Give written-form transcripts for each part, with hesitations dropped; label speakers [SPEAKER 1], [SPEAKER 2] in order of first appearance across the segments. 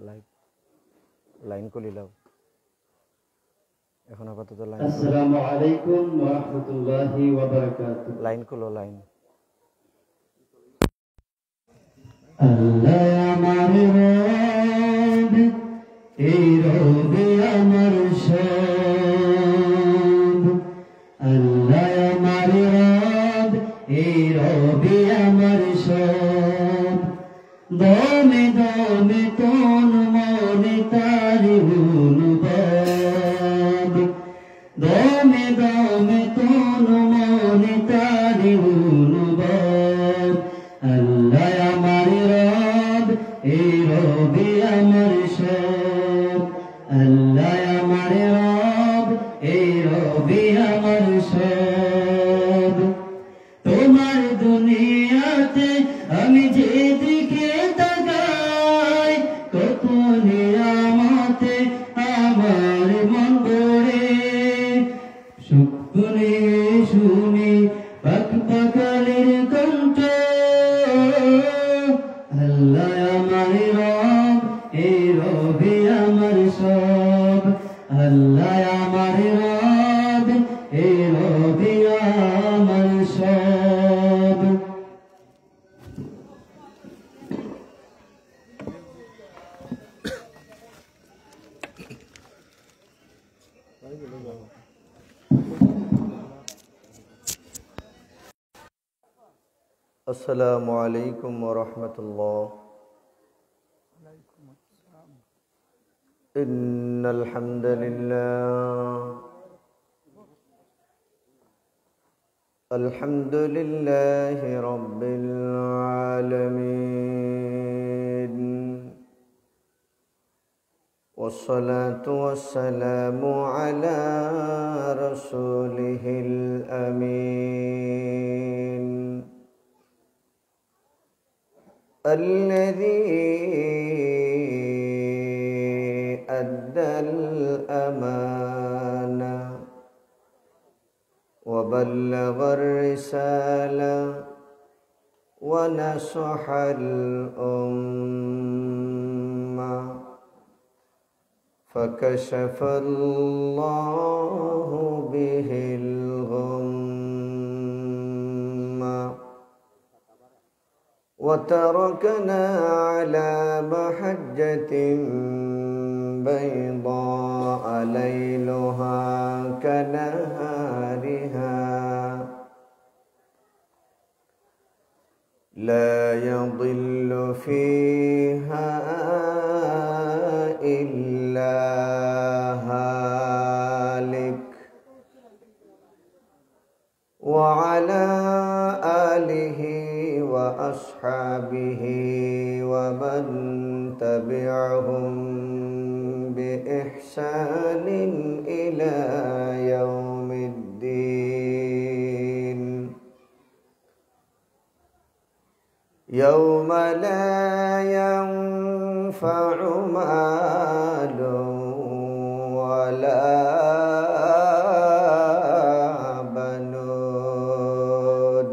[SPEAKER 1] Live line কলিলাও এখন আপাতত line.
[SPEAKER 2] আসসালামু আলাইকুম ওয়া রাহমাতুল্লাহি ওয়া বারাকাতুহু।
[SPEAKER 1] লাইন খুলো লাইন।
[SPEAKER 2] আল্লাহ আমার রব, এই রবে আমার সব। আল্লাহ আমার রব, এই রবে আমার সব। দমে দমে তন মনে তারি অনুভব। দমে দমে তন মনে তারি অনুভব। আল্লাহ আমার রব, এই রবে আমার সব। আল্লাহ আমার রব, এই রবে আমার সব। তোমার দুনিয়াতে আমি যেদিকে তাকাই, কত নিয়ামতে আমার মন ভরে। শুনে শুনি পাক পাখালির কণ্ঠ। আল্লাহ আমার রব, এই রবে আমার সব। আল্লাহ আমার রব, এই রবে আমার সব।
[SPEAKER 1] আসসালামু আলাইকুম ওয়া রাহমাতুল্লাহ। ইন্নাল হামদালিল্লাহ আলহামদুলিল্লাহি রাব্বিল আলামিন والصلاة والسلام على رسوله الأمين الذي أدى الأمانة وبلغ الرسالة ونصح الأمة فكشف الله به الغمة وتركنا على محجة بيضاء ليلها كنهارها لا يضل فيها إلا هالك وعلى آله وأصحابه ومن تبعهم بإحسان إلى يوم الدين يوم لا ينفع مال ولا بنون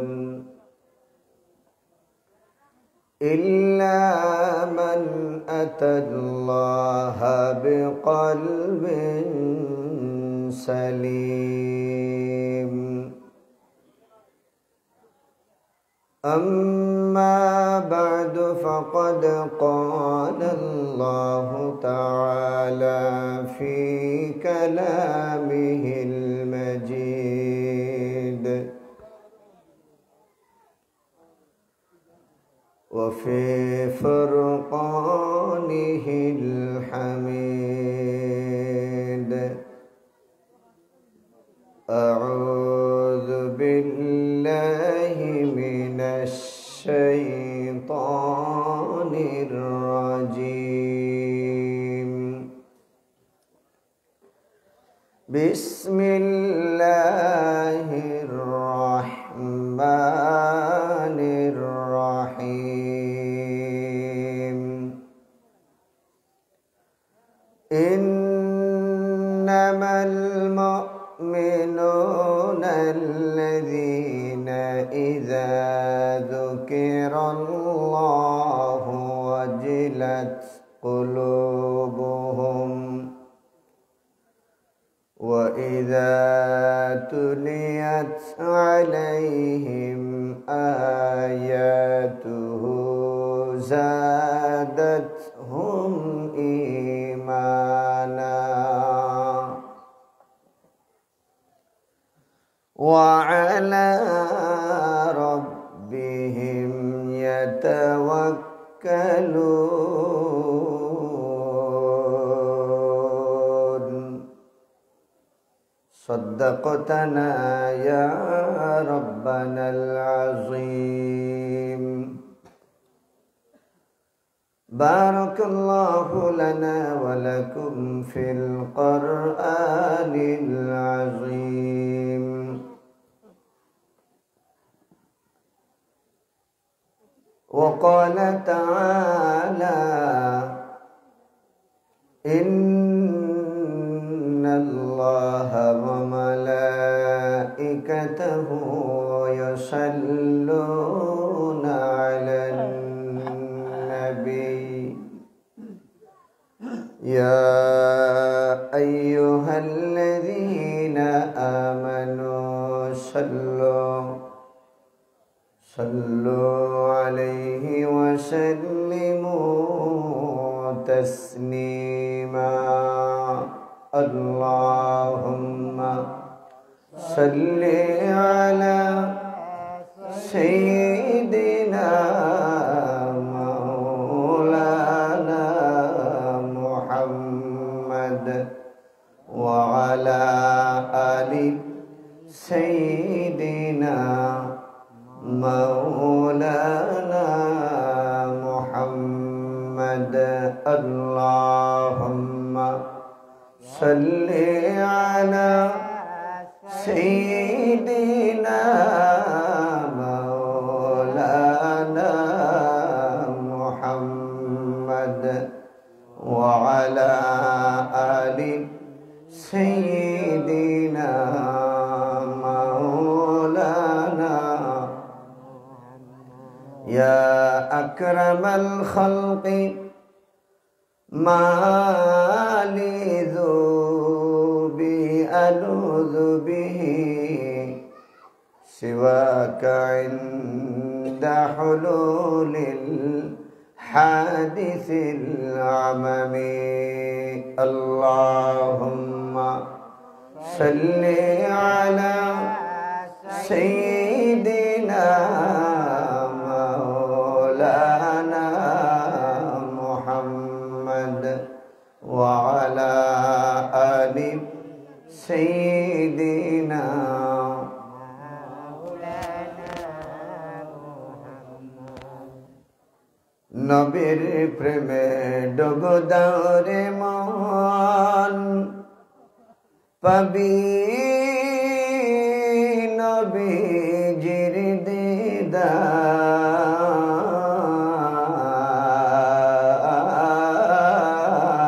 [SPEAKER 1] إلا من أتى الله بقلب سليم أما بعد فقد قال الله تعالى في كلامه المجيد وفي فرقانه الحميد أعوذ بالله من الشيطان الرجيم بسم الله الرحمن الرحيم إنما المؤمنون الذين إذا ذكر الله وجلت قلوبهم وإذا تليت عليهم آياته زادتهم إيمانا وعلى ربهم يتوكلون صدقتنا يا ربنا العظيم بارك الله لنا ولكم في القرآن العظيم وقال تعالى إن الله وملائكته يصلون على النبي يا أيها الذين آمنوا صلوا عليه وسلموا تسليما اللهم صل على سيدنا مولانا محمد وعلى آل سيدنا مولانا محمد اللهم صل على سيدنا مولانا محمد وعلى آل سيدنا مولانا يا أكرم الخلق ما لي ذوبي ألوذ به سواك عند حلول الحادث العمم اللهم صل على سيدنا مولانا محمد وعلى آل سيدنا নবীর প্রেমে ডুব দাও রে মন পাবি নবীজির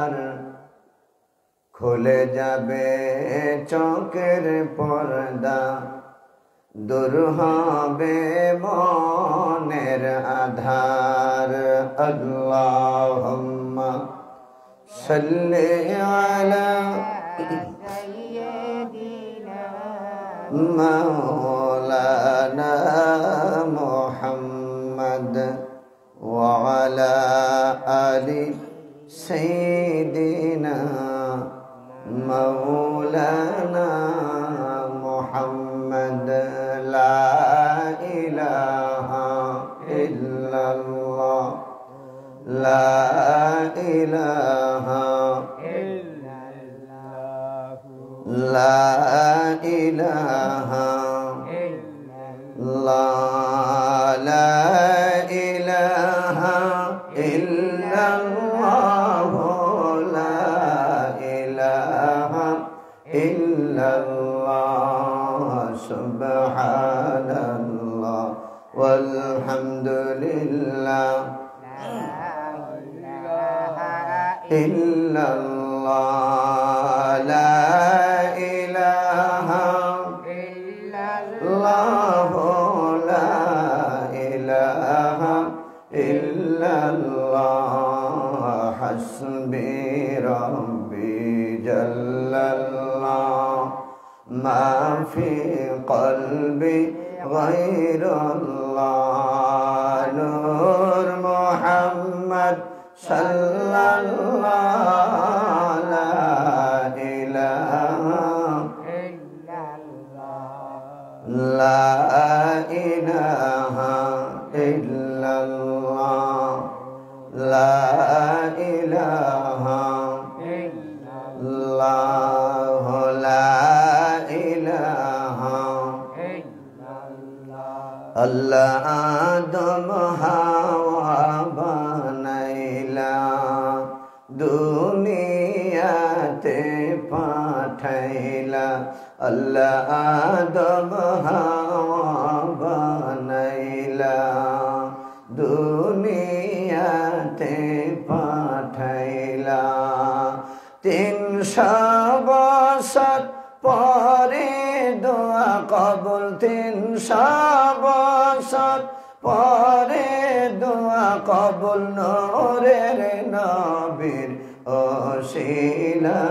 [SPEAKER 1] দিদার খুলে যাবে চোখের পর্দা দূর হবে মনের আধার আল্লাহুম্মা সাল্লি আলা সাইয়্যিদিনা মাওলানা মুহাম্মদ ওয়া আলা আলি সাইয়্যিদিনা মাওলানা মুহাম্মদ লা ইলাহা ইল্লাল্লাহ লা ইলাহা ইল্লাল্লাহ লা ইলাহা ইল্লাল্লাহ লা ইলাহা ইল্লাল্লাহ লা ইলাহা ইল্লাল্লাহ সুবহানাল্লাহ walhamdulillah illallah la ilaha illallah la ilaha illallah قلبي ربي جل الله ما في قلبي غير الله نور محمد صلى الله لا إله إلا الله لا إله إلا الله لا إله إلا الله لا إله إلا الله الله آدم হাওয়া বানাইলা দুনিয়াতে পাঠাইলা আল্লাহ আদম হাওয়া বানাইলা দুনিয়াতে পাঠাইলা 300 বছর পরে দোয়া কবুল 300 বছর পরে দোয়া কবুল নূরের নবীর ওসিলা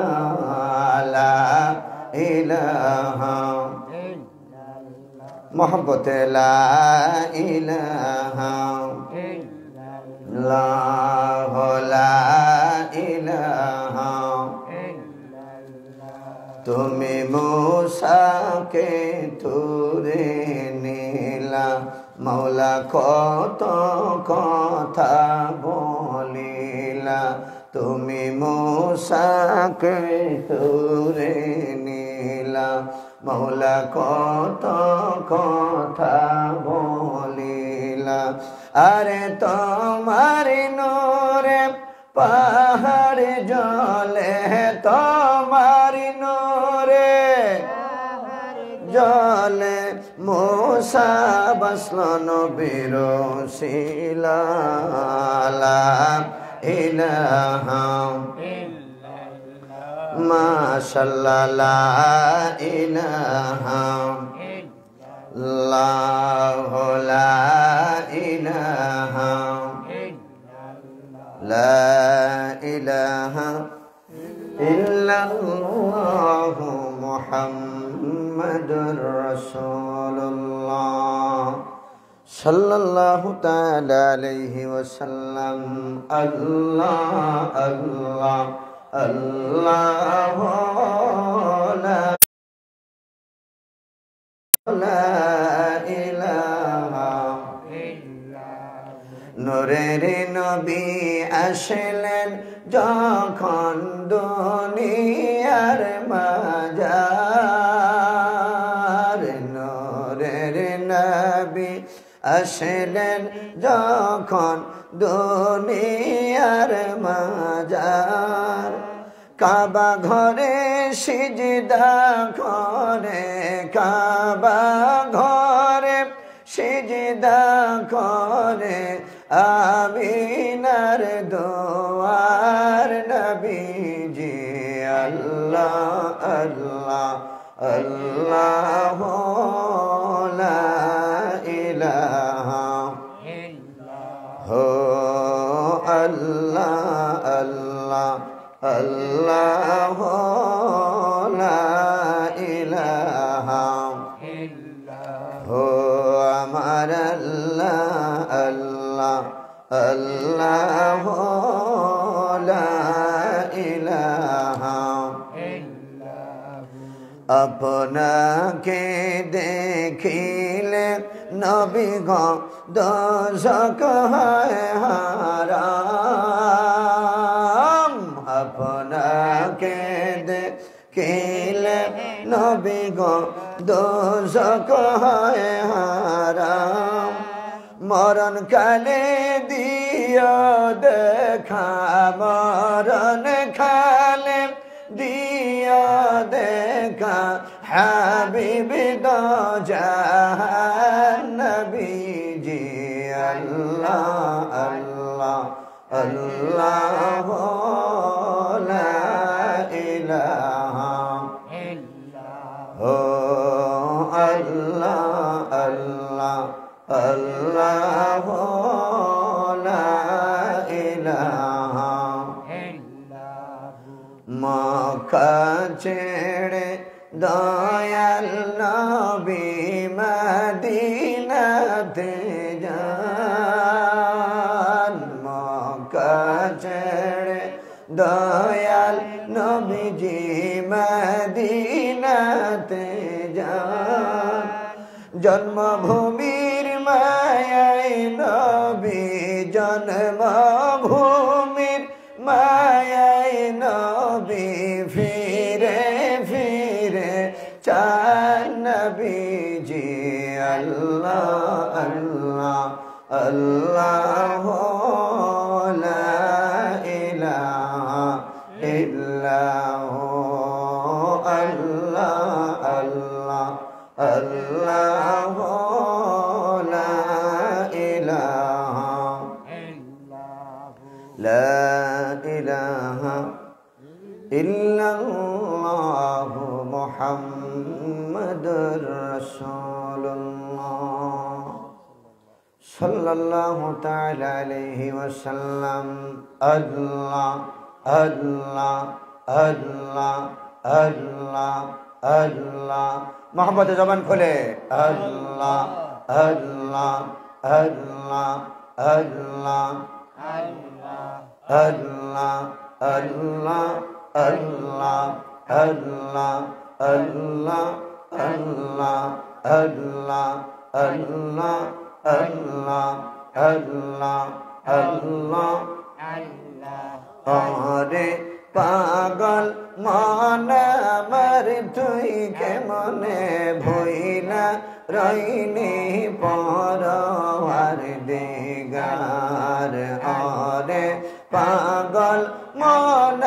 [SPEAKER 1] লা ইলাহা মোহাম্মত লা ইলাহা ইল্লাল্লাহ লা ইলাহা তুমি মূসাকে তুলে নিলা মৌলা কত কথা বলিলা তুমি মূসাকে তুলে নিলা মৌলা কত কথা বলিলা আরে তোমার নূরে পাহাড় জলে তোমার নূরে জলে মূসা বসল নবীর ওসিলা লা ইলাহা মাশাআল্লাহ লা ইলাহা ইল্লাল্লাহ লা ইলাহা লা ইলাহা ইল্লাল্লাহ মুহাম্মাদুর রাসূলুল্লাহ সাল্লাল্লাহু তাআলা আলাইহি ওয়াসাল্লাম আল্লাহ আল্লাহ আল্লাহ লা ইলাহা নূরের নবী আসলেন যখন দুনিয়ার মাঝার নূরের নবী আসলেন যখন দুনিয়ার মাঝার কাবা ঘরে সিজদা করে কাবা ঘরে সিজদা করে আমিনার দোয়ার নবীজি আল্লাহ আল্লাহ আল্লাহ লা ইলাহা হো আল্লাহ আল্লাহ আল্লাহ লা ইলাহা হো আমার আল্লাহ আল্লাহ আল্লাহ লা ইলাহা আপনাকে দেখিলে নবী গো দোজখ হয় হারাম আপনাকে দেখিলে নবী গো দোজখ হয় হারাম মরণ কালে দিও দেখা মরণ কালে দিও দেখা হাবিবি দো জাহান নবীজি আল্লাহ আল্লাহ আল্লাহ লা ইলাহা ও আল্লাহ আল্লাহ আল্লাহ লা ইলাহা ছেড়ে দয়াল নবী মদিনাতে যান মক্কা ছেড়ে দয়াল নবীজি মদিনাতে যান জন্মভূমির মায়ায় নবী জন্মভূমির মায়ায় নবী ফিরে ফিরে চান নবীজি আল্লাহ আল্লাহ আল্লাহ লা ইলাহা ইল্লাহু আল্লাহ আল্লাহ আল্লাহ লা ইলাহা লা ইলাহা ইল্লাল্লাহ মুহাম্মাদুর রাসূলুল্লাহ সাল্লাল্লাহু তাআলা আলাইহি ওয়াসাল্লাম আল্লাহ আল্লাহ আল্লাহ আল্লাহ আল্লাহ মোহাম্মদে জবান খুলে আল্লাহ আল্লাহ আল্লাহ আল্লাহ আল্লাহ আল্লাহ আল্লাহ আল্লাহ আল্লাহ আল্লাহ আল্লাহ আল্লাহ আল্লাহ আল্লাহ আল্লাহ আরে পাগল মন আমার তুই কেমনে ভইলা রইনি পরওয়ার দিগার আরে পাগল মন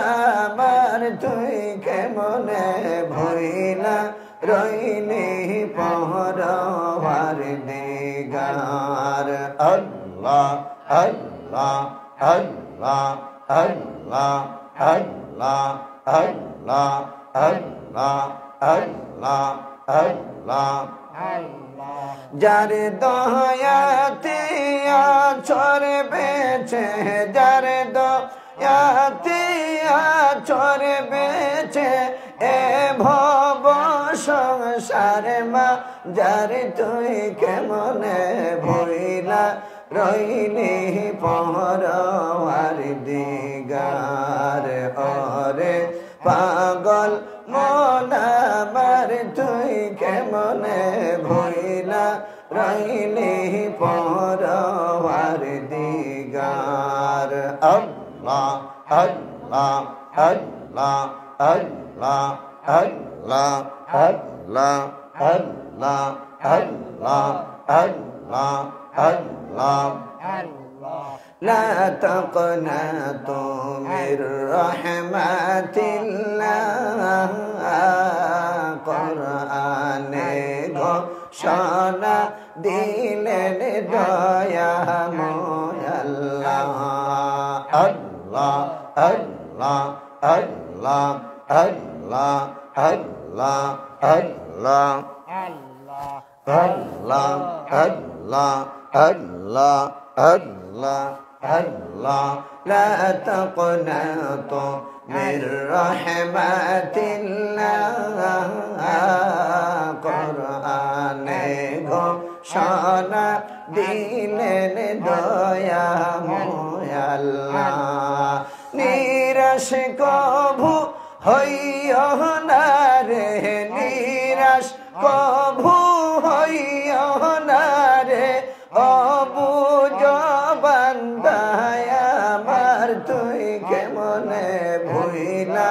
[SPEAKER 1] আমার তুই কেমনে ভইলা রইনি পরওয়ার দিগার আল্লাহ আল্লাহ আল্লাহ আল্লাহ আল্লাহ আল্লাহ আল্লাহ আল্লাহ আল্লাহ যার দয়াতে আছর বেছে যার দয়াতে আছর বেছে এ ভব সংসারে মা যার তুই কেমনে ভইলা রইলি পরওয়ার দিগার ওরে পাগল মন আমার তুই কেমনে ভইলা রইলি পরওয়ার দিগার আল্লাহ আল্লাহ আল্লাহ আল্লাহ আল্লাহ আল্লাহ আল্লাহ আল্লাহ আল্লাহ আল্লাহ لا تقنطوا من رحمة الله قرآن ঘোষণা দিলেন দয়াময় আল্লাহ আল্লাহ আল্লাহ আল্লাহ আল্লাহ আল্লাহ আল্লাহ আল্লাহ আল্লাহ আল্লাহ আল্লাহ আল্লাহ لا تقنطوا من رحمة الله قرآن ঘোষণা দিলেন দয়াময় আল্লাহ নিরাশ কভু হইও না রে নিরাশ কভু হইও না রে অবুঝ বান্দায় আমার তুই কেমনে ভুইলা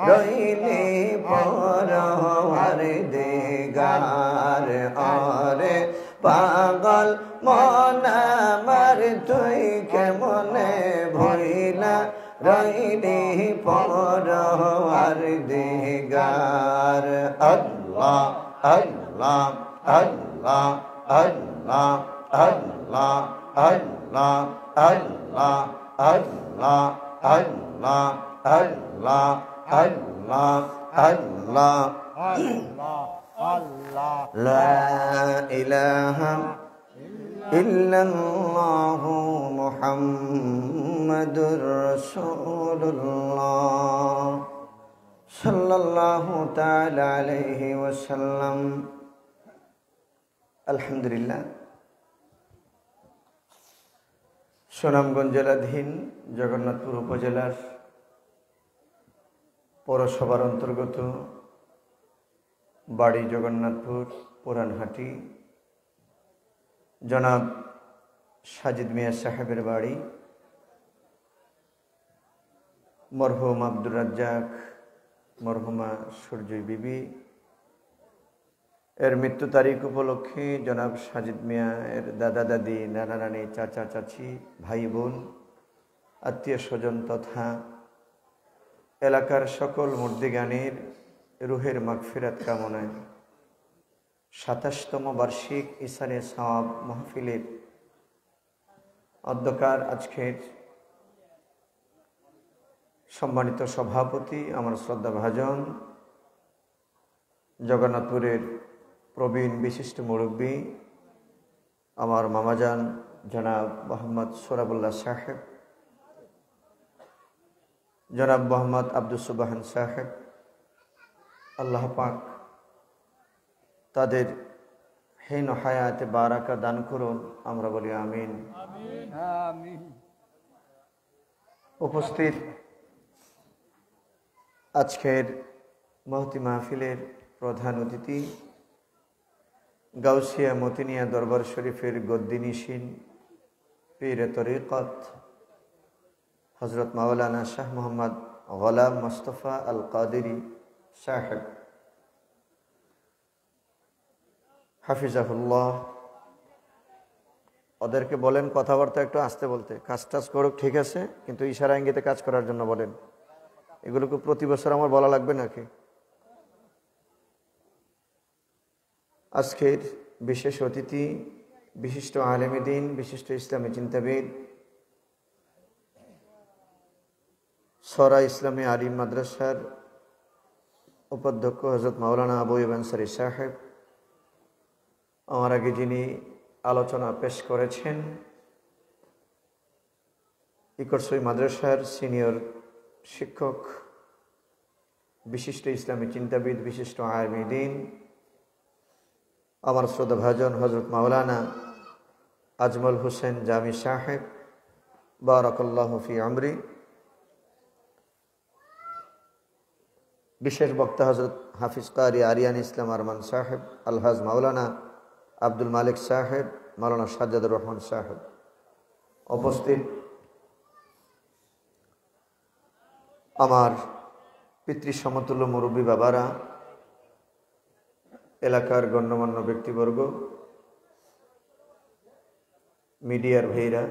[SPEAKER 1] রইলি পরওয়ার দিগার আরে পাগল মন আমার তুই কেমনে ভুইলা রইলি পরওয়ার দিগার আল্লাহ আল্লাহ আল্লাহ আল্লাহ আল্লাহ আল্লাহ আল্লাহ আল্লাহ আল্লাহ আল্লাহ আল্লাহ আল্লাহ লা ইলাহা ইল্লাল্লাহু মুহাম্মাদুর রাসূলুল্লাহ সাল্লাল্লাহু তাআলা আলাইহি ওয়াসাল্লাম। আলহামদুলিল্লাহ, সুনামগঞ্জ জেলাধীন জগন্নাথপুর উপজেলার পৌরসভার অন্তর্গত বাড়ি জগন্নাথপুর পুরানহাটি জনাব সাজিদ মিয়া সাহেবের বাড়ি, মরহুম আব্দুর রাজ্জাক, মরহুমা সূর্যই বিবি এর মৃত্যু তারিখ উপলক্ষে জনাব সাজিদ মিয়া এর দাদা দাদি, নানা নানি, চাচা চাচি, ভাই বোন, আত্মীয় স্বজন তথা এলাকার সকল মুর্দিগানের রুহের মাগফিরাত কামনায় ২৭তম বার্ষিক ইসানে সওয়াব মাহফিলের অধ্যকার আজকের সম্মানিত সভাপতি, আমার শ্রদ্ধাভাজন জগন্নাথপুরের প্রবীণ বিশিষ্ট মুরব্বী, আমার মামাজান জনাব মোহাম্মদ সোরাবুল্লাহ সাহেব, জনাব মোহাম্মদ আব্দুল সুবহান সাহেব, আল্লাহ পাক তাদের হেন হায়াতে বারাকা দান করুন, আমরা বলি আমিন। উপস্থিত আজকের মহতি মাহফিলের প্রধান অতিথি, গাউসিয়া মতিনিয়া দরবার শরীফের গদ্দিনিশিন পীরে তরিকত হজরত মাওলানা শাহ মোহাম্মদ গোলাম মুস্তফা আল কাদেরী সাহেব হাফিজাহুল্লাহ। ওদেরকে বলেন কথাবার্তা একটু আস্তে বলতে, কাজ টাজ করুক ঠিক আছে, কিন্তু ইশারা ইঙ্গিতে কাজ করার জন্য বলেন। এগুলোকে প্রতি বছর আমার বলা লাগবে নাকি? আজকের বিশেষ অতিথি, বিশিষ্ট আলেমে দ্বীন, বিশিষ্ট ইসলামী চিন্তাবিদ, সরা ইসলামী আলিম মাদ্রাসার উপাধ্যক্ষ হযরত মাওলানা আবু আইয়ুব আনসারী সাহেব, আমার আগে যিনি আলোচনা পেশ করেছেন, ইকরসই মাদ্রাসার সিনিয়র শিক্ষক, বিশিষ্ট ইসলামী চিন্তাবিদ, বিশিষ্ট আলেমে দ্বীন, আমার শ্রদ্ধাভাজন হযরত মাওলানা আজমল হোসেন জামি সাহেব, বারাকাল্লাহু ফি আমরি, বিশেষ বক্তা হযরত হাফিজ কারি আরিয়ান ইসলাম আরমান সাহেব, আলহাজ মাওলানা আব্দুল মালিক সাহেব, মাওলানা সাজ্জাদুর রহমান সাহেব, উপস্থিত আমার পিতৃ সমতুল্য মুরব্বী বাবারা, এলাকার গণ্যমান্য ব্যক্তিবর্গ, মিডিয়ার ভাইরা,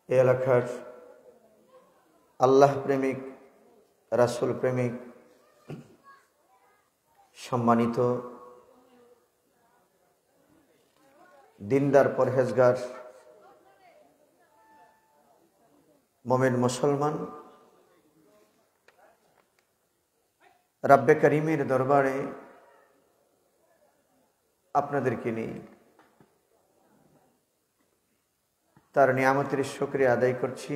[SPEAKER 1] এ এলাকার আল্লাহ প্রেমিক, রাসূল প্রেমিক, সম্মানিত দিনদার পরহেজগার মোমেন মুসলমান, রাব্বে করিমের দরবারে আপনাদেরকে নিয়ে তার নিয়ামতের শুকরিয়া আদায় করছি,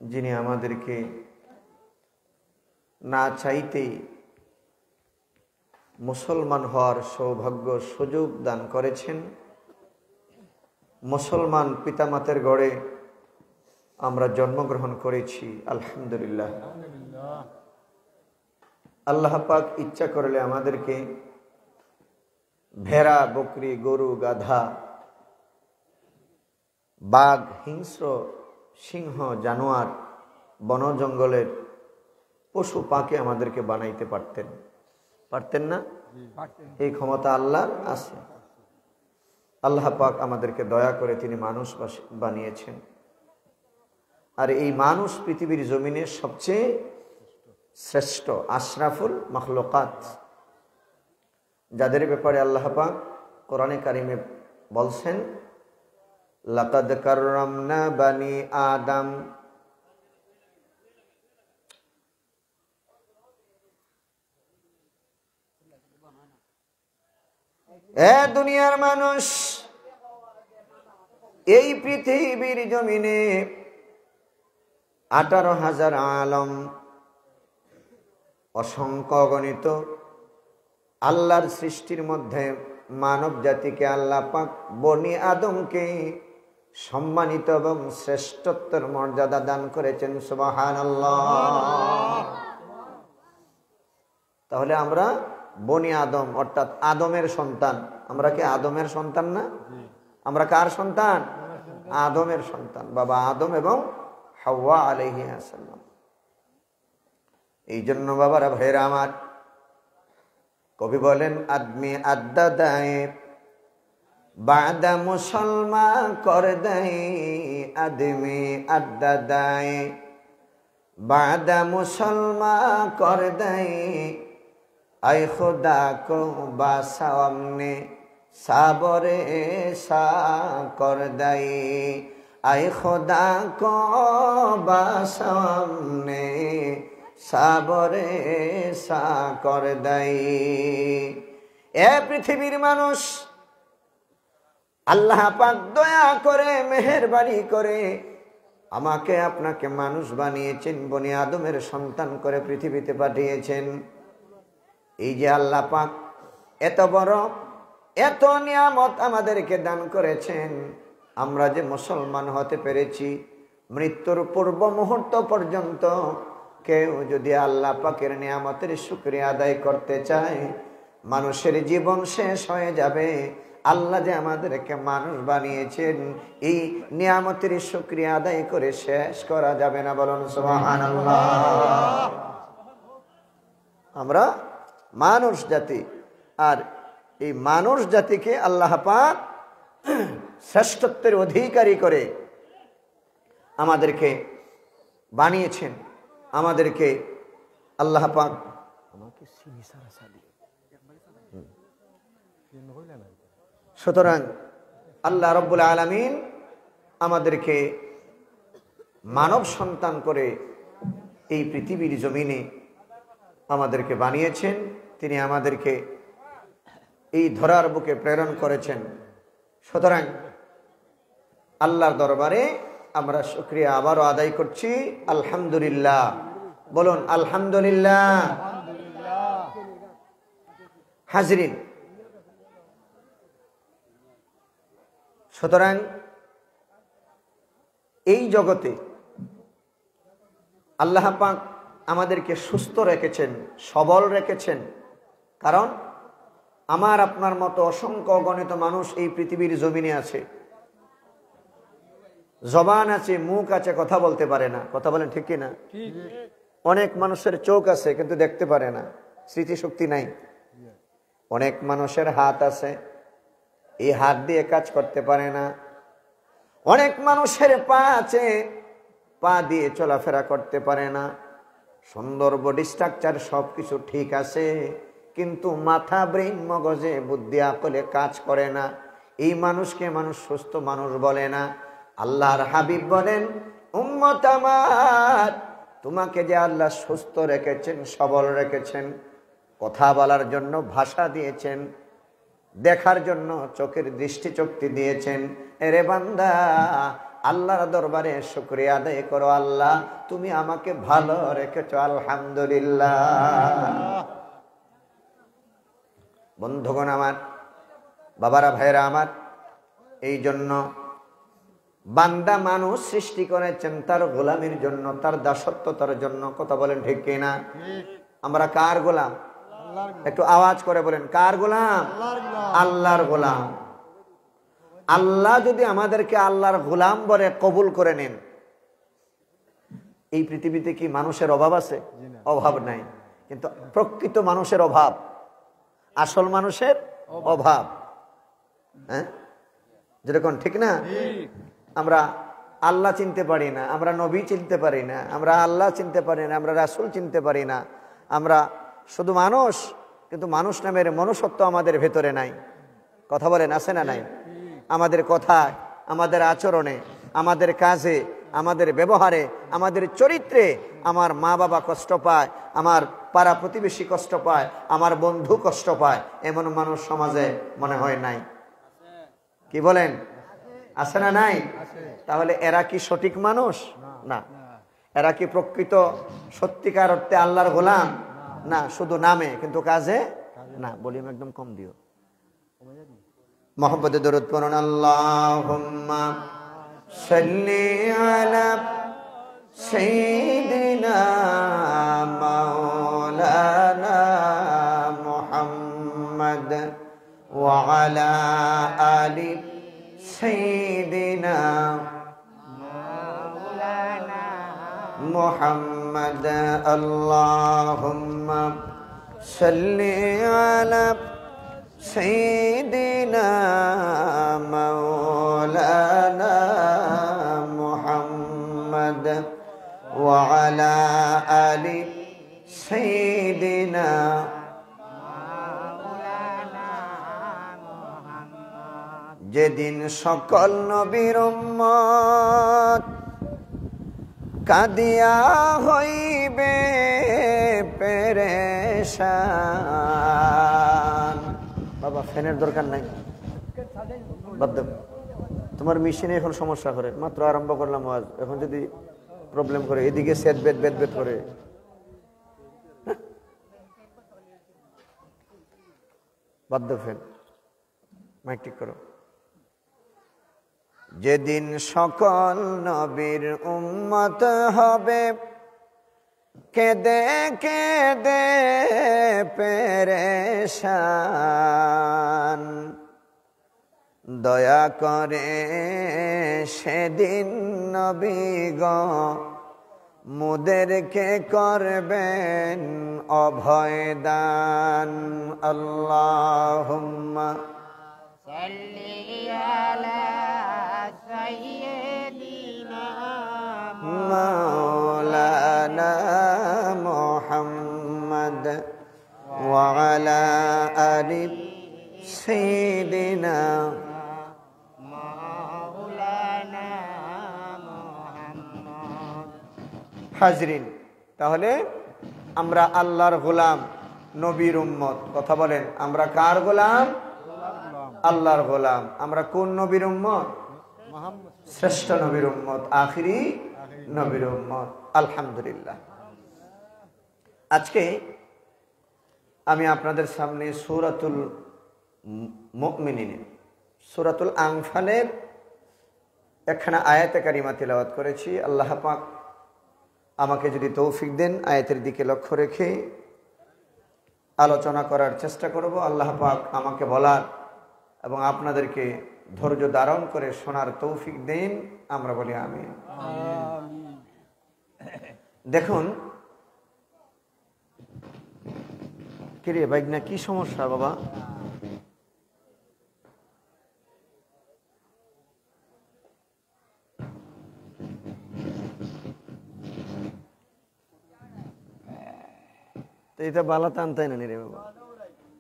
[SPEAKER 1] যিনি আমাদেরকে না চাইতেই মুসলমান হওয়ার সৌভাগ্য সুযোগ দান করেছেন। মুসলমান পিতামাতার গড়ে আমরা জন্মগ্রহণ করেছি, আলহামদুলিল্লাহ। আল্লাহ পাক ইচ্ছা করলে আমাদেরকে ভেড়া, বকরি, গরু, গাধা, বাঘ, হিংস্র, সিংহ, জানোয়ার, বন জঙ্গলের পশু পাখি আমাদেরকে বানাইতে পারতেন, পারতেন না? এই ক্ষমতা আল্লাহর আছে। আল্লাহ পাক আমাদেরকে দয়া করে তিনি মানুষ বানিয়েছেন, আর এই মানুষ পৃথিবীর জমিনে সবচেয়ে শ্রেষ্ঠ, আশরাফুল মাখলুকাত, যাদের ব্যাপারে আল্লাহ পাক কোরআনে কারিমে বলছেন, লাকাদ কাররামনা বানি আদম। এ দুনিয়ার মানুষ, এই পৃথিবীর জমিনে 18,000 আলম অসংখ্য অগণিত আল্লাহর সৃষ্টির মধ্যে মানব জাতিকে আল্লাহ পাক বনি আদমকে সম্মানিত এবং শ্রেষ্ঠত্বের মর্যাদা দান করেছেন। সুবহানাল্লাহ। তাহলে আমরা বনি আদম অর্থাৎ আদমের সন্তান। আমরা কি আদমের সন্তান না? আমরা কার সন্তান? আদমের সন্তান, বাবা আদম এবং হাওয়া আলাইহিস সালাম। এই জন্য বাবারা ভাইরা আমার, কবি বলেন আদমি আদাদায়ে বাদা মুসলমান কর দেয়, আদমি আদাদায়ে বাদা মুসলমান কর দেয়, আয় খুদা কো বাসামনে সাবরে সা কর দেয়, আয় খুদা কো বাসামনে সাবরে সা কর দেয়। এ পৃথিবীর মানুষ, আল্লাহ পাক দয়া করে মেহেরবানি করে আমাকে আপনাকে মানুষ বানিয়েছেন, বনি আদমের সন্তান করে পৃথিবীতে পাঠিয়েছেন। এই যে আল্লাহ পাক এত বড় এত নিয়ামত আমাদেরকে দান করেছেন, আমরা যে মুসলমান হতে পেরেছি, মৃত্যুর পূর্ব মুহূর্ত পর্যন্ত কেউ যদি আল্লাহ পাকের নিয়ামতের শুকরিয়া আদায় করতে চায়, মানুষের জীবন শেষ হয়ে যাবে। আল্লাহ যে আমাদেরকে মানুষ বানিয়েছেন, এই নিয়ামতের শুকরিয়া আদায় করে শেষ করা যাবে না। বলুন সুবহানাল্লাহ। আমরা মানুষ জাতি, আর এই মানুষ জাতিকে আল্লাহ পাক শ্রেষ্ঠত্বের অধিকারী করে আমাদেরকে বানিয়েছেন। আমাদেরকে আল্লাহ পাক সুতরাং আল্লাহ রাব্বুল আলামিন আমাদেরকে মানব সন্তান করে এই পৃথিবীর জমিনে আমাদেরকে বানিয়েছেন। তিনি আমাদেরকে এই ধরার বুকে প্রেরণ করেছেন। সুতরাং আল্লাহর দরবারে আমরা শুকরিয়া আবারও আদায় করছি। আলহামদুলিল্লাহ। বলুন আলহামদুলিল্লাহ। হাজরিন, সুতরাং এই জগতে আল্লাহ পাক আমাদেরকে সুস্থ রেখেছেন, সবল রেখেছেন। কারণ আমার আপনার মতো অসংখ্য অগণিত মানুষ এই পৃথিবীর জমিনে আছে, জবান আছে, মুখ আছে, কথা বলতে পারে না। কথা বলেন ঠিক কি না? অনেক মানুষের চোখ আছে কিন্তু দেখতে পারে না, স্মৃতিশক্তি নাই। অনেক মানুষের হাত আছে, এই হাত দিয়ে কাজ করতে পারে না। অনেক মানুষের পা আছে, পা দিয়ে চলাফেরা করতে পারে না। সুন্দর বডি স্ট্রাকচার সবকিছু ঠিক আছে, কিন্তু মাথা, ব্রেইন, মগজে, বুদ্ধি, আকলে কাজ করে না। এই মানুষকে মানুষ সুস্থ মানুষ বলে না। আল্লাহর হাবিব বলেন, উম্মত আমার, তোমাকে যে আল্লাহ সুস্থ রেখেছেন, সবল রেখেছেন, কথা বলার জন্য ভাষা দিয়েছেন, দেখার জন্য চোখের দৃষ্টিশক্তি দিয়েছেন, এরে বান্দা আল্লাহর দরবারে শুকরিয়া আদায় করো। আল্লাহ তুমি আমাকে ভালো রেখেছো, আলহামদুলিল্লাহ। বন্ধুগণ আমার, বাবারা ভাইরা আমার, এই জন্য বান্দা মানুষ সৃষ্টি করেছেন তার গোলামির জন্য, তার দাসত্বতার জন্য। কথা বলেন ঠিক কিনা? আমরা কার গোলাম? একটু আওয়াজ করে বলেন, কার গোলাম? আল্লাহর গোলাম। আল্লাহ যদি আমাদেরকে আল্লাহর গোলাম বলে কবুল করে নেন, এই পৃথিবীতে কি মানুষের অভাব আছে? অভাব নাই। কিন্তু প্রকৃত মানুষের অভাব, আসল মানুষের অভাব। হ্যাঁ, যেরকম ঠিক না? আমরা আল্লাহ চিনতে পারি না, আমরা নবী চিনতে পারি না, আমরা আল্লাহ চিনতে পারি না, আমরা রাসূল চিনতে পারি না। আমরা শুধু মানুষ, কিন্তু মানুষ নামের মনুষ্যত্ব আমাদের ভেতরে নাই। কথা বলেন, আছে না নাই? আমাদের কথায়, আমাদের আচরণে, আমাদের কাজে, আমাদের ব্যবহারে, আমাদের চরিত্রে আমার মা বাবা কষ্ট পায়, আমার পাড়া প্রতিবেশী কষ্ট পায়, আমার বন্ধু কষ্ট পায়, এমন মানুষ সমাজে মনে হয় নাই। কি বলেন, আছে না নাই? তাহলে এরা কি সঠিক মানুষ? না। এরা কি প্রকৃত সত্যিকার অর্থে আল্লাহর গোলাম? না, শুধু নামে কিন্তু কাজে না। ভলিউম একদম কম দিও। মোহাম্মদে দরুদ পড়ুন। আল্লাহুম্মা সাল্লি আলা সাইয়্যিদিনা মাওলানা মুহাম্মদ ওয়া আলা আলি সাইয়্যিদিনা মাওলানা মুহাম্মদ। আল্লাহুম্মা সাল্লি আলা সাইয়্যিদিনা মাওলানা মুহাম্মদ ওয়া আলা আলি সাইয়্যিদিনা মাওলানা মুহাম্মদ। যেদিন সকল নবীর উম্মত কাদিয়া হইবে পেরেশান। বাবা ফ্যানের দরকার নাই, বাদ দাও। তোমার মেশিনে এখন সমস্যা করে, মাত্র আরম্ভ করলাম আজ, এখন যদি প্রবলেম করে, এদিকে সেট বেদ বেদ বেদ করে। বাদ দাও ফ্যান, মাইক ঠিক করো। যেদিন সকল নবীর উম্মত হবে কেঁদে কেঁদে পেরেশান, দয়া করে সেদিন নবী গো মুদেরকে করবেন অভয়দান। আল্লাহুম্মা সাল্লি আলা সাইয়্যিদিনা মাওলানা মুহাম্মদ ওয়া আলা আলি সাইয়্যিদিনা মাওলানা মুহাম্মদ। হাজরিন, তাহলে আমরা আল্লাহর গোলাম, নবীর উম্মত। কথা বলেন, আমরা কার গোলাম? আল্লাহর গোলাম। আমরা কোন নবীর উম্মত? শ্রেষ্ঠ নবীর উম্মত, আখিরি নবীর উম্মত। আলহামদুলিল্লাহ। আজকে আমি আপনাদের সামনে সূরাতুল মুমিনিন, সূরাতুল আনফালের একখানা আয়াতে কারিমা তিলাওয়াত করেছি। আল্লাহ পাক আমাকে যদি তৌফিক দেন, আয়াতের দিকে লক্ষ্য রেখে আলোচনা করার চেষ্টা করব। আল্লাহ পাক আমাকে বলার এবং আপনাদেরকে ধৈর্য ধারণ করে শোনার তৌফিক দেন, আমরা বলি আমিন। দেখুন, কিরে বাইক না, কি সমস্যা বাবা? তো এটা বালা টানতাই না রে বাবা।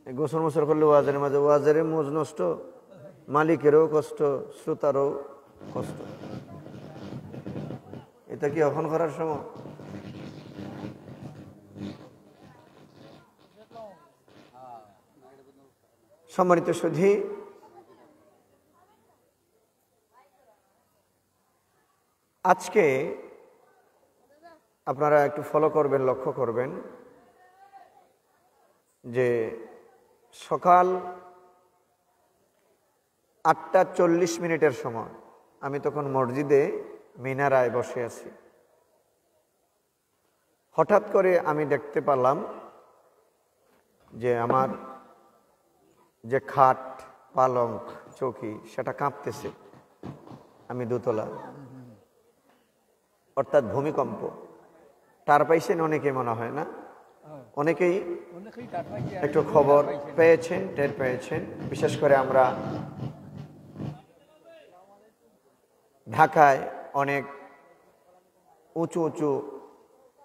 [SPEAKER 1] গোসল মোসল করলে ওয়াজের মাঝে ওয়াজের মোজ নষ্ট, মালিকেরও কষ্ট, শ্রোতারও কষ্ট। এটা কি এখন করার সময়? সম্মানিত সুধী, আজকে আপনারা একটু ফলো করবেন, লক্ষ্য করবেন যে সকাল 8:40 সময় আমি তখন মসজিদে মিনারায় বসে আছি। হঠাৎ করে আমি দেখতে পেলাম যে আমার যে খাট, পালঙ্ক, চৌকি সেটা কাঁপতেছে। আমি দোতলা, অর্থাৎ ভূমিকম্প। টার পাইছেন অনেকে, মনে হয় না অনেকেই একটু খবর পেয়েছেন, টের পেয়েছেন। বিশেষ করে আমরা ঢাকায় অনেক উঁচু উঁচু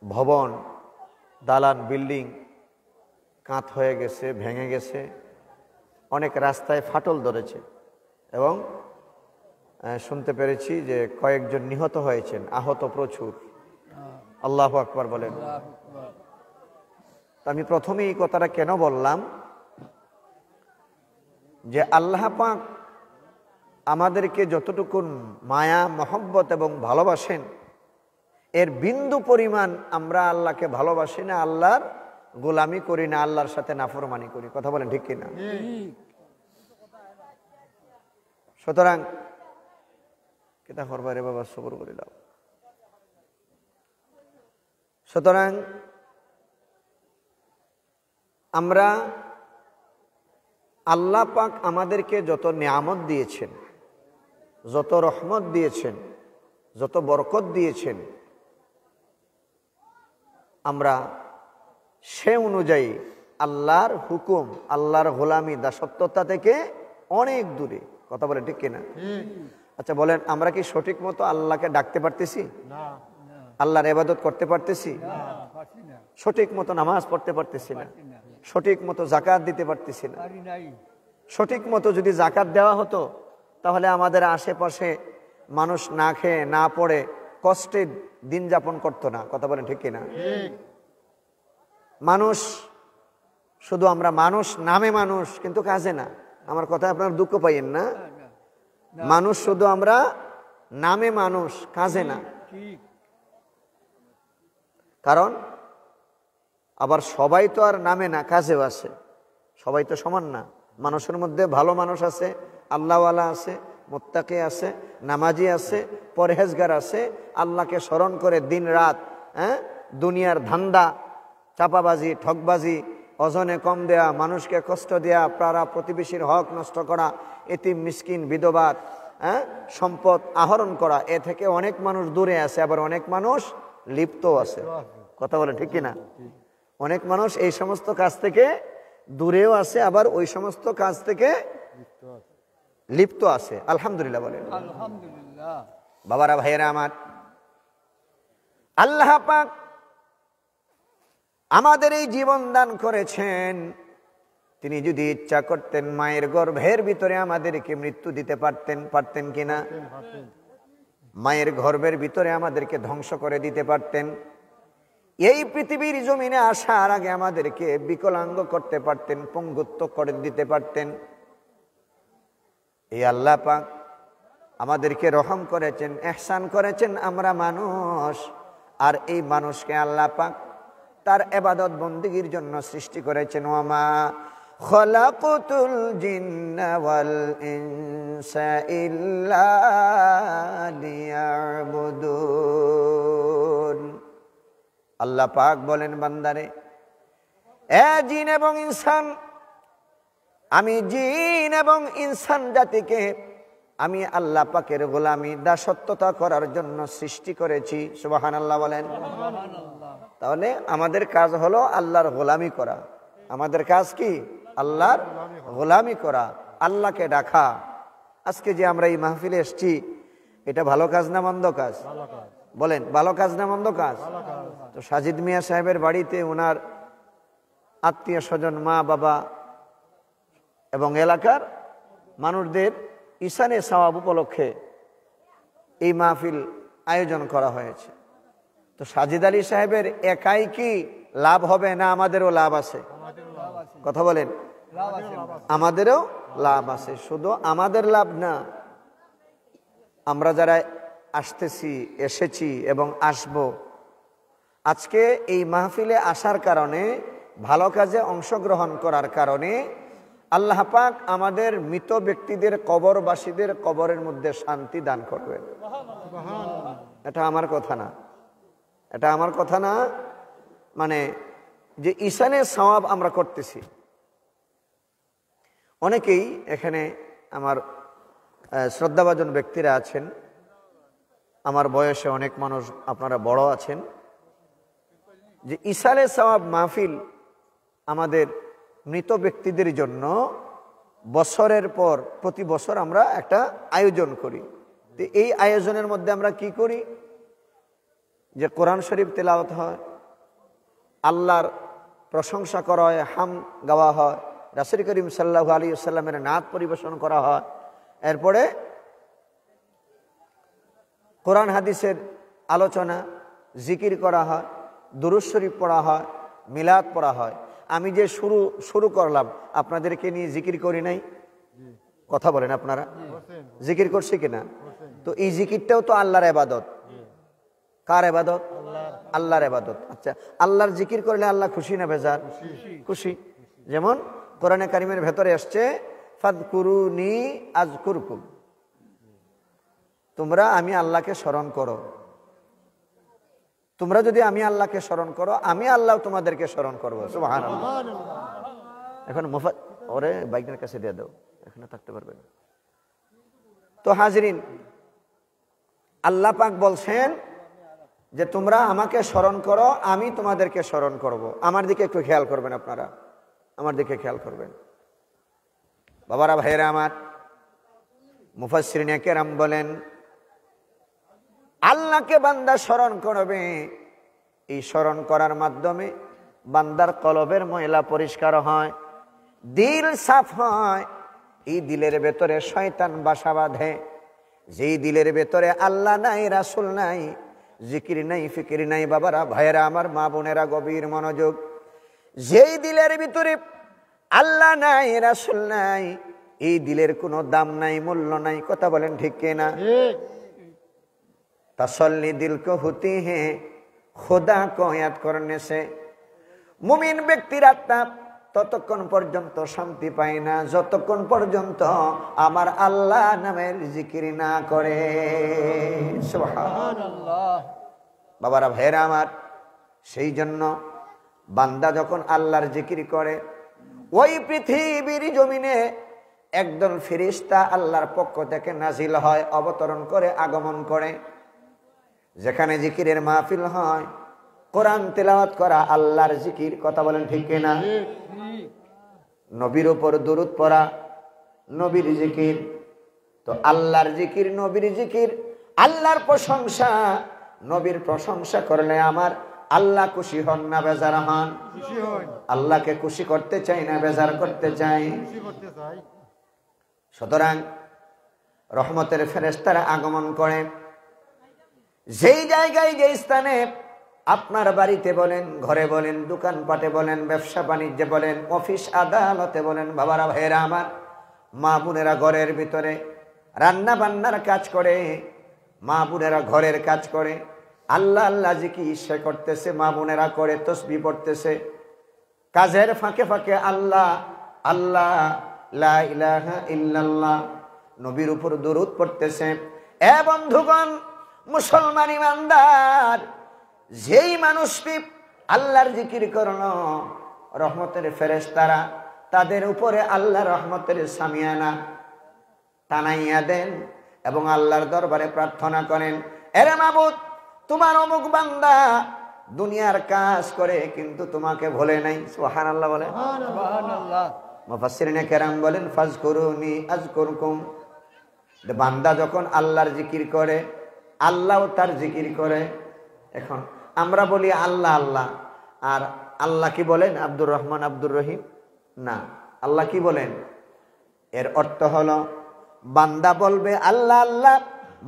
[SPEAKER 1] ভবন, দালান, বিল্ডিং কাঁচ হয়ে গেছে, ভেঙে গেছে। অনেক রাস্তায় ফাটল ধরেছে এবং শুনতে পেরেছি যে কয়েকজন নিহত হয়েছেন, আহত প্রচুর। আল্লাহু আকবার বলেন। আমি প্রথমে এই কথাটা কেন বললাম যে আল্লাহ পাক আমাদেরকে যতটুকু মায়া, মহব্বত এবং ভালোবাসেন, এর বিন্দু পরিমাণ আমরা আল্লাহকে ভালোবাসি না, আল্লাহর গোলামি করি না, আল্লাহর সাথে নাফরমানি করি। কথা বলেন ঠিক কিনা? সুতরাং কেটা করবারে বাবা সবর করিলাম। সুতরাং আমরা আল্লাহ পাক আমাদেরকে যত নিয়ামত দিয়েছেন, যত রহমত দিয়েছেন, যত বরকত দিয়েছেন, আমরা সে অনুযায়ী আল্লাহর হুকুম, আল্লাহর গোলামি, দাসত্বতা থেকে অনেক দূরে। কথা বলে ঠিক কিনা? আচ্ছা বলেন, আমরা কি সঠিক মতো আল্লাহকে ডাকতে পারতেছি? আল্লাহর ইবাদত করতে পারতেছি? সঠিক মতো নামাজ পড়তে পারতেছি না, সঠিক মতো জাকাত দিতে পারতেছি না। সঠিক মতো যদি জাকাত দেওয়া হতো তাহলে আমাদের আশেপাশে মানুষ না খেয়ে না পড়ে কষ্টে দিন যাপন করতো না। কথা বলেন ঠিক কিনা? মানুষ শুধু আমরা মানুষ, নামে মানুষ কিন্তু কাজে না। আমার কথা আপনারা দুঃখ পাইয়েন না। মানুষ শুধু আমরা নামে মানুষ, কাজে না। কারণ আবার সবাই তো আর নামে না, কাজেও আছে। সবাই তো সমান না। মানুষের মধ্যে ভালো মানুষ আছে, আল্লাহওয়ালা আছে, মুত্তাকি আছে, নামাজি আছে, পরহেজগার আছে, আল্লাহকে স্মরণ করে দিন রাত দুনিয়ার ধান্দা, চাপাবাজি, ঠকবাজি, ওজনে কম দেয়া, মানুষকে কষ্ট দেয়া, পাড়া প্রতিবেশীর হক নষ্ট করা, এতিম মিসকিন বিধবা সম্পদ আহরণ করা, এ থেকে অনেক মানুষ দূরে আছে, আবার অনেক মানুষ লিপ্ত আছে। কথা বলে ঠিক কিনা? অনেক মানুষ এই সমস্ত কাজ থেকে দূরেও আছে, আবার ওই সমস্ত কাজ থেকে লিপ্ত আছে। আলহামদুলিল্লাহ বলেন। বাবারা, ভাইয়েরা আমার, আল্লাহ পাক আমাদের এই জীবন দান করেছেন। তিনি যদি ইচ্ছা করতেন মায়ের গর্ভের ভিতরে আমাদেরকে মৃত্যু দিতে পারতেন কিনা? মায়ের গর্ভের ভিতরে আমাদেরকে ধ্বংস করে দিতে পারতেন। এই পৃথিবীর জমিনে আসার আগে আমাদেরকে বিকলাঙ্গ করতে পারতেন, পঙ্গুত্ব করে দিতে পারতেন। এই আল্লাহ পাক আমাদেরকে রহম করেছেন, ইহসান করেছেন। আমরা মানুষ, আর এই মানুষকে আল্লাহ পাক তার ইবাদত বন্দেগীর জন্য সৃষ্টি করেছেন। ওয়ামা খলাকুতুল জিন্না ওয়াল ইনসা ইল্লা লিয়াবুদুন। আল্লাহ পাক বলেন, বান্দারে, এ জিন এবং ইনসান, আমি জিন এবং ইনসান জাতিকে আমি আল্লাহ পাকের গোলামি, দাসত্বতা করার জন্য সৃষ্টি করেছি। সুবহানাল্লাহ বলেন। তাহলে আমাদের কাজ হলো আল্লাহর গোলামি করা। আমাদের কাজ কি? আল্লাহর গোলামি করা, আল্লাহকে ডাকা। আজকে যে আমরা এই মাহফিলে এসেছি, এটা ভালো কাজ না মন্দ কাজ? বলেন, ভালো কাজ না মন্দ কাজ? তো সাজিদ মিয়া সাহেবের বাড়িতে ওনার আত্মীয় স্বজন, মা বাবা এবং এলাকার মানুষদের ঈশানে সওয়াব উপলক্ষে এই মাহফিল আয়োজন করা হয়েছে। তো সাজিদ আলী সাহেবের একাই কি লাভ হবে, না আমাদেরও লাভ আছে? কথা বলেন। আমাদেরও লাভ আছে। শুধু আমাদের লাভ না, আমরা যারা আসতেছি, এসেছি এবং আসব, আজকে এই মাহফিলে আসার কারণে, ভালো কাজে অংশগ্রহণ করার কারণে আল্লাহ পাক আমাদের মৃত ব্যক্তিদের, কবরবাসীদের কবরের মধ্যে শান্তি দান করবেন। এটা আমার কথা না, এটা আমার কথা না। মানে যে ঈশানে সওয়াব আমরা করতেছি, অনেকেই এখানে আমার শ্রদ্ধাভাজন ব্যক্তিরা আছেন, আমার বয়সে অনেক মানুষ আপনারা বড় আছেন, যে ঈশানে সওয়াব মাহফিল আমাদের মৃত ব্যক্তিদের জন্য বছরের পর প্রতি বছর আমরা একটা আয়োজন করি। তো এই আয়োজনের মধ্যে আমরা কি করি? যে কোরআন শরীফ তেলাওয়াত হয়, আল্লাহর প্রশংসা করা হয়, হাম গাওয়া হয়, রাসূল করিম সাল্লাল্লাহু আলাইহি ওয়াসাল্লামের নাত পরিবেশন করা হয়, এরপরে কোরআন হাদিসের আলোচনা, জিকির করা হয়, দুরূদ শরীফ পড়া হয়, মিলাদ পড়া হয়। আমি যে শুরু করলাম, আপনাদেরকে নিয়ে জিকির করি নাই? কথা বলেন, আপনারা জিকির করছি কিনা? তো এই জিকিরটাও তো আল্লাহর ইবাদত। কার ইবাদত? আল্লাহর ইবাদত। আচ্ছা, আল্লাহর জিকির করলে আল্লাহ খুশি না বেজার? খুশি। যেমন কোরআনে কারিমের ভেতরে আসছে ফাযকুরুনি আযকুরকুম, তোমরা আমি আল্লাহকে স্মরণ করো। তোমরা যদি আমি আল্লাহকে স্মরণ করো, আমি আল্লাহ তোমাদেরকে স্মরণ করবো। সুবহানাল্লাহ। এখন ওরে বাইকের কাছে দিয়ে দাও, এখানে থাকতে পারবে না। তো হাজরিন, আল্লাহ পাক বলছেন যে তোমরা আমাকে স্মরণ করো, আমি তোমাদেরকে স্মরণ করব। আমার দিকে একটু খেয়াল করবেন, আপনারা আমার দিকে খেয়াল করবেন। বাবারা, ভাইয়েরা আমার, মুফাসসিরিনে কেরাম বলেন আল্লাহকে বান্দা স্মরণ করবে, এই স্মরণ করার মাধ্যমে বান্দার কলবের ময়লা পরিষ্কার হয়, দিল সাফ হয়। এই দিলের ভেতরে শয়তান বাসা বাঁধে। যেই দিলের ভেতরে আল্লাহ নাই, রাসূল নাই, জিকির নাই, ফিকির নাই, বাবারা, ভাইয়েরা আমার, মা বোনেরা, গভীর মনোযোগ। যেই দিলের ভিতরে আল্লাহ নাই, রাসূল নাই, এই দিলের কোনো দাম নাই, মূল্য নাই। কথা বলেন ঠিক কিনা? तसल्ली दिल को होती है खुदा को याद करने से। মুমিন ব্যক্তির আত্মা ততক্ষণ পর্যন্ত শান্তি পায় না যতক্ষণ পর্যন্ত আমার আল্লাহ নামের জিকির না করে। সুবহানাল্লাহ। বাবারা, ভাইয়েরা আমার, সেই জন্য বান্দা যখন আল্লাহর জিকির করে, ওই পৃথিবীর জমিনে একদল ফেরেশতা আল্লাহর পক্ষ থেকে নাজিল হয়, অবতরণ করে, আগমন করে। যেখানে জিকিরের মাহফিল হয়, কোরআন তেলাওয়াত করা, আল্লাহর জিকির। কথা বলেন ঠিক কিনা? নবীর উপর দুরূদ পড়া, নবীর জিকির। তো আল্লাহর জিকির, নবীর জিকির, আল্লাহর প্রশংসা। নবীর প্রশংসা করলে আমার আল্লাহ খুশি হন না বেজার হন? আল্লাহকে খুশি করতে চাই না বেজার করতে চাই? সুতরাং রহমতের ফেরেশতারা আগমন করে। যেই জায়গায়, যেই স্থানে, আপনার বাড়িতে বলেন, ঘরে বলেন, দোকানপাটে বলেন, ব্যবসা বাণিজ্যে বলেন, অফিস আদালতে বলেন, বাবারা, ভাইয়েরা আমার, মা বোনেরা ঘরের ভিতরে রান্না বান্নার কাজ করে, মা বোনেরা ঘরের কাজ করে, আল্লাহ আল্লাহ জিকির সে করতেছে, মা বোনেরা করে তাসবিহ পড়তেছে, কাজের ফাঁকে ফাঁকে আল্লাহ আল্লাহ, লা ইলাহা ইল্লাল্লাহ, নবীর উপর দরুদ পড়তেছে। এ বন্ধুগণ, মুসলমান ইমানদার, যেই মানুষটি আল্লাহর জিকির করলো, রহমতের ফেরেশতারা তাদের উপরে আল্লাহ রহমতের সামিয়ানা টানাইয়া দেন এবং আল্লাহর দরবারে প্রার্থনা করেন, এরে মাবুদ, তোমার অমুক বান্দা দুনিয়ার কাজ করে কিন্তু তোমাকে ভোলে নাই। সুবহানাল্লাহ বলে। সুবহানাল্লাহ। মুফাসসিরিনে কেরাম বলেন ফাযকুরুনি আযকুরকুম। বান্দা যখন আল্লাহর জিকির করে, আল্লাহও তার জিকির করে। এখন আমরা বলি আল্লাহ আল্লাহ, আর আল্লাহ কি বলেন? আব্দুর রহমান, আব্দুর রহিম না। আল্লাহ কি বলেন? এর অর্থ হলো বান্দা বলবে আল্লাহ আল্লাহ,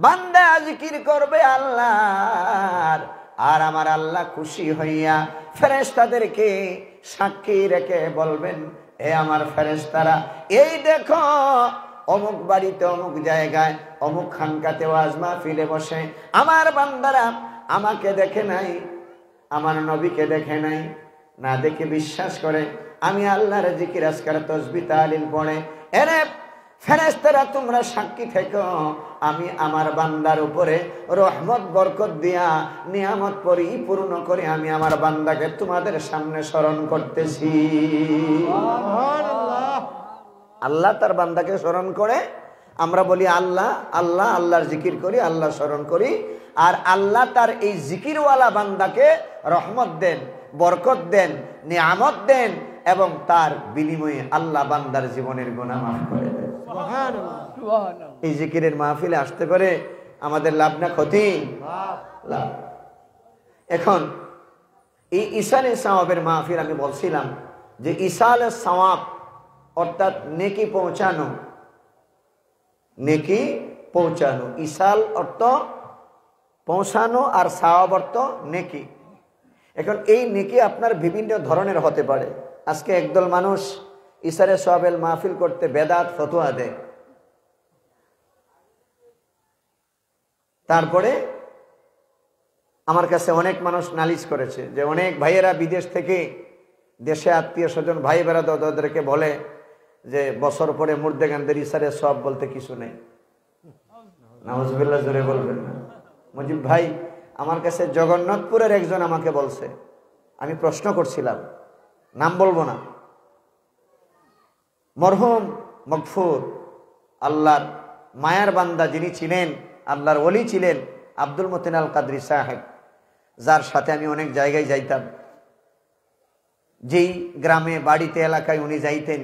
[SPEAKER 1] বান্দা জিকির করবে আল্লাহর, আর আমার আল্লাহ খুশি হইয়া ফেরেশতাদেরকে সাক্ষী রেখে বলবেন, এ আমার ফেরেশতারা, এই দেখো অমুক বাড়িতে, অমুক জায়গায়, অমুক খানকাতে ওয়াজ মাহফিলে বসে আমার বান্দারা আমাকে দেখে নাই, আমার নবীকে দেখে নাই, না দেখে বিশ্বাস করে আমি আল্লাহর জিকির আজকার তাসবিহ তাহলিল পড়ে। এরে ফেরেশতারা, তোমরা সাক্ষী থেকো, আমি আমার বান্দার উপরে রহমত বরকত দিয়া নিয়ামত পরিপূর্ণ করে আমি আমার বান্দাকে তোমাদের সামনে স্মরণ করতেছি। সুবহানাল্লাহ। আল্লাহ তার বান্দাকে স্মরণ করে। আমরা বলি আল্লাহ আল্লাহ, আল্লাহর জিকির করি, আল্লাহ স্মরণ করি, আর আল্লাহ তার এই জিকিরওয়ালা বান্দাকে রহমত দেন, বরকত দেন, নিয়ামত দেন, এবং তার বিনিময়ে আল্লাহ বান্দার জীবনের গুনাহ মাফ করে দেন। সুবহানাল্লাহ। এই জিকিরের মাহফিলে আসতে পারে আমাদের লাভ না ক্ষতি? লাভ। এখন এই ইসালে সওয়াবের মাহফিল, আমি বলছিলাম যে ইসালে সওয়াব অর্থাৎ নেকি পৌঁছানো, নেকি পৌঁছানো। ইসাল অর্থ পৌঁছানো আর সওয়াব অর্থ নেকি। এখন এই নেকি আপনার বিভিন্ন ধরনের হতে পারে। আজকে একদল মানুষ ইসারে সওয়াবের মাহফিল করতে বেদাত ফতোয়া দেয়, তারপরে আমার কাছে অনেক মানুষ নালিশ করেছে যে অনেক ভাইয়েরা বিদেশ থেকে দেশে আত্মীয় স্বজন ভাই বেড়াদেরকে বলে যে বছর পরে মুর্দেগানদের ইশারে সব বলতে কিছু নেই। নাউজুবিল্লাহ, জোরে বলবেন না। মুজিব ভাই, আমার কাছে জগন্নাথপুরের একজন আমাকে বলছে, আমি প্রশ্ন করছিলাম, নাম বলবো না, মরহুম মগফুর আল্লাহর মায়ার বান্দা যিনি ছিলেন, আল্লাহর ওলি ছিলেন আব্দুল মতিন আল কাদরি সাহেব, যার সাথে আমি অনেক জায়গায় যাইতাম, যেই গ্রামে বাড়িতে এলাকায় উনি যাইতেন,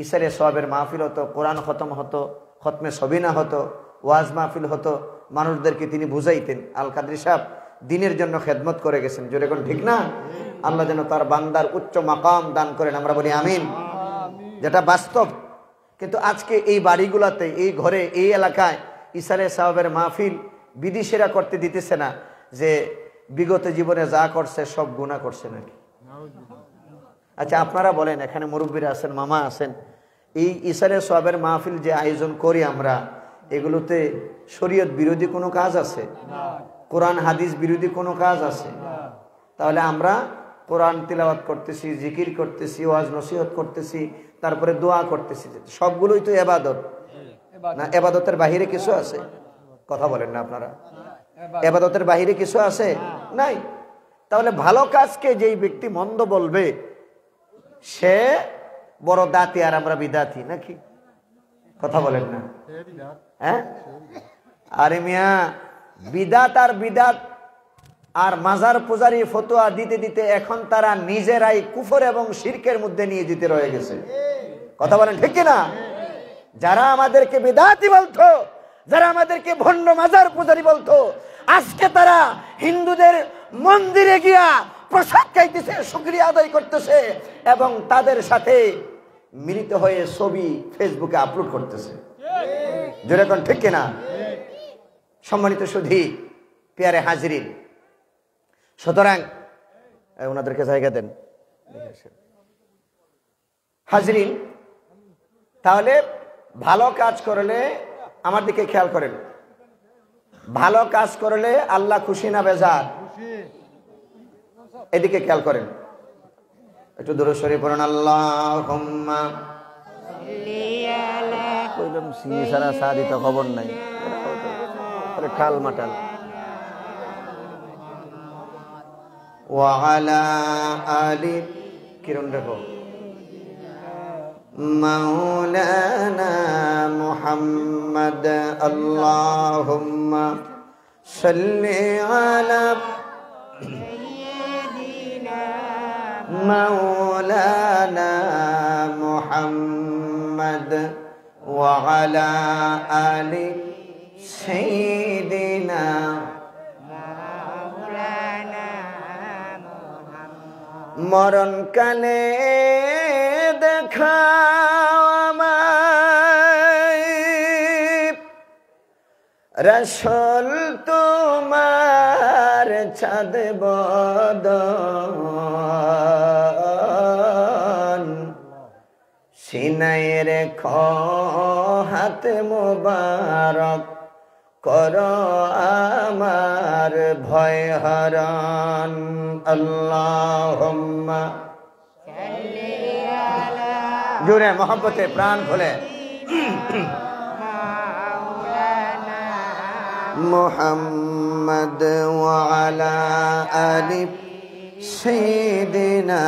[SPEAKER 1] ইশারে সওয়াবের মাহফিল হতো, কোরআন খতম হতো, খতমে সবিনা হতো, ওয়াজ মাহফিল হতো, মানুষদেরকে তিনি বুঝাইতেন। আল কাদরি সাহেব দিনের জন্য খেদমত করে গেছেন, জোরে কোন ঠিক না? আল্লাহ যেন তার বান্দার উচ্চ মাকাম দান করেন, আমরা বলি আমিন, যেটা বাস্তব। কিন্তু আজকে এই বাড়িগুলোতে, এই ঘরে, এই এলাকায় ইশারে সাহেবের মাহফিল বিদেশিরা করতে দিতেছে না, যে বিগত জীবনে যা করছে সব গুনাহ করছে নাকি? আচ্ছা আপনারা বলেন, এখানে মুরব্বীরা আছেন, মামা আছেন, এই ইশারে সাহেবের মাহফিল যে আয়োজন করি আমরা, এগুলোতে শরীয়ত বিরোধী কোনো কাজ আছে? কোরআন হাদিস বিরোধী কোনো কাজ আছে? তাহলে আমরা কোরআন তিলাওয়াত করতেছি, জিকির করতেছি, ওয়াজ নসিহত করতেছি, তারপরে দোয়া করতেছি, সবগুলোই তো ইবাদত না? ইবাদতের বাহিরে কিছু আছে? কথা বলেন না আপনারা, ইবাদতের বাহিরে কিছু আছে? নাই। তাহলে ভালো কাজকে যেই ব্যক্তি মন্দ বলবে সে বড় দাতি আর আমরা বিদাতি নাকি? কথা বলেন না? হ্যাঁ, আরে মিয়া, বিদাত আর বিদাত আর মাজার পূজারি ফতোয়া দিতে দিতে এখন তারা নিজেরাই কুফর এবং শিরকের মধ্যে নিয়ে যেতে রয়ে গেছে। কথা বলেন ঠিক কিনা? যারা আমাদেরকে বিদাতি বলতো, যারা আমাদেরকে ভণ্ড মাজার পূজারি বলতো, আজকে তারা হিন্দুদের মন্দিরে গিয়া প্রসাদ খাইতেছে, শুকরিয়া আদায় করতেছে এবং তাদের সাথে মিলিত হয়ে ছবি ফেসবুকে আপলোড করতেছে। যেরকম ঠিক কিনা? সম্মানিত সুধী, পেয়ারে হাজিরিন, সুতরাং ওনাদেরকে জায়গা দেন। হাজিরিন, তাহলে ভালো কাজ করলে, আমার দিকে খেয়াল করেন, ভালো কাজ করলে আল্লাহ খুশি না বেজার? এদিকে খেয়াল করেন, একটু দূরে সরে পড়েন। আল্লাহুম্মা কইলাম সিনি সারা সাদি তো খবর নাই, ঠাল মাটাল। ওয়া আলা আলি, কিরণ দেখো, মাওলানা মুহাম্মদ। আল্লাহুম্মা সাল্লি আলা মাওলানা মুহাম্মদ ওয়া আলা আলি সাইয়্যিদিনা মরণকালে দেখাও আমায় রাসূল তোমার চাঁদ বদন, সিনায় রেখো হাত মোবারক, করো আমার ভয় হরণ। আল্লাহুম্মা জোরে মোহব্বতে প্রাণ খুলে মুহাম্মদ ওয়া আলা আলি সাইয়্যিদিনা।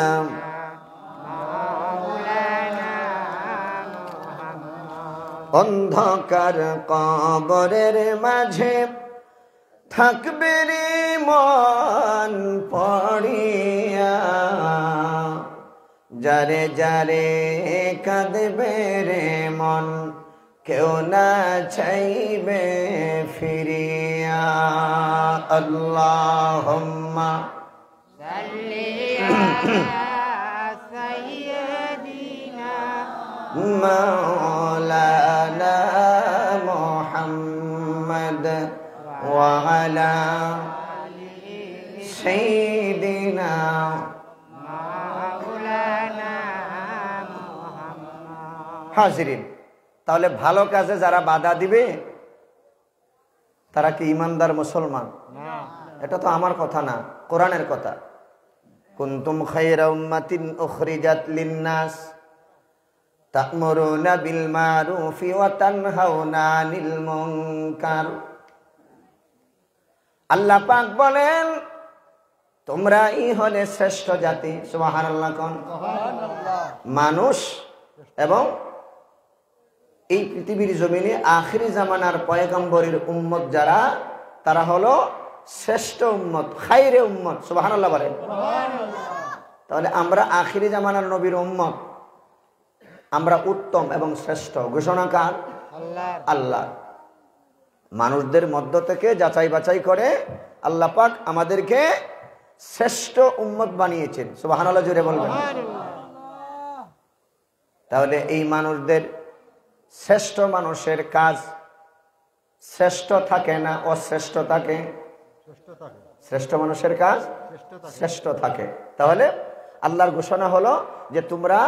[SPEAKER 1] অন্ধকার কবরের মাঝে থাকবে রে মন পড়িয়া, যারে যারে কাঁদবে রে মন, কেউ না চাইবে ফিরিয়া। আল্লাহুম্মা সাল্লি আলা সাইয়্যিদিনা মাওলানা মুহাম্মদ ওয়া আলা সাইয়্যিদিনা মাওলানা মুহাম্মদ। হাজিরিন, তাহলে ভালো কাজে যারা বাধা দিবে তারা কি ইমানদার মুসলমান? এটা তো আমার কথা না, কোরআনের কথা। কুনতুম খায়রা উম্মাতিন উখরিজাত লিন-নাস তা'মুরুনা বিল মারুফি ওয়া তানহাউনা আনিল মুনকার। আল্লাহ পাক বলেন তোমরাই হলে শ্রেষ্ঠ জাতি। সুবহানাল্লাহ কোন মানুষ এবং এই পৃথিবীর জমিনে আখিরি জামানার পয়গম্বরের উম্মত যারা, তারা হলো শ্রেষ্ঠ উম্মত, খায়রে উম্মত। সুবহানাল্লাহ বলেন। তাহলে আমরা আখিরি জামানার নবীর উম্মত, আমরা উত্তম এবং শ্রেষ্ঠ। ঘোষণাকার আল্লাহ। মানুষদের মধ্য থেকে যাচাই বাছাই করে আল্লাহ পাক আমাদেরকে শ্রেষ্ঠ উম্মত বানিয়েছেন। সুবহানাল্লাহ জোরে বলবেন। তাহলে এই মানুষদের শ্রেষ্ঠ মানুষের কাজ শ্রেষ্ঠ থাকে না, অশ্রেষ্ঠ থাকে? শ্রেষ্ঠ মানুষের কাজ শ্রেষ্ঠ থাকে। তাহলে আল্লাহর ঘোষণা হলো যে তোমরা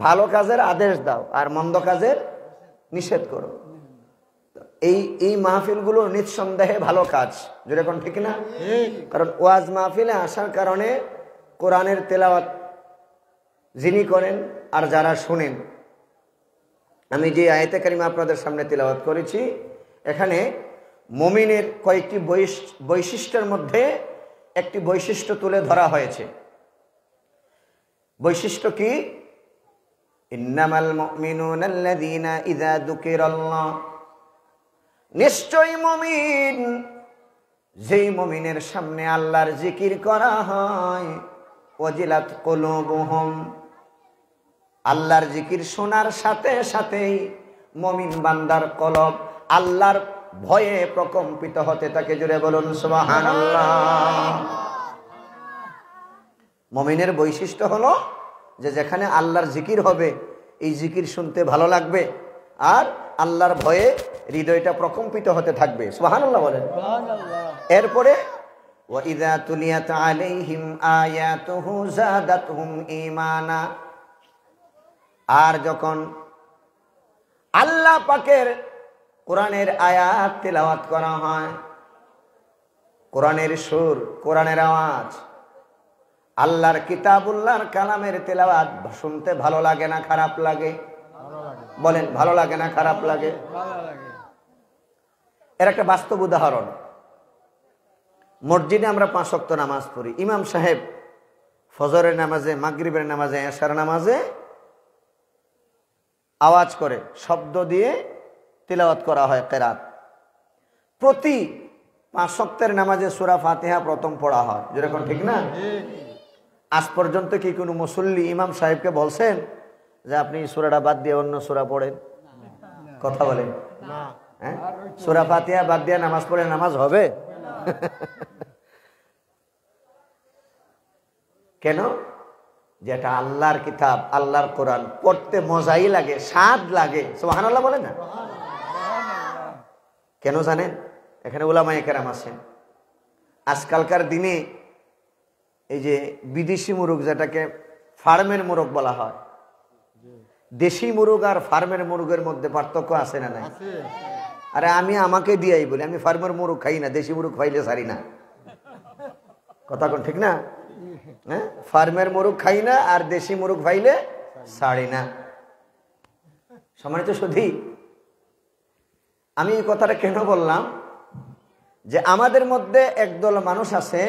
[SPEAKER 1] ভালো কাজের আদেশ দাও আর মন্দ কাজের নিষেধ করো। এই মাহফিলগুলো নিঃসন্দেহে ভালো কাজ, যেরকম ঠিক না? কারণ ওয়াজ মাহফিলে আসার কারণে কোরআনের তেলাওয়াত যিনি করেন আর যারা শুনেন, আমি যে আয়াতে কারিমা আপনাদের সামনে তেলাওয়াত করেছি, এখানে মুমিনের কয়েকটি বৈশিষ্ট্যের মধ্যে একটি বৈশিষ্ট্য তুলে ধরা হয়েছে। বৈশিষ্ট্য কি? ইন্নামাল মুমিনুনা আল্লাযীনা ইযা যুকিরাল্লাহ, নিশ্চয়ই মুমিন যেই মুমিনের সামনে আল্লাহর জিকির করা হয়, ওয়াজিলাত কুলুবুহুম, আল্লাহর জিকির শোনার সাথে সাথেই মুমিন বান্দার কলব আল্লাহর ভয়ে প্রকম্পিত হতে থাকে। জুড়ে বলুন সুবহানাল্লাহ। মুমিনের বৈশিষ্ট্য হলো যে যেখানে আল্লাহর জিকির হবে এই জিকির শুনতে ভালো লাগবে আর আল্লাহর ভয়ে হৃদয়টা প্রকম্পিত হতে থাকবে। সুবহানাল্লাহ বলেন। এরপরে ওয়া ইযা তুলিয়াত আলাইহিম আয়াতুহু যাদাতহুম ঈমানা, আর যখন আল্লাহ পাকের কোরআনের আয়াত তেলাওয়াত করা হয়, কোরআনের সুর, কোরআনের আওয়াজ, আল্লাহর কিতাবুল্লাহর কালামের তেলাওয়াত শুনতে ভালো লাগে না খারাপ লাগে? বলেন, ভালো লাগে না খারাপ লাগে? এর একটা বাস্তব উদাহরণ, মসজিদে আমরা 5 ওয়াক্ত নামাজ পড়ি, ইমাম সাহেব ফজরের নামাজে, মাগরিবের নামাজে, এশার নামাজে আওয়াজ করে, শব্দ দিয়ে তিলাওয়াত করা হয় কেরাত। প্রতি 5 ওয়াক্তের নামাজে সূরা ফাতিহা প্রথম পড়া হয়, যেরকম ঠিক না? আজ পর্যন্ত কি কোনো মুসল্লি ইমাম সাহেবকে বলছেন যে আপনি সূরাটা বাদ দিয়ে অন্য সূরা পড়েন? কথা বলেন। হ্যাঁ, সূরা ফাতিহা বাদ দিয়ে নামাজ পড়ে নামাজ হবে? কেন? যেটা আল্লাহর কিতাব, আল্লাহর কোরআন পড়তে মজাই লাগে, স্বাদ লাগে। সুবহানাল্লাহ বলেন না? কেন জানেন? এখানে উলামায়ে কেরাম আছেন। আজকালকার দিনে এই যে বিদেশি মুরগ, যেটাকে ফার্মের মুরগ বলা হয়, দেশি মুরগ আর ফার্মের মুরগের মধ্যে পার্থক্য আছে না নাই? আরে আমি আমাকে দিয়াই বলি, আমি ফার্মের মুরগ খাই না, দেশি মুরগ খাইলে সারি না। কথা কোন ঠিক না? হ্যাঁ, ফার্মের মুরগ খাই না আর দেশি মুরগ খাইলে সারি না। সম্মানিত সুধী, আমি এই কথাটা কেন বললাম? যে আমাদের মধ্যে একদল মানুষ আছে,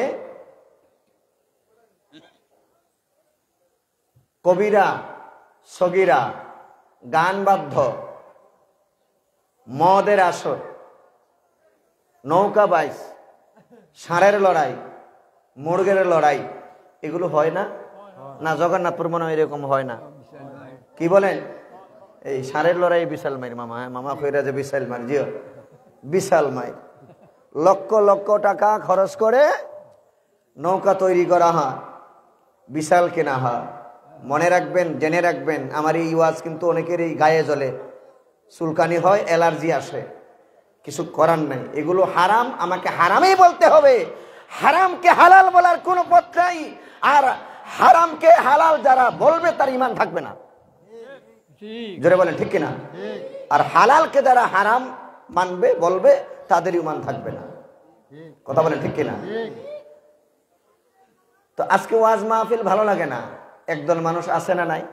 [SPEAKER 1] কবিরা, সগীরা, গান বাদ্য, মদের আসর, নৌকা বাইচ, ষাঁড়ের লড়াই, মুরগের লড়াই, এগুলো হয় না? না, জগন্নাথপুর মনে হয় এরকম হয় না? কি বলেন? এই ষাঁড়ের লড়াই বিশাল মাইর মামা, মামা কইরা যে বিশাল মাইর, জিও বিশাল মাইর, লক্ষ লক্ষ টাকা খরচ করে নৌকা তৈরি করা হয়, বিশাল কেনা হয়। মনে রাখবেন, জেনে রাখবেন, আমার এই ওয়াজ কিন্তু অনেকেরই গায়ে জ্বলে, চুলকানি হয়, অ্যালার্জি আসে, কিছু করার নাই। এগুলো হারাম, আমাকে হারামই বলতে হবে। হারামকে হালাল বলার কোনো পথ নাই, আর হারামকে হালাল যারা বলবে তার ঈমান থাকবে না। জোরে বলেন ঠিক কিনা? আর হালালকে যারা হারাম মানবে, বলবে, তাদের ঈমান থাকবে না। কথা বলে ঠিক কিনা? তো আজকে ওয়াজ মাহফিল ভালো লাগে না, একদল মানুষ আছে না নাই?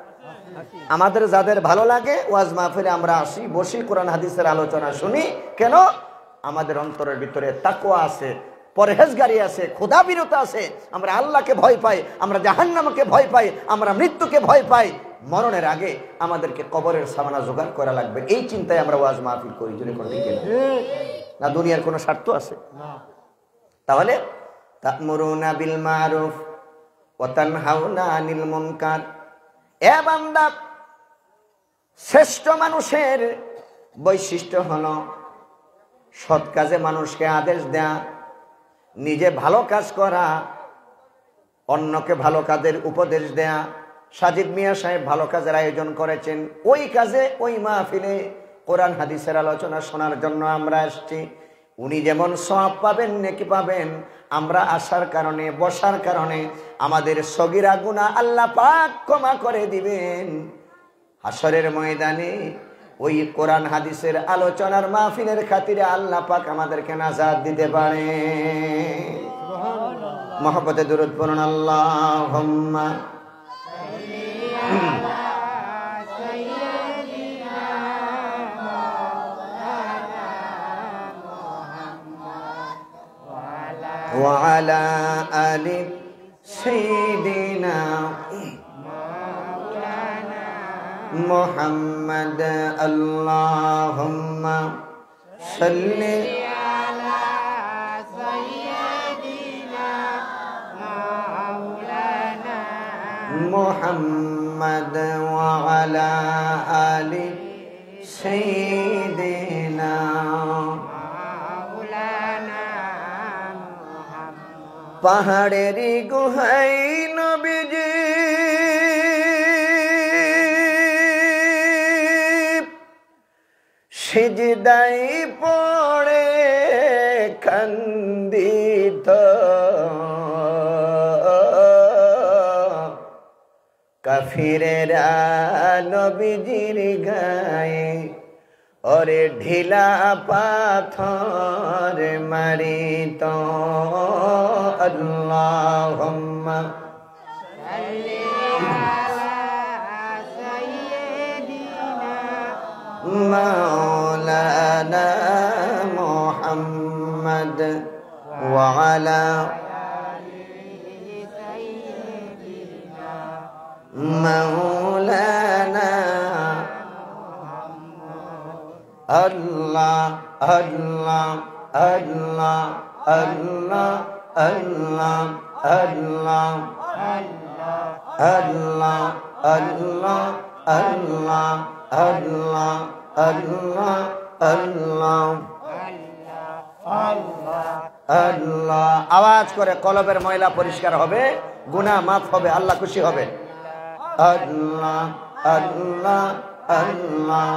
[SPEAKER 1] আমাদের যাদের ভালো লাগে ওয়াজ মাহফিলে আমরা আসি, বসি, কোরআন হাদিসের আলোচনা শুনি। কেন? আমাদের অন্তরের ভিতরে তাকওয়া আছে, পরহেজগারি আছে, খোদাবিরত আছে। আমরা আল্লাহকে ভয় পাই, আমরা জাহান্নামকে ভয় পাই, আমরা মৃত্যুকে ভয় পাই। মরণের আগে আমাদেরকে কবরের সামানা জোগাড় করা লাগবে, এই চিন্তায় আমরা ওয়াজ মাহফিল করি। যদি করতে কিনা না, দুনিয়ার কোনো স্বার্থ আছে? তাহলে তা'মুরুনা বিল মারুফ ওয়া তানহাউনা আনিল মুনকার। এ বান্দা, শ্রেষ্ঠ মানুষের বৈশিষ্ট্য হলো সৎ কাজে মানুষকে আদেশ দেয়া, নিজে ভালো কাজ করা, অন্যকে ভালো কাজের উপদেশ দেয়া। সাজিদ মিয়া সাহেব ভালো কাজের আয়োজন করেছেন, ওই কাজে ওই মাহফিলে কোরআন হাদিসের আলোচনা শোনার জন্য আমরা আসছি। উনি যেমন সওয়াব পাবেন, নেকি পাবেন, আমরা আসার কারণে, বসার কারণে আমাদের সগীরা গুনাহ আল্লাহ পাক ক্ষমা করে দিবেন। হাসরের ময়দানে ওই কোরআন হাদিসের আলোচনার মাহফিলের খাতিরে আল্লাহ পাক আমাদেরকে নাজাত দিতে পারে। মহব্বতে দুরূদ পড়ুন, আল্লাহুম্মা ওয়া আলা আলি সাইয়্যিদিনা মুহাম্মদ। আল্লাহুম্মা সাল্লি আলা সাইয়্যিদিনা মাওলানা মুহাম্মদ ওয়া আলা আলি সাইয়্যিদিনা মাওলানা মুহাম্মদ। পাহাড়ের গুহায় নবীজি সিজদায় পড়ে কান্দিত, কাফিরেরা নবীজির গায়ে ওরে ঢিলা পাথর মারিত। আল্লাহুম্মা সাল্লি আলা সাইয়্যিদিনা মাওলানা মুহাম্মদ ওয়া আলা মাওলানা। আল্লাহ আল্লাহ আল্লাহ আল্লাহ আল্লাহ আল্লাহ আল্লাহ আল্লাহ আল্লাহ আল্লাহ আল্লাহ আল্লাহ আল্লাহ। আওয়াজ করে কলবের ময়লা পরিষ্কার হবে, গুনাহ মাফ হবে, আল্লাহ খুশি হবে। আল্লাহ আল্লাহ আল্লাহ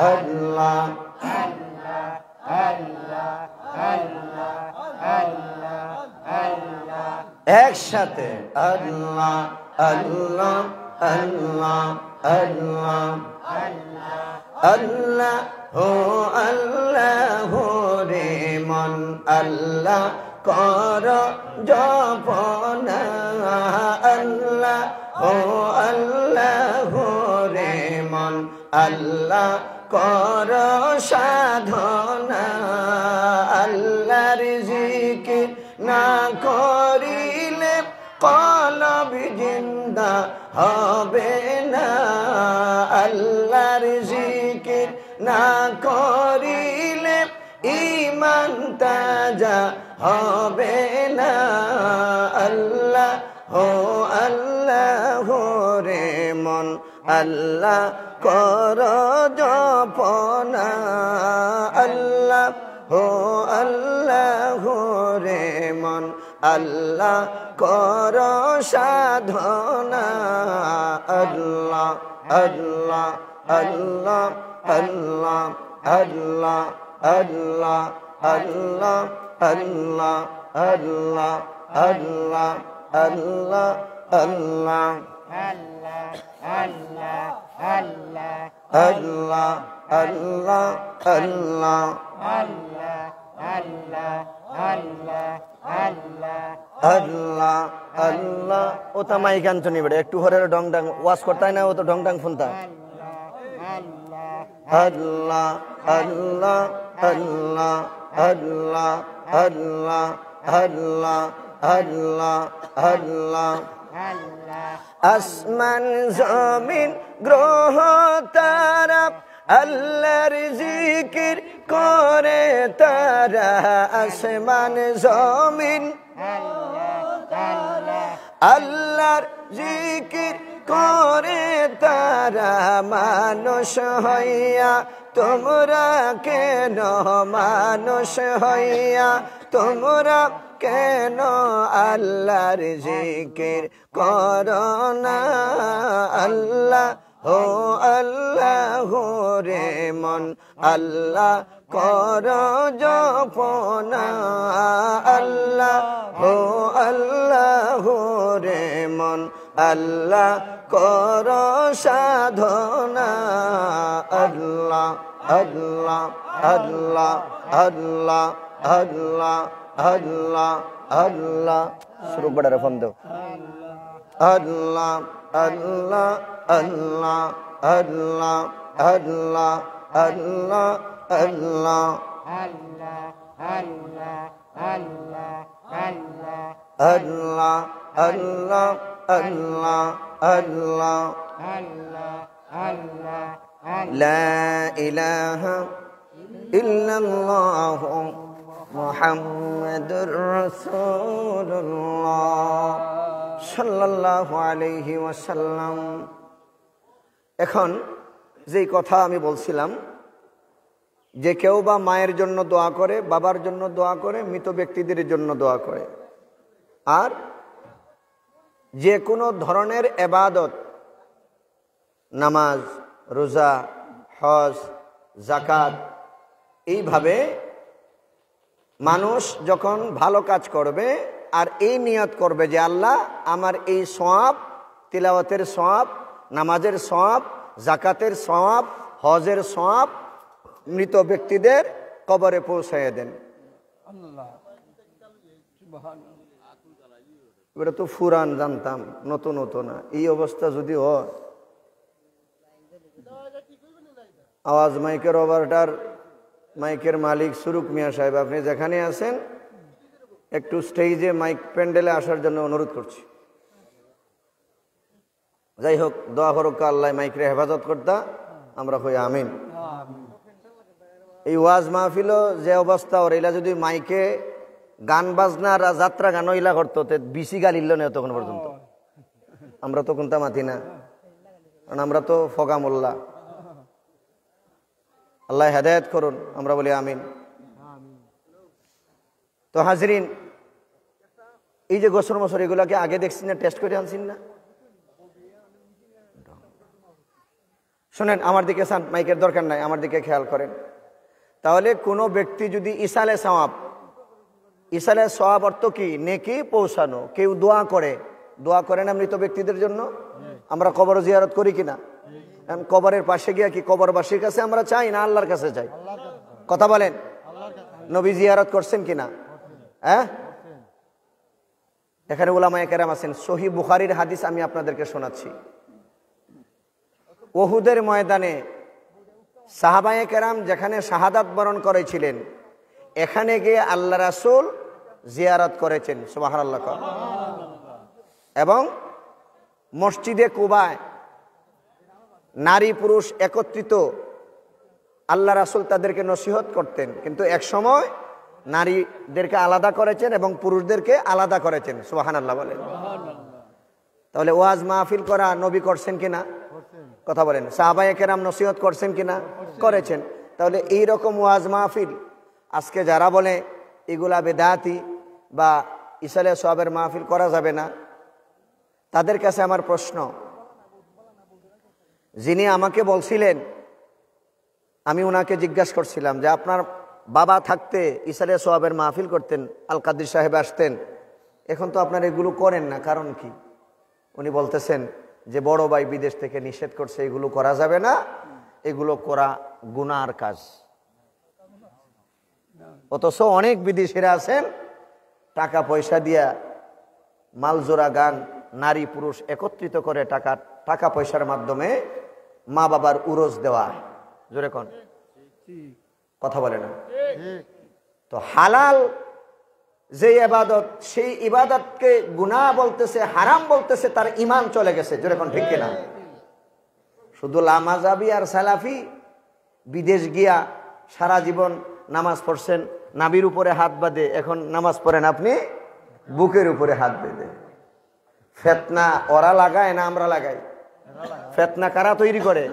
[SPEAKER 1] আল্লাহ একসাথে আল্লাহ আল্লাহ আল্লাহ আল্লাহ আল্লাহ ও আল্লাহ রে মন আল্লাহ কর জপনা। আল্লাহ ও আল্লাহ রে মন আল্লাহ কর সাধনা। আল্লাহর জিকির না করিলে কলব জিন্দা হবে না। আল্লাহর জিকির না করিলে ঈমান তাজা হবে না। আল্লাহ ও আল্লাহ রে মন আল্লাহ কর জপনা। আল্লাহ ও আল্লাহ রে মন আল্লাহ কর সাধনা। আল্লাহ আল্লাহ আল্লাহ আল্লাহ আল্লাহ আল্লাহ আল্লাহ আল্লাহ আল্লাহ আল্লাহ আল্লাহ আল্লাহ আল্লাহ আল্লাহ আল্লাহ আল্লাহ আল্লাহ ও তা মাই গান তো নিবে একটু হরে ডং ডাং ওয়াজ করতাই না ও তো ডং ডাং ফোনতা আল্লাহ আল্লাহ আল্লাহ আল্লাহ আল্লাহ আল্লাহ আল্লাহ আল্লাহ আসমান জমিন গ্রহ তারা আল্লাহর জিকির করে তারা আসমান জমিন আল্লাহর জিকির করে তারা মানুষ হইয়া তোমরা কেন মানুষ হইয়া তোমরা কেন আল্লাহর জিকির করো না আল্লাহ ও আল্লাহ রে মন আল্লাহ কর জপনা আল্লাহ ও আল্লাহ রে মন আল্লাহ কর সাধনা আল্লাহ আল্লাহ আল্লাহ আল্লাহ আল্লাহ আল্লাহ আল্লাহ শুরু বড় ফোন দাও আল্লাহ আল্লাহ আল্লাহ আল্লাহ আল্লাহ আল্লাহ আল্লাহ আল্লাহ আল্লাহ আল্লাহ আল্লাহ লা ইলাহা ইল্লাল্লাহ মুহাম্মাদুর রাসূলুল্লাহ সাল্লাল্লাহু আলাইহি ওয়াসাল্লাম। এখন যেই কথা আমি বলছিলাম যে কেউ বা মায়ের জন্য দোয়া করে, বাবার জন্য দোয়া করে, মৃত ব্যক্তিদের জন্য দোয়া করে, আর যে কোনো ধরনের ইবাদত নামাজ রোজা হজ যাকাত এইভাবে মানুষ যখন ভালো কাজ করবে আর এই নিয়ত করবে যে আল্লাহ আমার এই সওয়াব তিলাওয়াতের সওয়াব নামাজের সওয়াব যাকাতের সওয়াব হজের সওয়াব মৃত ব্যক্তিদের কবরে পৌঁছায় দেন। এটা তো ফুরান জানতাম, নতুন হতো না। এই অবস্থা যদি হয়, আওয়াজ মাইকের ওভারটার মাইকের মালিক সুরুক মিয়া সাহেব, আপনি যেখানে আছেন একটু স্টেজে মাইক প্যান্ডেলে আসার জন্য অনুরোধ করছি। যাই হোক, দোয়া করুক আল্লাহ মাইকের হেফাজত করতা, আমরা হই আমিন। এই ওয়াজ মাহফিল যে অবস্থা ওর, এলা যদি মাইকে গান বাজনা আর যাত্রা গান ইলা করতো বিসি গাল ইল না তখন পর্যন্ত। আমরা তো কোনটা মাতি না, কারণ আমরা তো ফগা মোল্লা। আল্লাহ হেদায়েত করুন, আমরা বলি আমিন। তো হাজরিন, এই যে গোসর মসর এগুলাকে আগে দেখছি না, টেস্ট করে আনছেন না? শোনেন, আমার দিকে চান, মাইকের দরকার নাই, আমার দিকে খেয়াল করেন। তাহলে কোনো ব্যক্তি যদি ইসালে সওয়াব, ইসালে সওয়াব অর্থ কি? নেকি পৌঁছানো। কেউ দোয়া করে, দোয়া করে না মৃত ব্যক্তিদের জন্য? আমরা কবর জিয়ারত করি কিনা? কবরের পাশে গিয়া কি কবরবাসীর কাছে আমরা চাই না আল্লাহর কাছে চাই? কথা বলেন, নবী জিয়ারত করছেন কিনা? হ্যাঁ, এখানে উলামায়ে কেরাম আছেন। সহিহ বুখারীর হাদিস আমি আপনাদেরকে শোনাচ্ছি। উহুদের ময়দানে সাহাবায়ে কেরাম যেখানে শাহাদাত বরণ করেছিলেন, এখানে গিয়ে আল্লাহ রাসূল জিয়ারত করেছেন। সুবহানাল্লাহ। এবং মসজিদে কুবায় নারী পুরুষ একত্রিত, আল্লাহ রাসূল তাদেরকে নসিহত করতেন, কিন্তু এক সময় নারীদেরকে আলাদা করেছেন এবং পুরুষদেরকে আলাদা করেছেন। সুবহানাল্লাহ বলেন। তাহলে ওয়াজ মাহফিল করা নবী করছেন কিনা? কথা বলেন। সাহাবায়ে কেরাম নসিহত করছেন কিনা? করেছেন। তাহলে এই রকম ওয়াজ মাহফিল আজকে যারা বলে এগুলা বেদাতি বা ইসালে সওয়াবের মাহফিল করা যাবে না, তাদের কাছে আমার প্রশ্ন, যিনি আমাকে বলছিলেন, আমি ওনাকে জিজ্ঞাসা করছিলাম যে আপনার বাবা থাকতে ইসালে সওয়াবের মাহফিল করতেন, আল কাদির সাহেব আসতেন, এখন তো আপনারা এগুলো করেন না, কারণ কি? উনি বলতেছেন যে বড় ভাই বিদেশ থেকে নিষেধ করছে, এগুলো করা যাবে না, এগুলো করা গুনার কাজ। অথচ অনেক বিদেশিরা আছেন টাকা পয়সা দিয়া মালজোড়া গান, নারী পুরুষ একত্রিত করে টাকা পয়সার মাধ্যমে মা বাবার উরস দেওয়া। জোরে কোন কথা বলে না? তো হালাল যে ইবাদত, সেই ইবাদতকে গুনাহ বলতেছে, হারাম বলতেছে, তার ঈমান চলে গেছে। জোরে কোন ঠিক কিনা? শুধু লামাজাবি আর সালাফি বিদেশ গিয়া সারা জীবন নামাজ পড়ছেন, নাবির উপরে হাত বাঁধে, এখন নামাজ পড়েন আপনি বুকের উপরে হাত বেঁধে। ফেতনা ওরা লাগায় না আমরা লাগাই? ফেতনা কারা তৈরি করে?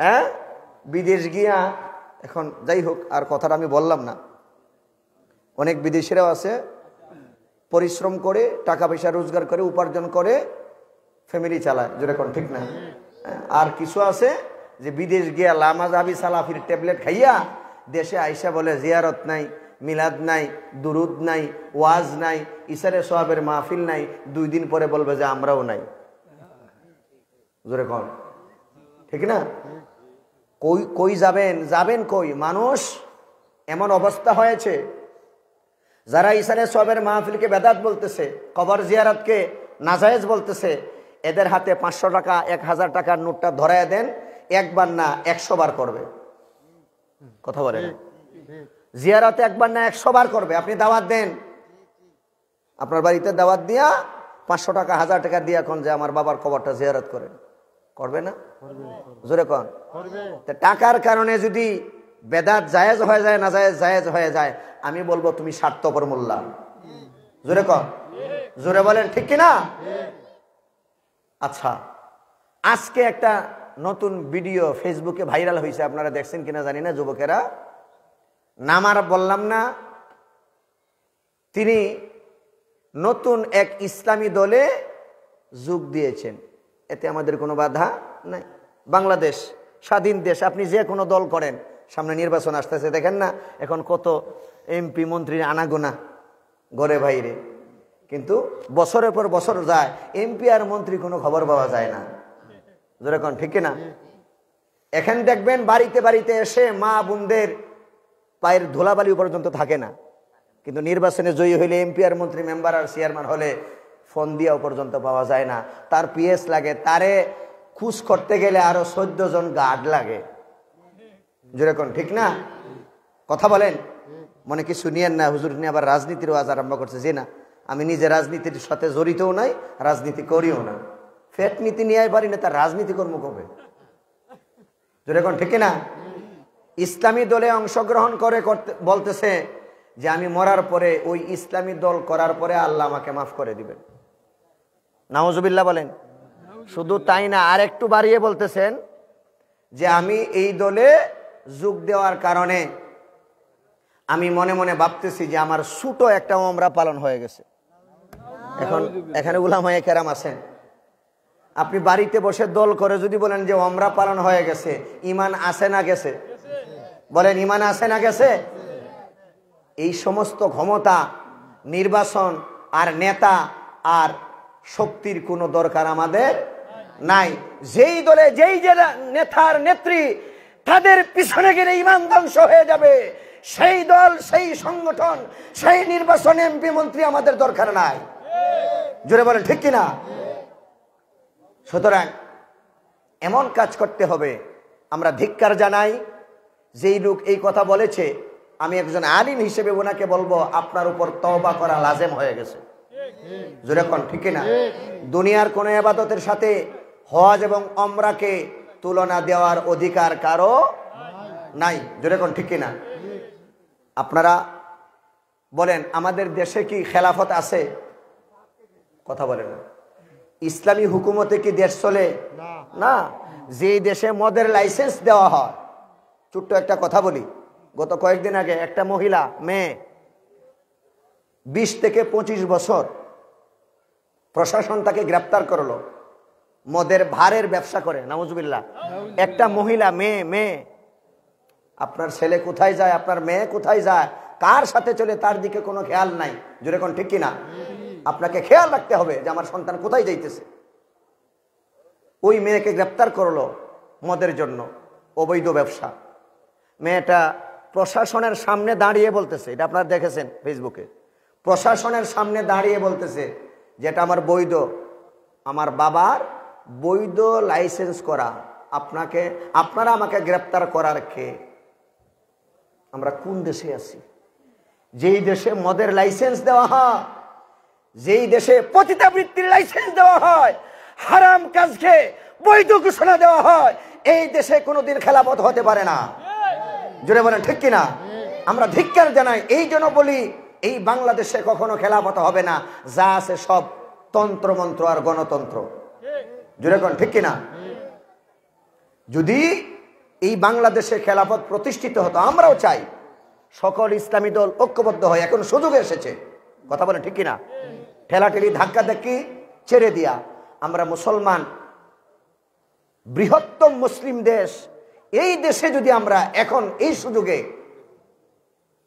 [SPEAKER 1] হ্যাঁ, বিদেশ গিয়া। এখন যাই হোক, আর কথাটা আমি বললাম না। অনেক বিদেশিরাও আছে পরিশ্রম করে টাকা পয়সা রোজগার করে উপার্জন করে ফ্যামিলি চালায়। যেরকম ঠিক না? আর কিছু আছে যে বিদেশ গিয়া লামাজাবি সালাফির ট্যাবলেট খাইয়া দেশে আইসা বলে জিয়ারত নাই, মিলাদ নাই, দুরুদ নাই, ওয়াজ নাই, ইসারে সোয়াবের মাহফিল নাই। 2 দিন পরে বলবে যে আমরাও নাই। জোরে কন ঠিক না? কই যাবেন কই? মানুষ এমন অবস্থা হয়েছে, যারা ইসারে সোয়াবের মাহফিলকে বেদাত বলতেছে, কবর জিয়ারতকে নাজায়েজ বলতেছে, এদের হাতে 500 টাকা 1000 টাকার নোটটা ধরায় দেন, একবার না 100 বার করবে। কথা বলে না? জিয়ারতে একবার না 100 বার করবে। আপনি দাওয়াত দেন, আপনার বাড়িতে দাওয়াত দিয়া 500 টাকা 1000 টাকা দিয়া কোন যে আমার বাবার কবরটা জিয়ারত করেন, করবে না? জোরে কোন? টাকার কারণে যদি বেদাত জায়েজ হয়ে যায়, নাজায়েজ জায়েজ হয়ে যায়, আমি বলবো তুমি স্বার্থপর মোল্লা। জোরে কোন? জোরে বলেন ঠিক কিনা? আচ্ছা, আজকে একটা নতুন ভিডিও ফেসবুকে ভাইরাল হয়েছে, আপনারা দেখছেন কিনা জানি না। যুবকেরা, নাম আর বললাম না, তিনি নতুন এক ইসলামী দলে যোগ দিয়েছেন। এতে আমাদের কোনো বাধা নাই। বাংলাদেশ স্বাধীন দেশ, আপনি যে কোনো দল করেন। সামনে নির্বাচন আসতেছে, দেখেন না এখন কত এমপি মন্ত্রীর আনাগোনা ঘরে বাইরে, কিন্তু বছরের পর বছর যায়, এমপি আর মন্ত্রী কোনো খবর পাওয়া যায় না। যেরকম ঠিক না? এখন দেখবেন বাড়িতে বাড়িতে এসে মা বোনদের পায়ের ধুলাবালি পর্যন্ত থাকে না, কিন্তু নির্বাচনে জয়ী হইলে এমপি আর মন্ত্রী, মেম্বার আর চেয়ারম্যান হলে ফোন দিয়েও পর্যন্ত পাওয়া যায় না। তার পিএস লাগে, তারে খুশ করতে গেলে আরো 14 জন গার্ড লাগে। যেরকম ঠিক না? কথা বলেন, মনে কিছু নিয়েন না। হুজুর নিয়ে আবার রাজনীতির ওয়াজ আরম্ভ করছে। যে না, আমি নিজে রাজনীতির সাথে জড়িতও নাই, রাজনীতি করিও না। ফেক নীতি নিয়ে পারি না, তার রাজনীতি কর্ম কবে? যেরকম ঠিক না? ইসলামী দলে অংশগ্রহণ করে বলতেছে যে আমি মরার পরে ওই ইসলামী দল করার পরে আল্লাহ আমাকে মাফ করে দিবেন। নাউজুবিল্লাহ বলেন। শুধু তাই না, আর একটু বাড়িয়ে বলতেছেন যে আমি এই দলে যোগ দেওয়ার কারণে আমি মনে মনে ভাবতেছি যে আমার ছোট একটা ওমরা পালন হয়ে গেছে। এখন এখানে উলামায়ে কেরাম আছেন, আপনি বাড়িতে বসে দল করে যদি বলেন যে ওমরা পালন হয়ে গেছে, ঈমান আছে না গেছে? বলেন, ঈমান আছে না গেছে? এই সমস্ত ক্ষমতা, নির্বাচন আর নেতা আর শক্তির কোনো দরকার আমাদের নাই। যেই দলে যেই যে নেতার নেত্রী, তাদের পিছনে গেলে ঈমান ধ্বংস হয়ে যাবে। সেই দল, সেই সংগঠন, সেই নির্বাচন, এমপি মন্ত্রী আমাদের দরকার নাই। জোরে বলেন ঠিক কিনা? সুতরাং এমন কাজ করতে হবে। আমরা ধিক্কার জানাই যেই লোক এই কথা বলেছে। আমি একজন আলিম হিসেবে ওনাকে বলবো, আপনার উপর তওবা করা লাজেম হয়ে গেছে। জোরে কোন ঠিক কিনা? দুনিয়ার কোন ইবাদতের সাথে হজ এবং ওমরাকে তুলনা দেওয়ার অধিকার কারো নাই। জোরে কোন ঠিক কিনা? আপনারা বলেন, আমাদের দেশে কি খেলাফত আছে? কথা বলেন না। ইসলামী হুকুমতে কি দেশ চলে? না। যে দেশে মদের লাইসেন্স দেওয়া হয়, ছোট্ট একটা কথা বলি, গত কয়েকদিন আগে একটা মহিলা মেয়ে 20 থেকে 25 বছর প্রশাসন তাকে গ্রেপ্তার করলো, মদের ভারের ব্যবসা করে। নাউজুবিল্লাহ। একটা মহিলা মেয়ে। আপনার ছেলে কোথায় যায়, আপনার মেয়ে কোথায় যায়, কার সাথে চলে, তার দিকে কোনো খেয়াল নাই। যেরকম ঠিক কিনা? আপনাকে খেয়াল রাখতে হবে যে আমার সন্তান কোথায় যাইতেছে। ওই মেয়েকে গ্রেপ্তার করলো মদের জন্য, অবৈধ ব্যবসা। মেয়েটা প্রশাসনের সামনে দাঁড়িয়ে বলতেছে, এটা আপনারা দেখেছেন ফেসবুকে, প্রশাসনের সামনে দাঁড়িয়ে বলতেছে যেটা আমার বৈধ, আমার বাবার বৈধ লাইসেন্স করা, আপনারা আমাকে গ্রেপ্তার করার কে? আমরা কোন দেশে আছি? যেই দেশে মদের লাইসেন্স দেওয়া হয়, যেই দেশে পতিতাবৃত্তির লাইসেন্স দেওয়া হয়, হারাম কাজকে বৈধ ঘোষণা দেওয়া হয়, এই দেশে কোনোদিন খেলাফত হতে পারে না। জোরে বলেন ঠিক কিনা? আমরা ধিক্কার জানাই। এই জন্য বলি এই বাংলাদেশে কখনো খেলাফত হবে না, যা আছে সব তন্ত্রমন্ত্র আর গণতন্ত্র। জোরে বলেন ঠিক কিনা? যদি এই বাংলাদেশে খেলাফত প্রতিষ্ঠিত হতো, আমরাও চাই সকল ইসলামী দল ঐক্যবদ্ধ হয়, এখন সুযোগ এসেছে। কথা বলেন ঠিক কিনা? ঠেলাঠেলি ধাক্কা ধাক্কি ছেড়ে দিয়া আমরা মুসলমান, বৃহত্তম মুসলিম দেশ, এই দেশে যদি আমরা এখন এই সুযোগে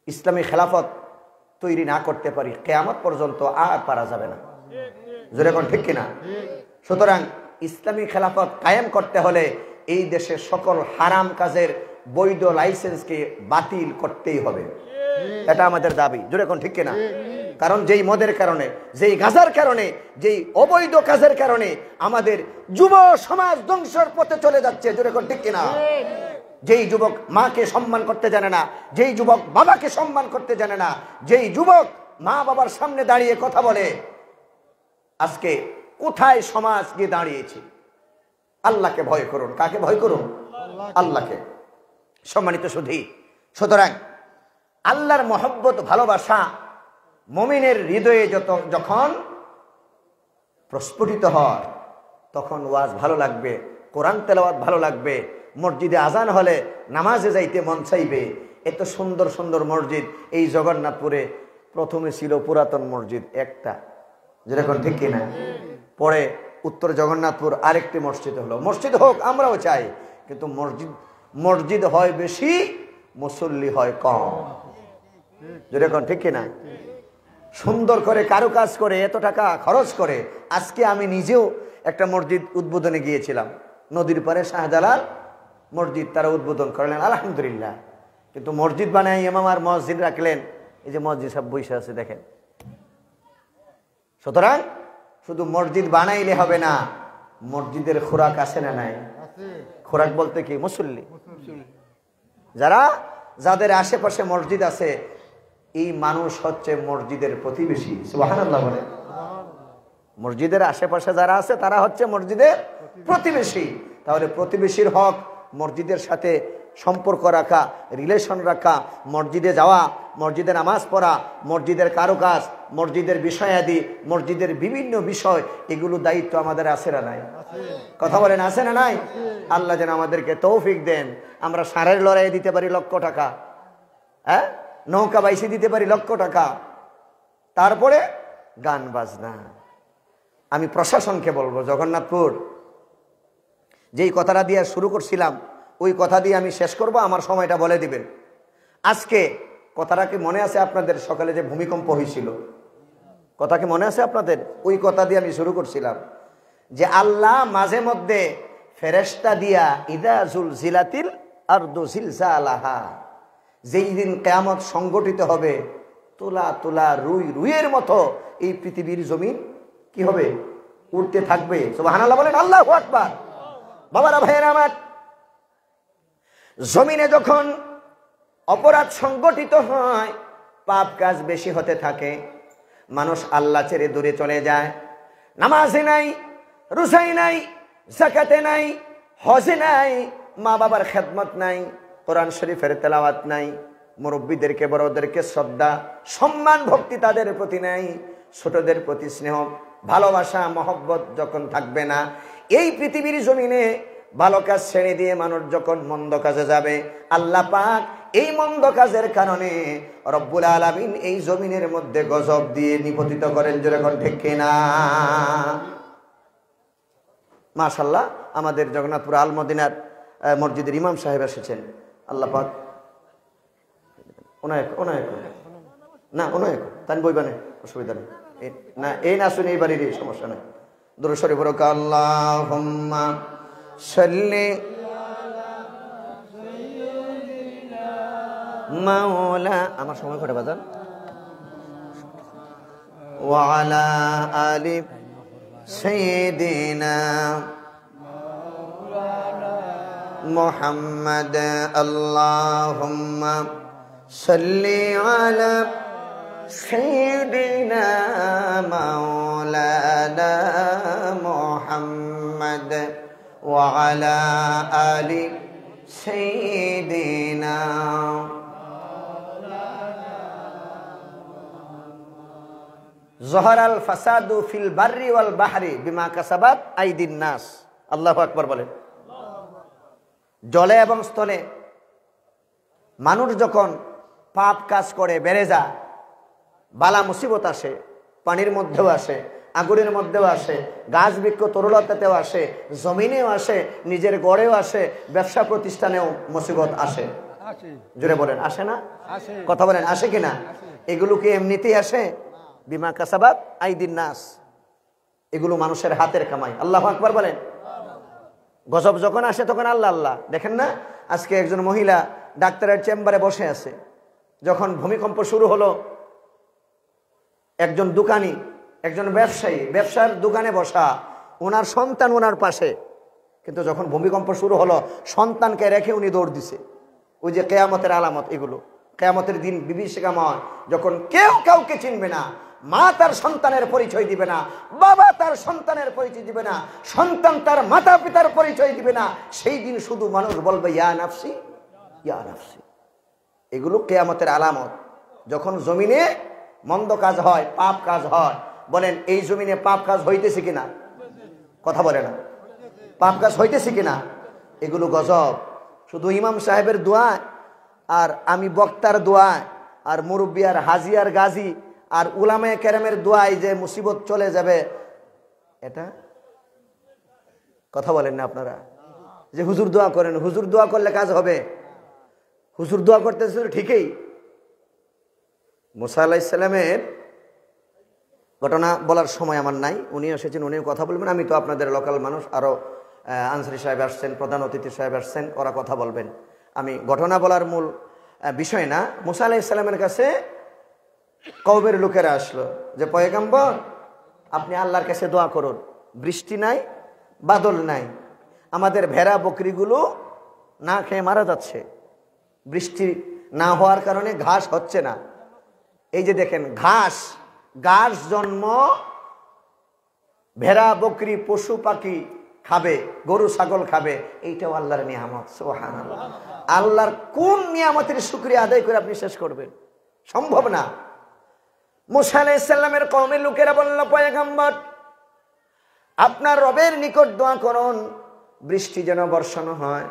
[SPEAKER 1] ইসলামী খেলাফত তৈরি না করতে পারি, কিয়ামত পর্যন্ত আর পারা যাবে না। জোরে কোন ঠিক কিনা? সুতরাং ইসলামী খেলাফত কায়েম করতে হলে এই দেশের সকল হারাম কাজের বৈধ লাইসেন্সকে বাতিল করতেই হবে, এটা আমাদের দাবি। জোরে কোন ঠিক কিনা? কারণ যেই মদের কারণে, যেই গাঁজার কারণে, যেই অবৈধ কাজের কারণে আমাদের যুব সমাজ ধ্বংসের পথে চলে যাচ্ছে। জোরে কোন ঠিক কিনা? যেই যুবক মাকে সম্মান করতে জানে না, যেই যুবক বাবাকে সম্মান করতে জানে না, যেই যুবক মা বাবার সামনে দাঁড়িয়ে কথা বলে, আজকে কোথায় সমাজ গিয়ে দাঁড়িয়েছে? আল্লাহকে ভয় করুন। কাকে ভয় করুন? আল্লাহকে। সম্মানিত সুধী, সুতরাং আল্লাহর মহব্বত, ভালোবাসা মুমিনের হৃদয়ে যখন প্রস্ফুটিত হয়, তখন ওয়াজ ভালো লাগবে, কোরআন তেলাওয়াত ভালো লাগবে, মসজিদে আজান হলে নামাজে যাইতে মন চাইবে। এত সুন্দর সুন্দর মসজিদ এই জগন্নাথপুরে প্রথমে ছিল পুরাতন মসজিদ একটা, যেরকম ঠিক কিনা? পরে উত্তর জগন্নাথপুর আরেকটি মসজিদ হলো। মসজিদ হোক, আমরাও চাই, কিন্তু মসজিদ হয় বেশি, মুসল্লি হয় কম। যেরকম ঠিক কিনা? সুন্দর করে কারুকাজ করে, এত টাকা খরচ করে। আজকে আমি নিজেও একটা মসজিদ উদ্বোধনে গিয়েছিলাম, নদীর পারে শাহজালাল মসজিদ, তারা উদ্বোধন করলেন, আলহামদুলিল্লাহ। কিন্তু মসজিদ বানায় ইমাম আর মসজিদ রাখলেন, এই যে মসজিদ সব বসে আছে দেখেন। সুতরাং শুধু মসজিদ বানাইলে হবে না, মসজিদের খোরাক আছে না নাই? খোরাক বলতে কি? মুসল্লি। যাদের আশেপাশে মসজিদ আছে, এই মানুষ হচ্ছে মসজিদের প্রতিবেশী। সুবহানাল্লাহ বলে। মসজিদের আশেপাশে যারা আছে তারা হচ্ছে মসজিদের প্রতিবেশী। তাহলে প্রতিবেশীর হক, মসজিদের সাথে সম্পর্ক রাখা, রিলেশন রাখা, মসজিদে যাওয়া, মসজিদে নামাজ পড়া, মসজিদের কারুকাজ, মসজিদের বিষয়াদি, মসজিদের বিভিন্ন বিষয়, এগুলো দায়িত্ব আমাদের আছে না নাই? কথা বলেন, আছে না নাই? আল্লাহ যেন আমাদেরকে তৌফিক দেন, আমরা ষাঁড়ের লড়াই দিতে পারি লক্ষ টাকা, হ্যাঁ, নৌকা বাইসি দিতে পারি লক্ষ টাকা, তারপরে গান বাজনা। আমি প্রশাসনকে বলবো, জগন্নাথপুর যেই কথাটা দিয়ে শুরু করছিলাম, ওই কথা দিয়ে আমি শেষ করব, আমার সময়টা বলে দিবেন। আজকে কথাটা কি মনে আছে আপনাদের? সকালে যে ভূমিকম্প হয়েছিল, কথা কি মনে আছে আপনাদের? ওই কথা দিয়ে আমি শুরু করছিলাম যে আল্লাহ মাঝে মধ্যে ফেরেশতা দিয়া ইদা জুলজিলাতিল আরদু জিলজালাহা, যেই দিন কিয়ামত সংগঠিত হবে, তুলা তুলা রুইয়ের মতো এই পৃথিবীর জমিন কি হবে? উঠতে থাকবে। সুবহানাল্লাহ বলেন, আল্লাহু আকবার। বাবারা, ভাইয়েরা আমার, জমিনে যখন অপরাধ সংগঠিত হয়, পাপ কাজ বেশি হতে থাকে, মানুষ আল্লাহ ছেড়ে দূরে চলে যায়, নামাজে নাই, রোজায় নাই, যাকাতে নাই, হজে নাই, মা বাবার খেদমত নাই, কোরআন শরীফের তেলাওয়াত নাই, মুরব্বীদেরকে বড়দেরকে শ্রদ্ধা সম্মান ভক্তি তাদের প্রতি নাই, ছোটদের প্রতি স্নেহ ভালোবাসা মহব্বত যখন থাকবে না, এই পৃথিবীর জমিনে ভালো কাজ ছেড়ে দিয়ে মানুষ যখন মন্দ কাজে যাবে, আল্লাহ পাক এই মন্দ কাজের কারণে রব্বুল আলামিন এই জমিনের মধ্যে গজব দিয়ে নিপতিত করেন। যেরকম ঠিক কিনা? মাশাআল্লাহ, আমাদের জগন্নাথপুর আল মদিনার মসজিদের ইমাম সাহেব এসেছেন, আল্লাহ পাক তাই বইবানে, অসুবিধা নেই, না এই না শুনে এই বাড়ির সমস্যা নেই। দুরূদ শরীফ পড়ো, আল্লাহুম্মা সাল্লি মাওলা আমার সময় কটা বাজান ওয়ালা আলি সাইয়্যিদিনা মুহাম্মদ আল্লাহুম্মা সাল্লি আলা সাইয়্যিদিনা মাওলানা মুহাম্মদ ওয়ালা আলি সাইয়্যিদিনা জহরাল ফাসাদু ফিল বাররি ওয়াল বাহরি বিমা কাসাবাত আইদিন নাস। আল্লাহু আকবার বলেন। জলে এবং স্থলে মানুষ যখন পাপ কাজ করে বেড়ে যায়, বালা মুসিবত আসে, পানির মধ্যেও আসে, আগুনের মধ্যেও আসে, গাছ বৃক্ষ তরুলতাতেও আসে, জমিনেও আসে, নিজের গড়েও আসে, ব্যবসা প্রতিষ্ঠানেও মুসিবত আসে। জোরে বলেন আসে না? কথা বলেন আসে কিনা? এগুলো কি এমনিতেই আসে? বিমা কাসাবাত আইদিন নাস, এগুলো মানুষের হাতের কামাই। আল্লাহু আকবার বলেন। গজব যখন আসে তখন আল্লাহ আল্লাহ। দেখেন না, আজকে একজন মহিলা ডাক্তারের চেম্বারে বসে আছে, যখন ভূমিকম্প শুরু হলো, একজন দোকানি, একজন ব্যবসায়ী, ব্যবসার দোকানে বসা, ওনার সন্তান ওনার পাশে, কিন্তু যখন ভূমিকম্প শুরু হলো সন্তানকে রেখে উনি দৌড় দিছে। ওই যে কেয়ামতের আলামত, এগুলো কেয়ামতের দিন বিভীষিকাময়, যখন কেউ কাউকে চিনবে না, মা তার সন্তানের পরিচয় দিবে না, বাবা তার সন্তানের পরিচয় দিবে না, সন্তান তার মাতা পিতার পরিচয় দিবে না, সেই দিন শুধু মানুষ বলবে ইয়া নাফসি ইয়া নাফসি। এগুলো কিয়ামতের আলামত। যখন জমিনে মন্দ কাজ হয়, পাপ কাজ হয়, বলেন এই জমিনে পাপ কাজ হইতেছে কিনা? কথা বলে না, পাপ কাজ হইতেছে কিনা? এগুলো গজব। শুধু ইমাম সাহেবের দোয়া আর আমি বক্তার দোয়া আর মুরব্বী আর হাজি আর গাজী আর উলামায়ে কেরামের দোয়ায় যে মুসিবত চলে যাবে, এটা কথা বলেন না আপনারা? যে হুজুর দোয়া করেন, হুজুর দোয়া করলে কাজ হবে, হুজুর দোয়া করতেছে ঠিকই। মুসা আলাইহিস সালামের ঘটনা বলার সময় আমার নাই, উনি এসেছেন, উনিও কথা বলবেন। আমি তো আপনাদের লোকাল মানুষ, আরো আনসারী সাহেব আসছেন, প্রধান অতিথি সাহেব আসছেন, ওরা কথা বলবেন। আমি ঘটনা বলার মূল বিষয় না। মুসা আলাইহিস সালামের কাছে কওমের লোকেরা আসলো যে পয়গম্বর, আপনি আল্লাহর কাছে দোয়া করুন, বৃষ্টি নাই, বাদল নাই, আমাদের ভেড়া বকরিগুলো না খেয়ে মারা যাচ্ছে, বৃষ্টি না হওয়ার কারণে ঘাস হচ্ছে না। এই যে দেখেন, ঘাস ঘাস জন্ম ভেড়া বকরি পশু পাখি খাবে, গরু ছাগল খাবে, এইটাও আল্লাহর নিয়ামত। সুবহানাল্লাহ। আল্লাহর কোন নিয়ামতের শুকরিয়া আদায় করে আপনি শেষ করবেন? সম্ভব না। মুসা আলাইহিস সালামের কওমের লোকেরা বলল, পয়গম্বর আপনার রবের নিকট দোয়া করুন, বৃষ্টি যেন বর্ষণ হয়।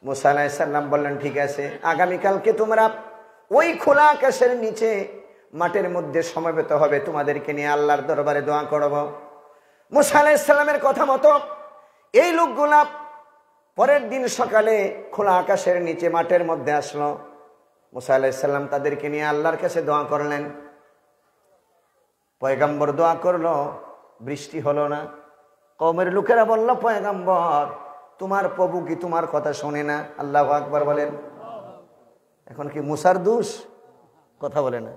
[SPEAKER 1] মুসা আলাইহিস সালাম বললেন, ঠিক আছে, আগামীকালকে তোমরা ওই খোলা আকাশের নিচে মাঠের মধ্যে সমবেত হবে, তোমাদেরকে নিয়ে আল্লাহর দরবারে দোয়া করব। মুসা আলাইহিস সালামের কথা মতো এই লোকগুলা পরের দিন সকালে খোলা আকাশের নিচে মাঠের মধ্যে আসলো। মুসা আলাইহিস সালাম তাদেরকে নিয়ে আল্লাহর কাছে দোয়া করলেন। পয়গম্বর দোয়া করলো, বৃষ্টি হলো না। কওমের লোকেরা বলল, পয়গম্বর তোমার প্রভু কি তোমার কথা শোনে না? আল্লাহু আকবার বলেন। এখন কি মুসার দোষ? কথা বলে না।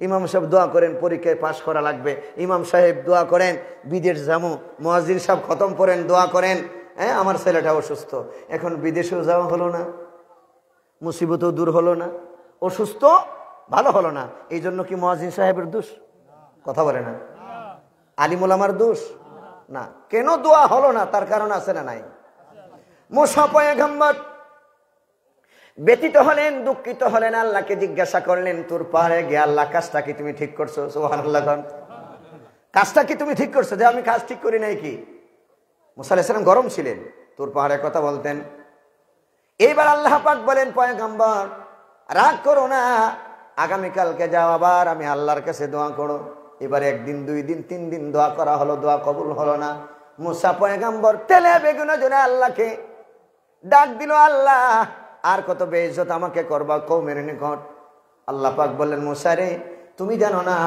[SPEAKER 1] ইমাম সাহেব দোয়া করেন পরীক্ষায় পাশ করা লাগবে, ইমাম সাহেব দোয়া করেন বিদেশ যাবো, মুয়াজ্জিন সাহেব খতম করেন দোয়া করেন, হ্যাঁ আমার ছেলেটা অসুস্থ, এখন বিদেশেও যাওয়া হলো না, মুসিবতও দূর হলো না, অসুস্থ ভালো হলো না, এই জন্য কি মুয়াজ্জিন সাহেবের দোষ? কথা বলে না। আলিম ওলামার দোষ না। কেন দোয়া হলো না তার কারণ আছে না নাই? মুসা পয়গম্বর ব্যতীত হলেন, দুঃখিত হলেন, আল্লাহকে জিজ্ঞাসা করলেন, তোর পাহাড়ে গিয়ে আল্লাহ কাজটা কি তুমি ঠিক করছো? সুবহানাল্লাহ। কাজটা কি তুমি ঠিক করছো? যে আমি কাজ ঠিক করি নাই কি? মুসা আলাইহিস সালাম গরম ছিলেন, তোর পাহাড়ের কথা বলতেন। এইবার আল্লাহ পাক বলেন, পয়গম্বর রাগ করো না, আগামীকালকে যাও, আবার আমি আল্লাহর কাছে দোয়া করো। এবার একদিন, 2 দিন, 3 দিন দোয়া করা হলো, দোয়া কবুল হলো না। মুসা পয়গম্বর তেলে বেগুনে জন্য আল্লাহকে ডাক দিল, আল্লাহ আর কত বেইজ্জত আমাকে করবা কওমের নিকট। আল্লাহ পাক বললেন, মুসা রে তুমি জানো না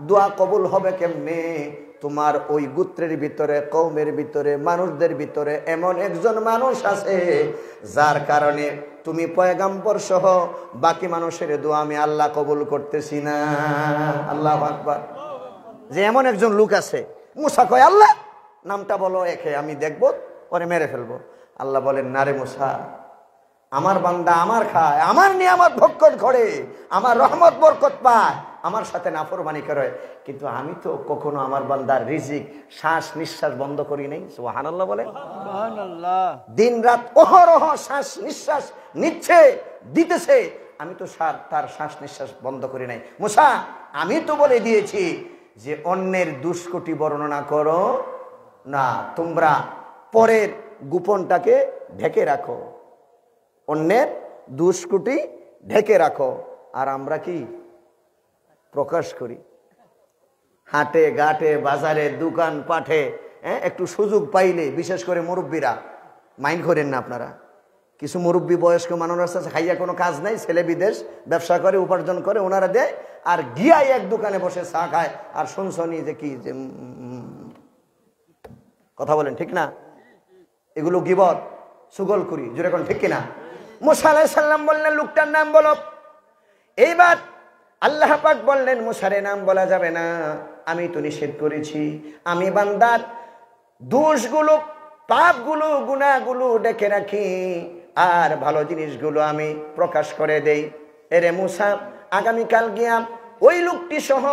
[SPEAKER 1] দোয়া কবুল হবে কেমনে? তোমার ওই গোত্রের ভিতরে, কওমের ভিতরে, মানুষদের ভিতরে এমন একজন মানুষ আছে যার কারণে তুমি পয়গাম্বর সহ বাকি মানুষের দোয়া আমি আল্লাহ কবুল করতেছি না। আল্লাহু আকবার। যে এমন একজন লোক আছে। মুসা কয়, আল্লাহ নামটা বলো, একে আমি দেখবো, পরে মেরে ফেলবো। আল্লাহ বলেন, না রে মুসা, আমার বান্দা আমার খায়, আমার নিয়ামত ভক্ষণ করে, আমার রহমত বরকত পায়, আমার সাথে নাফরমানি করে, কিন্তু আমি তো কখনো আমার বান্দার রিজিক, শ্বাস নিঃশ্বাস বন্ধ করি নাই। সুবহানাল্লাহ বলে। দিন রাত অহরহ শ্বাস নিঃশ্বাস নিচ্ছে, দিতেছে, আমি তো তার শ্বাস নিঃশ্বাস বন্ধ করি নাই। মুসা, আমি তো বলে দিয়েছি যে অন্যের দুষ্কটি বর্ণনা করো না, তোমরা পরের গোপনটাকে ঢেকে রাখো, অন্যের দুষ্কটি ঢেকে রাখো। আর আমরা কি প্রকাশ করি? হাটে ঘাটে বাজারে দোকান পাঠে একটু সুযোগ পাইলে, বিশেষ করে মুরব্বীরা, মাইন্ড করেন না আপনারা, কিছু মুরব্বী বয়স্ক মানুষ আছে, খাইয়া কোনো কাজ নাই, ছেলে বিদেশ ব্যবসা করে উপার্জন করে, ওনারা দেয়, আর গিয়াই এক দোকানে বসে চা খায়, আর শুনছনি যে কি যে কথা বলেন, ঠিক না? এগুলো গীবত, সুগলখুরি, যেরকম, ঠিক কিনা? মুসা আলাইহিস সালাম বললেন, লোকটার নাম বলো। এইবার আল্লাহ পাক বললেন, মুসারে নাম বলা যাবে না, আমি তো নিষেধ করেছি, আমি বান্দার দোষগুলো, পাপগুলো, গুনাহগুলো ডেকে রাখি, আর ভালো জিনিসগুলো আমি প্রকাশ করে দেই। এরে মুসা, আগামীকাল গিয়া ওই লোকটি সহ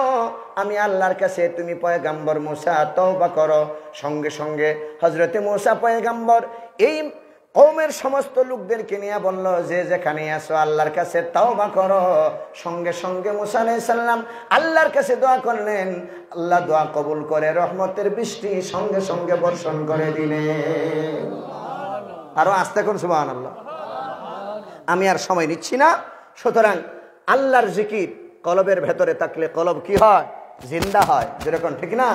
[SPEAKER 1] আমি আল্লাহর কাছে, তুমি পয়গাম্বর মুসা তওবা করো। সঙ্গে সঙ্গে হযরতে মুসা পয়গাম্বর এই কওমের সমস্ত লোকদেরকে নিয়ে বলল, যে যেখানে আসো আল্লাহর কাছে তওবা করো। সঙ্গে সঙ্গে মুসা আলাইহিস সালাম আল্লাহর কাছে দোয়া করলেন, আল্লাহ দোয়া কবুল করে রহমতের বৃষ্টি সঙ্গে সঙ্গে বর্ষণ করে দিলেন। আরো আস্তে করুন সুবহানাল্লাহ। আমি আর সময় নিচ্ছি না। সুতরাং আল্লাহর জিকির কলবের ভেতরে থাকলে কলব কি হয়? জিন্দা হয়, যেরকম, ঠিক না?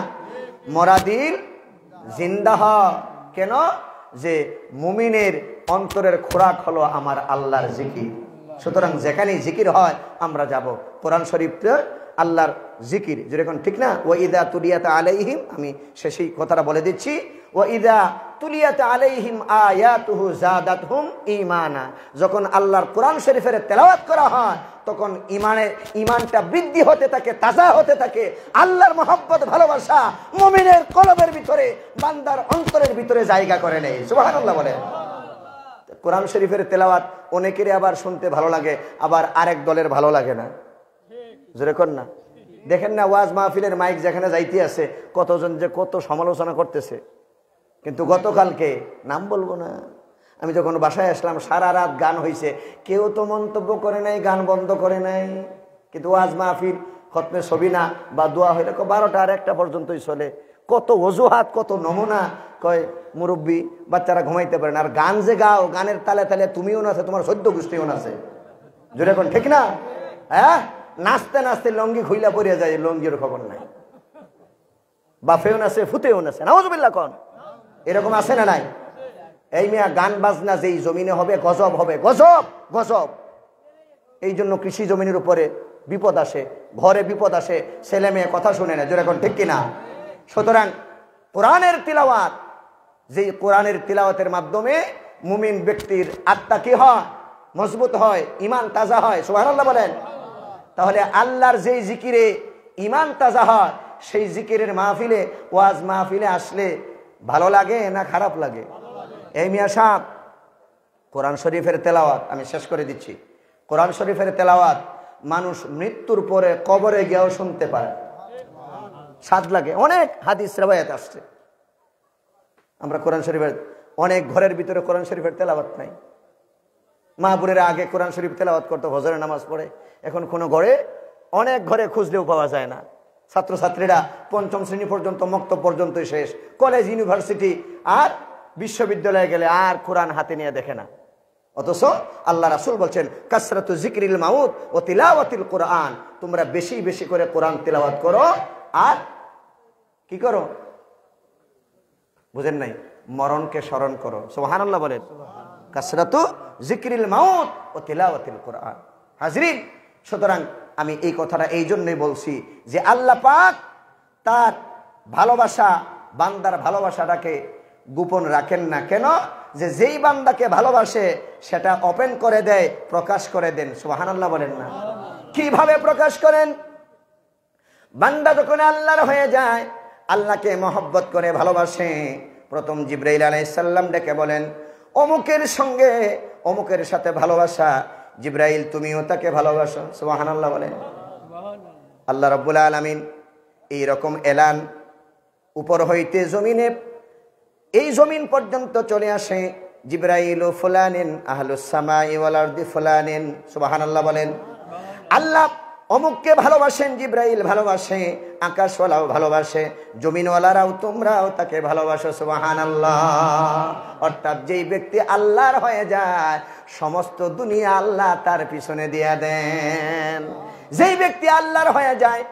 [SPEAKER 1] মরাদিল জিন্দা হয়। কেন? যে মুমিনের অন্তরের খোরাক হলো আমার আল্লাহর জিকির। সুতরাং যেখানেই জিকির হয় আমরা যাব। কোরআন শরীফে আল্লাহর জিকির, যেরকম, ঠিক না? ওয়া ইযা তুলিয়াত আলাইহিম, আমি শেষেই কথাটা বলে দিচ্ছি, ওয়া ইযা তুলিয়াত আলাইহিম আয়াতুহু যাদাতহুম ঈমানা। যখন আল্লাহর কোরআন শরীফের তেলাওয়াত করা হয় তখন ঈমানটা বৃদ্ধি হতে থাকে, তাজা হতে থাকে। আল্লাহর মহব্বত, ভালোবাসা মুমিনের কলবের ভিতরে, বান্দার অন্তরের ভিতরে জায়গা করে নেয়। সুবহানাল্লাহ বলে। কোরআন শরীফের তেলাওয়াত অনেকেরই আবার শুনতে ভালো লাগে, আবার আরেক দলের ভালো লাগে না, যেরকম না? দেখেন না, ওয়াজ মাহফিলের মাইক যেখানে যাইতে আছে, কতজন যে কত সমালোচনা করতেছে। কিন্তু গতকালকে, নাম বলবো না, আমি যখন বাসায় আসলাম, সারা রাত গান হয়েছে, কেউ তো মন্তব্য করে নাই, গান বন্ধ করে নাই। কিন্তু ওয়াজ মাহফিল, খতমে সবিনা বা দোয়া হইলে 12টা আর 1টা পর্যন্তই চলে। কত অজুহাত, কত নমুনা। কয় মুরব্বী, বাচ্চারা ঘুমাইতে পারে না, আর গান যে গাও, গানের তালে তালে তুমিও নাচে, তোমার 14 গোষ্ঠীও নাচে, যেরকম, ঠিক না? হ্যাঁ, নাচতে নাচতে লঙ্গি খুইলা পড়িয়া যায়, লঙ্গির খবর নাই। বাফেও নাচে, ফুতেও নাচে, নাউজুবিল্লাহ কোন, এরকম আছে না নাই? এই মিয়া, গান বাজনা যেই জমিনে হবে, গজব হবে, গজব গজব। এই জন্য কৃষি জমিনের উপরে বিপদ আসে, ঘরে বিপদ আসে, ছেলে মেয়ে কথা শুনে না, যেরকম, ঠিক কিনা? সুতরাং কোরআনের তিলাওয়াত, যেই কোরআনের তিলাওয়াতের মাধ্যমে মুমিন ব্যক্তির আত্মা কি হয়? মজবুত হয়, ঈমান তাজা হয়। সুবহানাল্লাহ বলেন। তাহলে আল্লাহর যেই জিকিরে ঈমান তাজা হয়, সেই জিকিরের মাহফিলে, ওয়াজ মাহফিলে আসলে ভালো লাগে না খারাপ লাগে? এই মিয়া সাহেব, কোরআন শরীফের তেলাওয়াত আমি শেষ করে দিচ্ছি। কোরআন শরীফের তেলাওয়াত মানুষ মৃত্যুর পরে কবরে গিয়েও শুনতে পারে, স্বাদ লাগে। অনেক হাদিস রিওয়ায়াত আসছে। আমরা কোরআন শরীফের অনেক ঘরের ভিতরে কোরআন শরীফের তেলাওয়াত নাই। মাহবুরের আগে কোরআন শরীফ তেলাওয়াত করতো, ফজরের নামাজ পড়ে। এখন কোনো ঘরে, অনেক ঘরে খুঁজলেও পাওয়া যায় না। ছাত্রছাত্রীরা 5ম শ্রেণী পর্যন্ত, মক্তব পর্যন্তই শেষ। কলেজ, ইউনিভার্সিটি আর বিশ্ববিদ্যালয়ে গেলে আর কোরআন হাতে নিয়ে দেখে না। অথচ আল্লাহ রাসূল বলছেন, কাসরাতু যিকরিল মাউত ও তিলাওয়াতিল কোরআন, তোমরা বেশি বেশি করে কোরআন তিলাওয়াত করো, আর কি করো? বুঝেন নাই? মরণকে স্মরণ করো। সুবহানাল্লাহ বলেন। কাসরাতু যিকরিল মাউত ও তিলাওয়াতিল কোরআন। হাজরিন, সুতরাং আমি এই কথাটা এই জন্যই বলছি যে আল্লাহ পাক তার ভালোবাসা, বান্দার ভালোবাসাটাকে গোপন রাখেন না। কেন? যে যেই বান্দাকে ভালোবাসে সেটা ওপেন করে দেয়, প্রকাশ করে দেন। সুবহানাল্লাহ বলেন না? কিভাবে প্রকাশ করেন? বান্দা যখন আল্লাহর হয়ে যায়, আল্লাহকে মহব্বত করে ভালোবাসে, প্রথম জিবরাইল আলাইহিস সালাম ডেকে বলেন, অমুকের সঙ্গে অমুকের সাথে ভালোবাসা, জিবরাইল তুমিও তাকে ভালোবাসো। সুবহানাল্লাহ বলেন। আল্লাহ রাব্বুল আলামিন এই রকম এলান উপর হইতে জমিনে, এই জমিন পর্যন্ত চলে আসে। জিবরাইল ফুলানিন আহলুস সামাই ওয়াল আরদি ফুলানিন। সুবহানাল্লাহ বলেন। আল্লাহ অমুককে ভালোবাসেন, জিবরাইল ভালোবাসে, আকাশওয়ালাও ভালোবাসে, জমিনওয়ালারাও তোমরাও তাকে ভালোবাসো। সুবহানাল্লাহ। অর্থাৎ যেই ব্যক্তি আল্লাহর হয়ে যায়, সমস্ত দুনিয়া আল্লাহ তার পিছনে দিয়ে দেন। যেই ব্যক্তি আল্লাহর হয়ে যায়,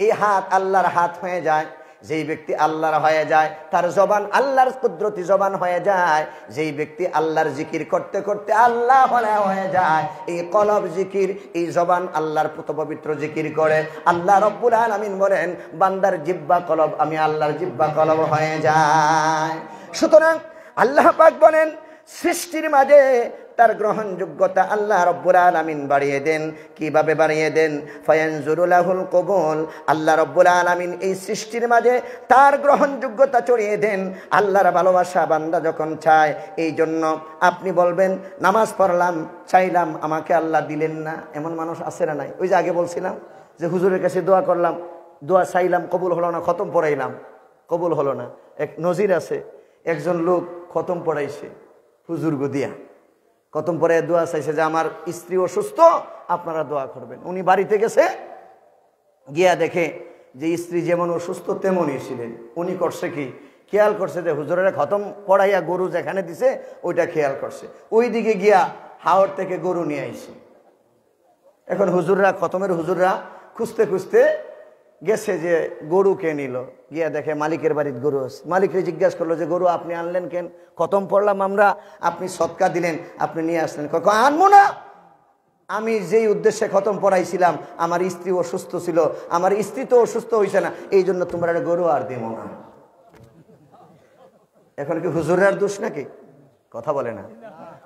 [SPEAKER 1] এই হাত আল্লাহর হাত হয়ে যায়। যেই ব্যক্তি আল্লাহর হয়ে যায়, তার জবান আল্লাহর কুদরতি জবান হয়ে যায়। যেই ব্যক্তি আল্লাহর জিকির করতে করতে আল্লাহ হয়ে যায়, এই কলব জিকির, এই জবান আল্লাহর পবিত্র জিকির করে। আল্লাহ রব্বুল আলামিন বলেন, বান্দার জিহ্বা কলব আমি আল্লাহর জিহ্বা কলব হয়ে যায়। সুতরাং আল্লাহ পাক বলেন, সৃষ্টির মাঝে তার গ্রহণযোগ্যতা আল্লাহ রব্বুল আলামিন বাড়িয়ে দেন। কিভাবে বাড়িয়ে দেন? ফায়ানজুরু লাহুল কবুল। আল্লাহ রব্বুল আলামিন এই সৃষ্টির মাঝে তার গ্রহণযোগ্যতা চড়িয়ে দেন। আল্লাহর ভালোবাসা বান্দা যখন চায়, এই জন্য আপনি বলবেন, নামাজ পড়লাম, চাইলাম, আমাকে আল্লাহ দিলেন না। এমন মানুষ আছে না নাই? ওই যে আগে বলছিলাম যে হুজুরের কাছে দোয়া করলাম, দোয়া চাইলাম, কবুল হলো না, খতম পড়াইলাম, কবুল হলো না। এক নজির আছে, একজন লোক খতম পড়াইছে হুজুর গদিয়া, খতম পরে দোয়া চাইছে যে আমার স্ত্রী অসুস্থ, আপনারা দোয়া করবেন। উনি বাড়িতে গেছে, গিয়া দেখে যে স্ত্রী যেমন অসুস্থ তেমনই ছিলেন। উনি করছে কি, খেয়াল করছে যে হুজুরের খতম পড়াইয়া গরু যেখানে দিছে ওইটা খেয়াল করছে। ওই দিকে গিয়া হাওড় থেকে গরু নিয়ে আইছে। এখন হুজুররা, খতমের হুজুররা খুঁজতে খুঁজতে গেছে যে গরু কে নিল। গিয়া দেখে মালিকের বাড়ির গরু আছে। মালিককে জিজ্ঞাসা করলো যে গরু আপনি আনলেন কেন? খতম পড়লাম আমরা, আপনি সদকা দিলেন, আপনি নিয়ে আসলেন। আনবো না, আমি যেই উদ্দেশ্যে খতম পড়াইছিলাম, আমার স্ত্রী অসুস্থ ছিল, আমার স্ত্রী তো অসুস্থ হয়েছে না, এই জন্য তোমরা গরু আর দিব না। এখন কি হুজুরের দোষ নাকি? কথা বলে না।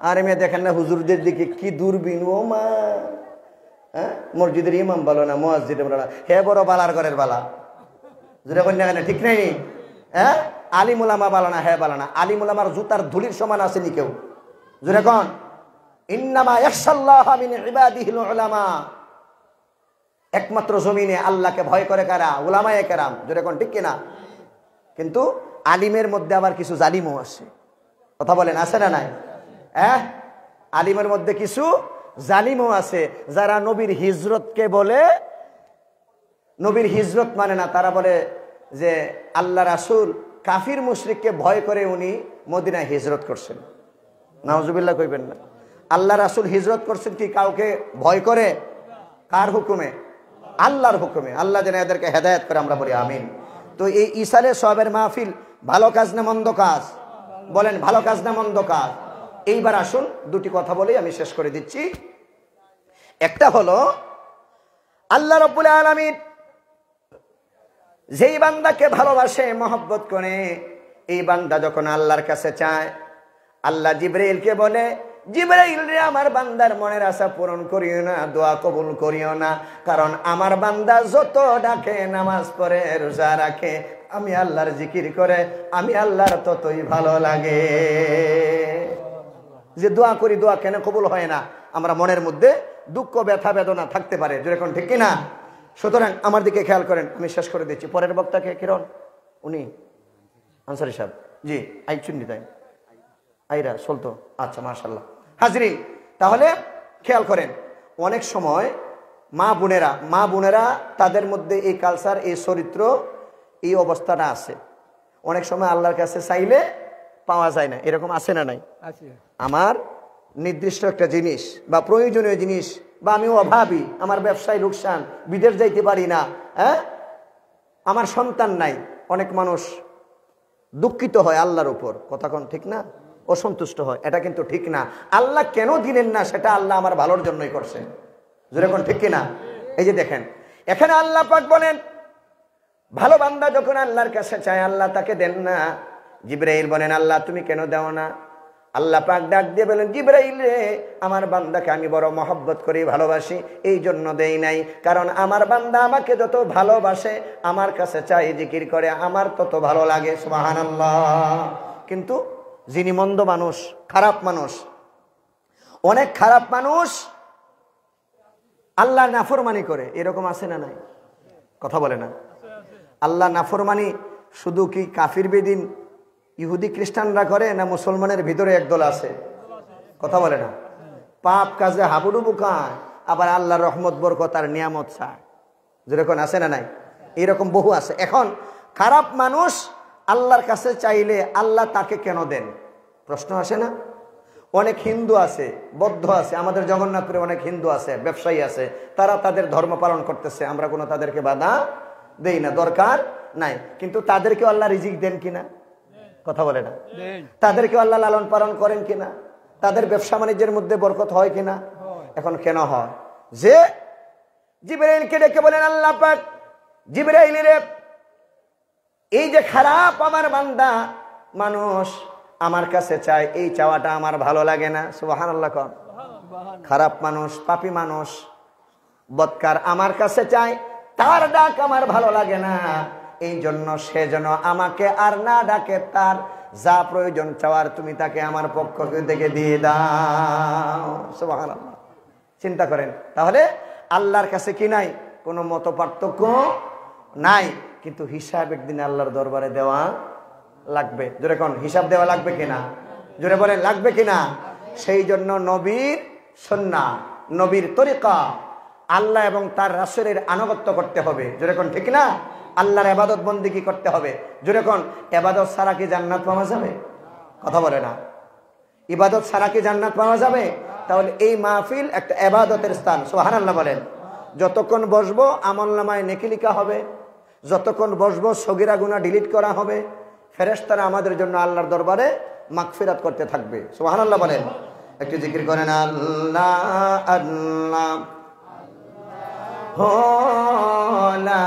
[SPEAKER 1] আর এমনি দেখেন না হুজুরদের দিকে কি দূরবীন। ও মা, হ্যাঁ, মসজিদের ইমাম ভালো না, মুয়াজ্জিন ভালো না, হে বড় বালার ঘরের বালা। যেটা কন্যা কেন ঠিক নেই? হ্যাঁ, আলিম উলামা ভালো না, হ্যাঁ ভালো না। আলিম উলামার জুতার ধুলির সমান আসেনি কেউ। জোরে কোন, ইন্নামা ইয়াখশাল্লাহ মিন ইবাদিহিল উলামা। একমাত্র জমিনে আল্লাহকে ভয় করে কারা? উলামায়ে কেরাম। জোরে কোন ঠিক কিনা? কিন্তু আলিমের মধ্যে আবার কিছু জালিমও আছে। কথা বলেন, আছে না নাই? হ্যাঁ, আলিমের মধ্যে কিছু জালিমও আছে, যারা নবীর হিজরতকে বলে, নবীর হিজরত মানে না। তারা বলে যে আল্লাহ রাসূল কাফির মুশরিককে ভয় করে উনি মদিনায় হিজরত করছেন। নাউজুবিল্লাহ কইবেন না। আল্লাহ রাসূল হিজরত করছেন কি কাউকে ভয় করে? কার হুকুমে? আল্লাহর হুকুমে। আল্লাহ যেন এদেরকে হেদায়েত করে, আমরা বলি আমিন। তো এই ইসালে সওয়াবের মাহফিল ভালো কাজ না মন্দ কাজ? বলেন, ভালো কাজ না মন্দ কাজ? এইবার আসুন দুটি কথা বলেই আমি শেষ করে দিচ্ছি। একটা হলো, আল্লাহ রাব্বুল আলামিন যেই বান্দাকে ভালোবাসে, মহব্বত করে, এই বান্দা যখন আল্লাহর কাছে চায়, আল্লাহ জিবরাইলকে বলে, জিবরাইল রে, আমার বান্দার মনের আশা পূরণ করিও না, দোয়া কবুল করিও না, কারণ আমার বান্দা যত ডাকে, নামাজ পড়ে, রোজা রাখে, আমি আল্লাহর জিকির করে, আমি আল্লাহর ততই ভালো লাগে। যে দোয়া করি, দোয়া কেন কবুল হয় না? আমরা মনের মধ্যে দুঃখ, ব্যথা, বেদনা থাকতে পারে। যেরকম ঠিক কিনা? সুতরাং আমার দিকে খেয়াল করেন, আমি শেষ করে দিচ্ছি। পরের বক্তাকে কিরণ, উনি আনসারি সাহেব, জি, আইচুন্নি তাই আইরা চলতো। আচ্ছা, মাশাআল্লাহ। হাজরিন, তাহলে খেয়াল করেন, অনেক সময় মা বোনেরা তাদের মধ্যে এই কালচার, এই চরিত্র, এই অবস্থাটা আছে। অনেক সময় আল্লাহর কাছে চাইলে পাওয়া যায় না, এরকম আছে না নাই? আমার নির্দিষ্ট একটা জিনিস বা প্রয়োজনীয় জিনিস, বা আমি অভাবী, আমার ব্যবসায় লোকসান, বিদেশ যাইতে পারি না, হ্যাঁ, আমার সন্তান নাই, অনেক মানুষ দুঃখিত হয় আল্লাহর উপর। কথা কোন ঠিক না? অসন্তুষ্ট হয়। এটা কিন্তু ঠিক না। আল্লাহ কেন দিলেন না, সেটা আল্লাহ আমার ভালোর জন্যই করছেন। যেরকম ঠিক কিনা? এই যে দেখেন, এখানে আল্লাহ পাক বলেন, ভালো বান্দা যখন আল্লাহর কাছে চায় আল্লাহ তাকে দেন না। জিবরাইল বলেন, আল্লাহ তুমি কেন দাও না? আল্লাহ পাক ডাক দিয়ে বলেন, জিবরাইল রে, আমার বান্দাকে আমি বড় মহব্বত করি, ভালোবাসি, এই জন্য দেই নাই। কারণ আমার বান্দা আমাকে যত ভালোবাসে, আমার কাছে চাই, জিকির করে, আমার তত ভালো লাগে। সুবহানাল্লাহ। কিন্তু যিনি মন্দ মানুষ, খারাপ মানুষ, অনেক খারাপ মানুষ আল্লাহ নাফরমানি করে, এরকম আছে না নাই? কথা বলে না। আল্লাহ নাফরমানি শুধু কি কাফির বেদিন ইহুদি খ্রিস্টানরা করে, না মুসলমানের ভিতরে একদল আছে? কথা বলে না। পাপ কাজে হাবুডুবু খায়, আবার আল্লাহর রহমত বরকত আর নিয়ামত চায়, যেরকম আছে না নাই? এইরকম বহু আছে। এখন খারাপ মানুষ আল্লাহর কাছে চাইলে আল্লাহ তাকে কেন দেন? প্রশ্ন আসে না? অনেক হিন্দু আছে, বৌদ্ধ আছে, আমাদের জগন্নাথপুরে অনেক হিন্দু আছে, ব্যবসায়ী আছে, তারা তাদের ধর্ম পালন করতেছে, আমরা কোনো তাদেরকে বাধা দেই না, দরকার নাই। কিন্তু তাদেরকেও আল্লাহ রিজিক দেন কিনা? কথা বলে না। তাদেরকেও আল্লাহ লালন পালন করেন কিনা? তাদের ব্যবসা বাণিজ্যের মধ্যে বরকত হয় কিনা? এখন কেন হয়? যে জিবরাইলকে ডেকে বলেন, আল্লাহ পাক, জিবরাইল রে, এই যে খারাপ আমার বান্দা মানুষ আমার কাছে চায়, এই চাওয়াটা আমার ভালো লাগে না। সুবহানাল্লাহ। কোন খারাপ মানুষ, পাপী মানুষ, বদকার আমার কাছে চায়, তার ডাক আমার ভালো লাগে না, এই জন্য সে যেন আমাকে আর না ডাকে, তার যা প্রয়োজন চাওয়ার তুমি তাকে আমার পক্ষ থেকে দিয়ে দাও। সুবহানাল্লাহ। চিন্তা করেন, তাহলে আল্লাহর কাছে কি নাই? কোনো মত পার্থক্য নাই, কিন্তু হিসাব একদিন আল্লাহর দরবারে দেওয়া লাগবে। জোরে কোন হিসাব দেওয়া লাগবে কিনা? জোরে বলেন, লাগবে কিনা? সেই জন্য নবীর সুন্নাহ, নবীর তরিকা, আল্লাহ এবং তার রাসূলের আনুগত্য করতে হবে। জোরে কোন ঠিক না? আল্লাহর ইবাদত বন্দেগী করতে হবে। জোরে কোন ইবাদত ছাড়া কি জান্নাত পাওয়া যাবে? কথা বলে না। ইবাদত ছাড়া কি জান্নাত পাওয়া যাবে? তাহলে এই মাহফিল একটা ইবাদতের স্থান। সুবহানাল্লাহ বলেন। যতক্ষণ বসবো আমলনামায় নেকি লেখা হবে, যতক্ষণ বসবো সগীরা গুনাহ ডিলিট করা হবে, ফেরেশতারা আমাদের জন্য আল্লাহর দরবারে মাগফিরাত করতে থাকবে। সুবহানাল্লাহ বলেন। একটু জিকির করেন, আল্লাহ আল্লাহ হো লা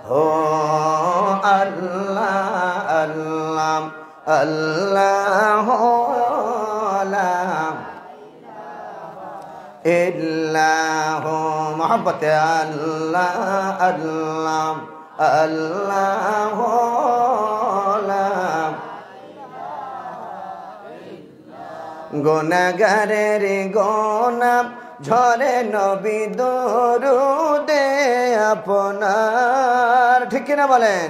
[SPEAKER 1] হো আল্লাহ আল্লাহ আল্লাহ লা ইল্লাহু মুহাব্বতে আল্লাহ আল্লাহ আল্লাহ লা গুনাহগারের গোনা ঝরে নবী দরুদে আপনার। ঠিক কিনা বলেন?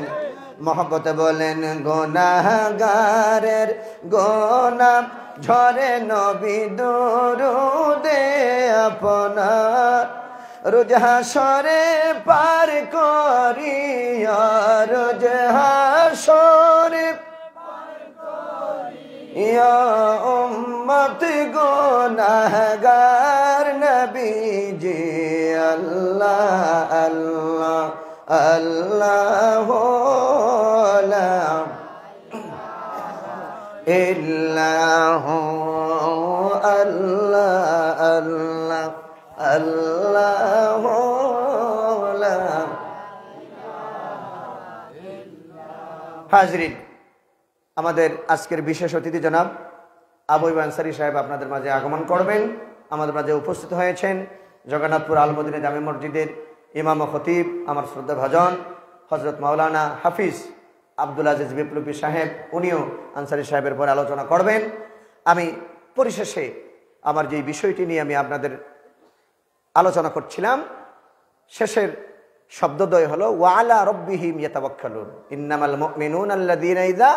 [SPEAKER 1] মহব্বতে বলেন, গুনাহগারের গোনা ঝরে নবী দরুদে আপনার। রোজ হাসরে পার করিয়া, রোজ হাসরে ইয়া উম্মত গুনাহগার নবীজি আল্লাহ আল্লাহ আল্লাহ লা ইল্লাহু আল্লাহ আল্লাহ আল্লাহ লা। হাজরিন, আমাদের আজকের বিশেষ অতিথি জনাব আবু আইয়ুব আনসারী সাহেব আপনাদের মাঝে আগমন করবেন। আমাদের মাঝে উপস্থিত হয়েছেন জগন্নাথপুর আল মদিনা জামে মসজিদের ইমাম ও খতিব, আমার শ্রদ্ধা ভাজন হযরত মাওলানা হাফিজ আব্দুল আজিজ বিপ্লবী সাহেব, উনিও আনসারী সাহেবের পরে আলোচনা করবেন। আমি পরিশেষে আমার যে বিষয়টি নিয়ে আমি আপনাদের আলোচনা করছিলাম, শেষের শব্দদ্বয় হলো ওয়া আলা রাব্বিহিম ইয়াতাওয়াক্কালুন। ইন্নামাল মুমিনুনা আল্লাযীনা ইযা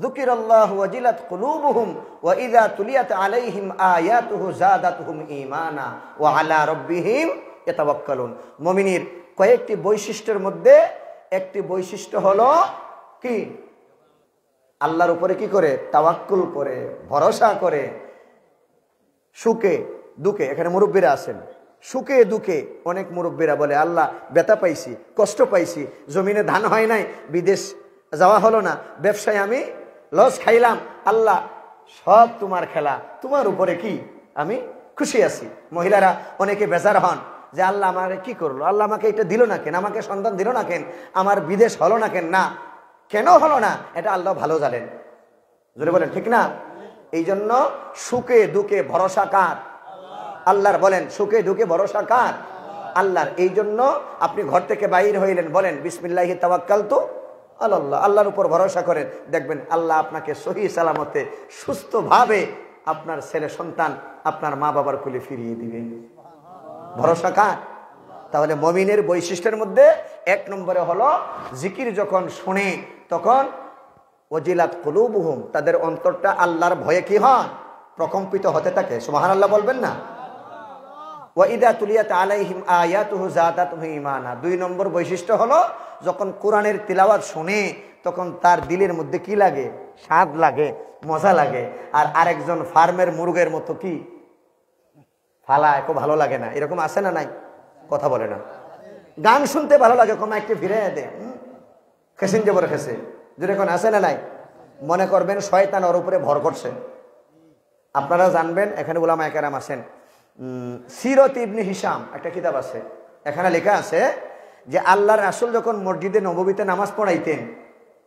[SPEAKER 1] যুকিরাল্লাহু ওয়াজিলাত কুলুবুহুম ওয়া ইযা তুলিয়াত আলাইহিম আয়াতুহু যাদাতুহুম ঈমানা ওয়া আলা রাব্বিহিম ইয়াতাওয়াক্কালুন। মুমিনের কয়েকটি বৈশিষ্ট্যের মধ্যে একটি বৈশিষ্ট্য হলো কি? আল্লাহর উপরে কি করে? তাওয়াক্কুল করে, ভরসা করে। সুখে দুঃখে, এখানে মুরব্বীরা আছেন, সুখে দুঃখে অনেক মুরব্বীরা বলে, আল্লাহ ব্যথা পাইছি, কষ্ট পাইছি, জমিনে ধান হয় নাই, বিদেশ যাওয়া হলো না, ব্যবসায় আমি লস খাইলাম, আল্লাহ সব তোমার খেলা, তোমার উপরে কি আমি খুশি আছি। মহিলারা অনেকে বেজার হন যে আল্লাহ আমাকে কি করলো, আল্লাহ আমাকে এটা দিল না কেন, আমাকে সন্তান দিল না কেন, আমার বিদেশ হলো না কেন, না কেন হলো না এটা আল্লাহ ভালো জানেন। জোরে বলেন ঠিক না? এই জন্য সুখে দুঃখে ভরসা কার? আল্লাহর। বলেন সুখে দুঃখে ভরসা কার? আল্লাহর। এই জন্য আপনি ঘর থেকে বাইর হইলেন, বলেন বিসমিল্লাহি তাওয়াক্কালতু আলাল্লাহ, আল্লাহর উপর ভরসা করেন, দেখবেন আল্লাহ আপনাকে সহি সালামতে সুস্থভাবে আপনার ছেলে সন্তান আপনার মা বাবার কোলে ফিরিয়ে দিবে। ভরসা কার? তাহলে মুমিনের বৈশিষ্ট্যের মধ্যে 1 নম্বরে হলো জিকির যখন শুনে তখন ওয়াজিলাত কুলুবুহুম, তাদের অন্তরটা আল্লাহর ভয়ে কি হয়? প্রকম্পিত হতে থাকে। সুবহানাল্লাহ বলবেন না? ওয়া ইযা তুলিয়াত আলাইহিম আয়াতুহু যাদাতুহুম ঈমানা। 2 নম্বর বৈশিষ্ট্য হলো যখন কোরআনের তিলাওয়াত শুনে তখন তার দিলের মধ্যে কি লাগে? স্বাদ লাগে, মজা লাগে। আর আরেকজন ফার্মের মুরগের মতো কি ফালায়, খুব ভালো লাগে না, এরকম আছে না নাই? কথা বলে না। গান শুনতে ভালো লাগে, কম একটু ফিরে দে, খেসেন যে বলে খেসে, যেরকম আছে না নাই? মনে করবেন শয়তান ওর উপরে ভর করছে। আপনারা জানবেন, এখানে উলামায়ে কেরাম আছেন, সিরত ইবনে হিশাম একটা কিতাব আছে, এখানে লেখা আছে যে আল্লাহর রাসূল যখন মসজিদে নববীতে নামাজ পড়াইতেন,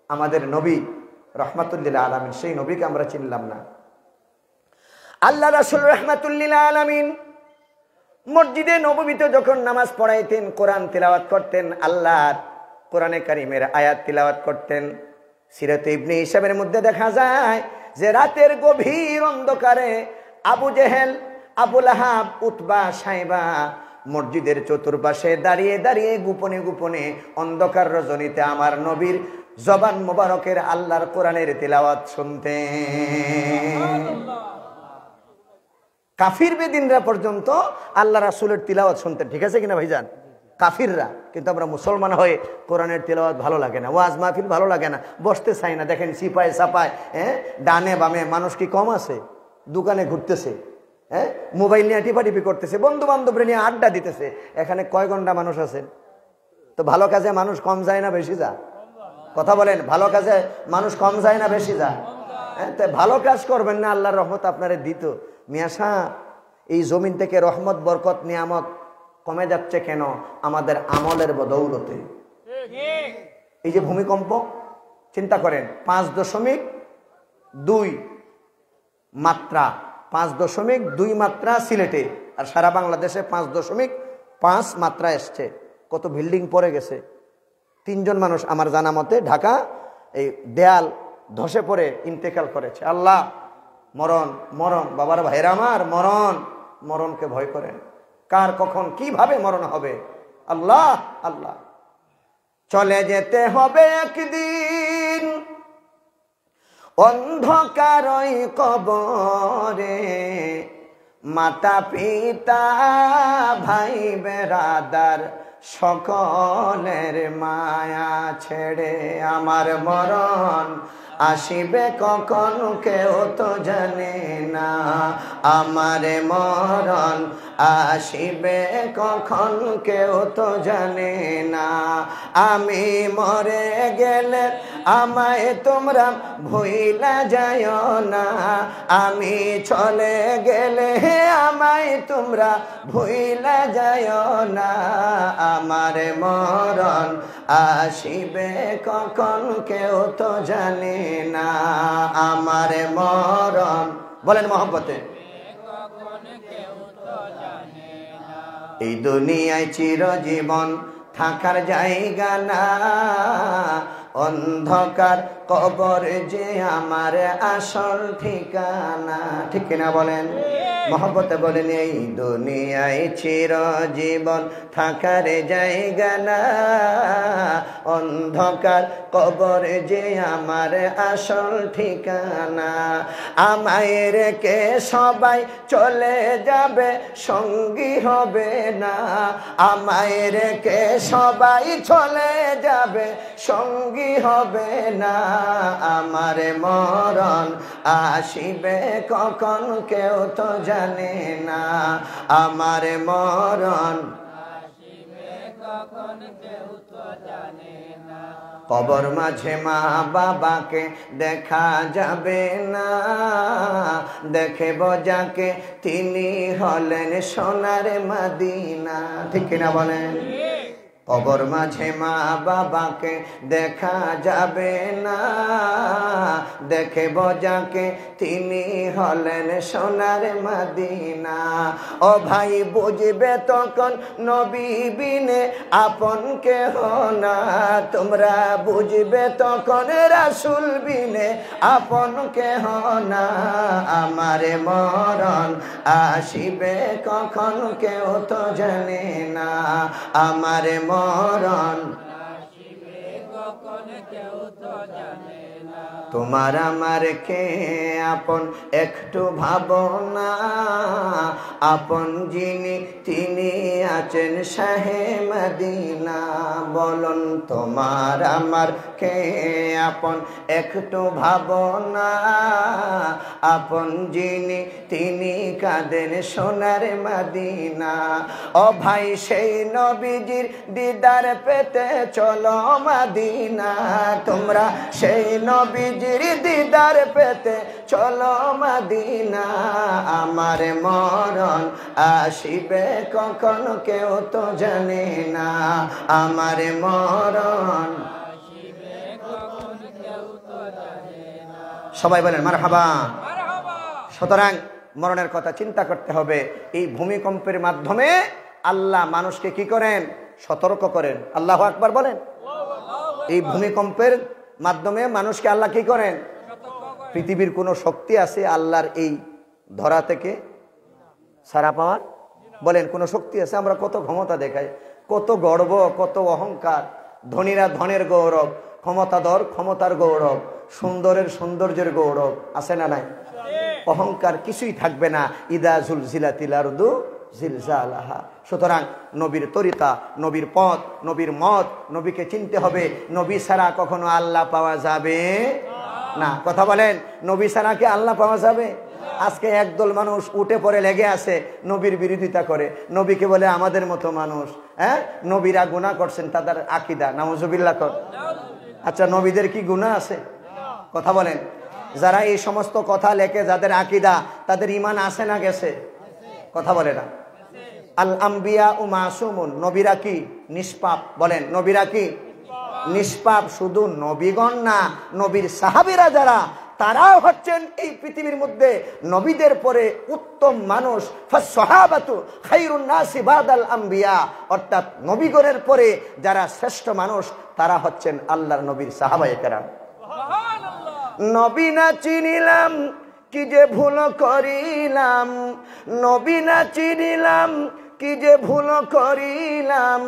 [SPEAKER 1] আমাদের নবী রাহমাতুল লিল আলামিন, সেই নবীকে আমরা চিনলাম না। আল্লাহ রাসূল রাহমাতুল লিল আলামিন মসজিদে নববীতে যখন নামাজ পড়াইতেন, কোরআন তিলাওয়াত করতেন, আল্লাহর কোরআনে কারিমের আয়াত তিলাওয়াত করতেন। সিরাত ইবনে হিশামের মধ্যে দেখা যায় যে রাতের গভীর অন্ধকারে আবু জেহেল, আবু লাহাব, উতবা, সাইবা মসজিদের চতুর্পাশে দাঁড়িয়ে দাঁড়িয়ে গোপনে গোপনে অন্ধকার রজনীতে আমার নবীর জবান মোবারকের আল্লাহর কোরআনের তিলাওয়াত শুনতেন। কাফির বেদিনরা পর্যন্ত আল্লাহ রাসূলের তিলাওয়াত শুনতেন। ঠিক আছে কিনা ভাইজান? কাফিররা। কিন্তু আমরা মুসলমান হয়ে কোরআনের তিলাওয়াত ভালো লাগে না, ওয়াজ মাহফিল ভালো লাগে না, বসতে চাই না। দেখেন সিপাই সাপায়, ডানে বামে মানুষ কি কম আছে? দোকানে ঘুরতেছে, মোবাইল নিয়ে টিপাটিপি করতেছে, বন্ধু বান্ধবরা নিয়ে আড্ডা দিতেছে। এখানে কয় ঘন্টা মানুষ আছেন? তো ভালো কাজে মানুষ কম যায় না বেশি যায়? কথা বলেন, ভালো কাজে মানুষ কম যায় না বেশি যায়? তাই ভালো কাজ করবেন না, আল্লাহর রহমত আপনারে দিত। মিয়া সাহেব, এই জমিন থেকে রহমত বরকত নিয়ামত কমে যাচ্ছে কেন? আমাদের আমলের বদৌলতে। এই যে ভূমিকম্প, চিন্তা করেন, 5.2 মাত্রা, 5.2 মাত্রা সিলেটে, আর সারা বাংলাদেশে 5.5 মাত্রা এসছে। কত বিল্ডিং পড়ে গেছে। 3 জন মানুষ আমার জানা মতে ঢাকা এই দেয়াল ধসে পড়ে ইন্তেকাল করেছে। আল্লাহ, মরণ মরণ, বাবার ভাইরা আমার, মরণ, মরণকে ভয় করেন। কার কখন কিভাবে মরণ হবে? আল্লাহ আল্লাহ। চলে যেতে হবে একদিন অন্ধকার ওই কবরে, মাতা পিতা ভাই বেরাদার সকলের মায়া ছেড়ে। আমার মরণ আসিবে কখন কেউ তো জানে না, আমার মরণ আসিবে কখন কেউ তো জানে না। আমি মরে গেলে আমায় তোমরা ভুইলা যায়ও না, আমি চলে গেলে আমায় তোমরা ভুইলা যায়ও না। আমার মরণ আসিবে কখন কেউ তো জানে না, আমার মরণ। বলেন মহব্বতে। এই দুনিয়ায় চিরজীবন থাকার জায়গা না, অন্ধকার কবর যে আমার আসল ঠিকানা। ঠিক কিনা বলেন? মহব্বতে বলেন, এই দুনিয়ায় চিরজীবন থাকার জায়গা না, অন্ধকার কবর যে আমার আসল ঠিকানা। আমায় রেখে সবাই চলে যাবে, সঙ্গী হবে না। আমায় রেখে সবাই চলে যাবে, সঙ্গী হবে না। আমার মরণ আসিবে কখন কেউ তো জানে না, আমার মরণ আসিবে কখন কেউ তো জানে না। কবর মাঝে মা বাবাকে দেখা যাবে না, দেখব যাকে তিনি হলেন সোনার মদিনা। ঠিক কিনা বলেন? কবর মাঝে মা বাবাকে দেখা যাবে না, দেখব যাকে তিনি হলেন সোনার মদিনা। ও ভাই বুঝবে তখন নবী বিনে আপন কেহ না, তোমরা বুঝবে তখন রাসূল বিনে আপন কেহ না। আমারে মরণ আসিবে কখন কেউ তো জানে না, আমারে মরণ তোমার আমার কে আপন একটু ভাবনা, আপন যিনি তিনি আছেন শাহে মদিনা। বলুন তোমার আমার কে আপন একটু ভাবনা, আপন যিনি তিনি কাঁদেন সোনার মদিনা। ও ভাই সেই নবীজির দিদার পেতে চলো মদিনা, তোমরা সেই নবীজির দিদার পেতে চলো মদিনা। আমার মরণ আসিবে কখন কেউ তো জানে না, আমার মরণ। সবাই বলেন মারহাবা। সুতরাং মরণের কথা চিন্তা করতে হবে। এই ভূমিকম্পের মাধ্যমে আল্লাহ মানুষকে কি করেন? সতর্ক করেন। আল্লাহু আকবার বলেন। এই ভূমিকম্পের মাধ্যমে মানুষকে আল্লাহ কি করেন? পৃথিবীর কোনো শক্তি আছে আল্লাহর এই ধরা থেকে ছাড়া পাওয়ার? বলেন কোনো শক্তি আছে? আমরা কত ক্ষমতা দেখাই, কত গর্ব, কত অহংকার। ধনীরা ধনের গৌরব, ক্ষমতাধর ক্ষমতার গৌরব, সুন্দরের সৌন্দর্যের গৌরব, আছে না নাই? অহংকার কিছুই থাকবে না। ইদা জুলজিলাতিল আরদু জিলজালাহা। সুতরাং নবীর তরিকা, নবীর পথ, নবীর মত, নবীকে চিনতে হবে। নবী ছাড়া কখনো আল্লাহ পাওয়া যাবে না। কথা বলেন, নবী ছাড়া কি আল্লাহ পাওয়া যাবে? আজকে একদল মানুষ উঠে পড়ে লেগে আছে, নবীর বিরোধিতা করে, নবীকে বলে আমাদের মতো মানুষ। হ্যাঁ, নবীরা গুনাহ করছেন, তাদের আকীদা নাউজুবিল্লাহ কর। আচ্ছা, নবীদের কি গুনাহ আছে? কথা বলেন। যারা এই সমস্ত কথা লেখে, যাদের আকীদা, তাদের ঈমান আছে না গেছে? কথা বলে না। আল আম্বিয়া ও মাসুমুন, নবীরা কি নিষ্পাপ? বলেন নবীরা কি নিষ্পাপ? শুধু নবীগণ না, নবীর সাহাবীরা যারা, তারাও হচ্ছেন এই পৃথিবীর মধ্যে নবীদের পরে উত্তম মানুষ। ফাসসাহাবাতু খায়রুন নাসি বাদাল আম্বিয়া, অর্থাৎ নবীগণের পরে যারা শ্রেষ্ঠ মানুষ তারা হচ্ছেন আল্লাহর নবীর সাহাবায়ে কেরাম। নবী না চিনিলাম কি যে ভুল করিলাম, নবী না চিনিলাম কি যে ভুল করিলাম,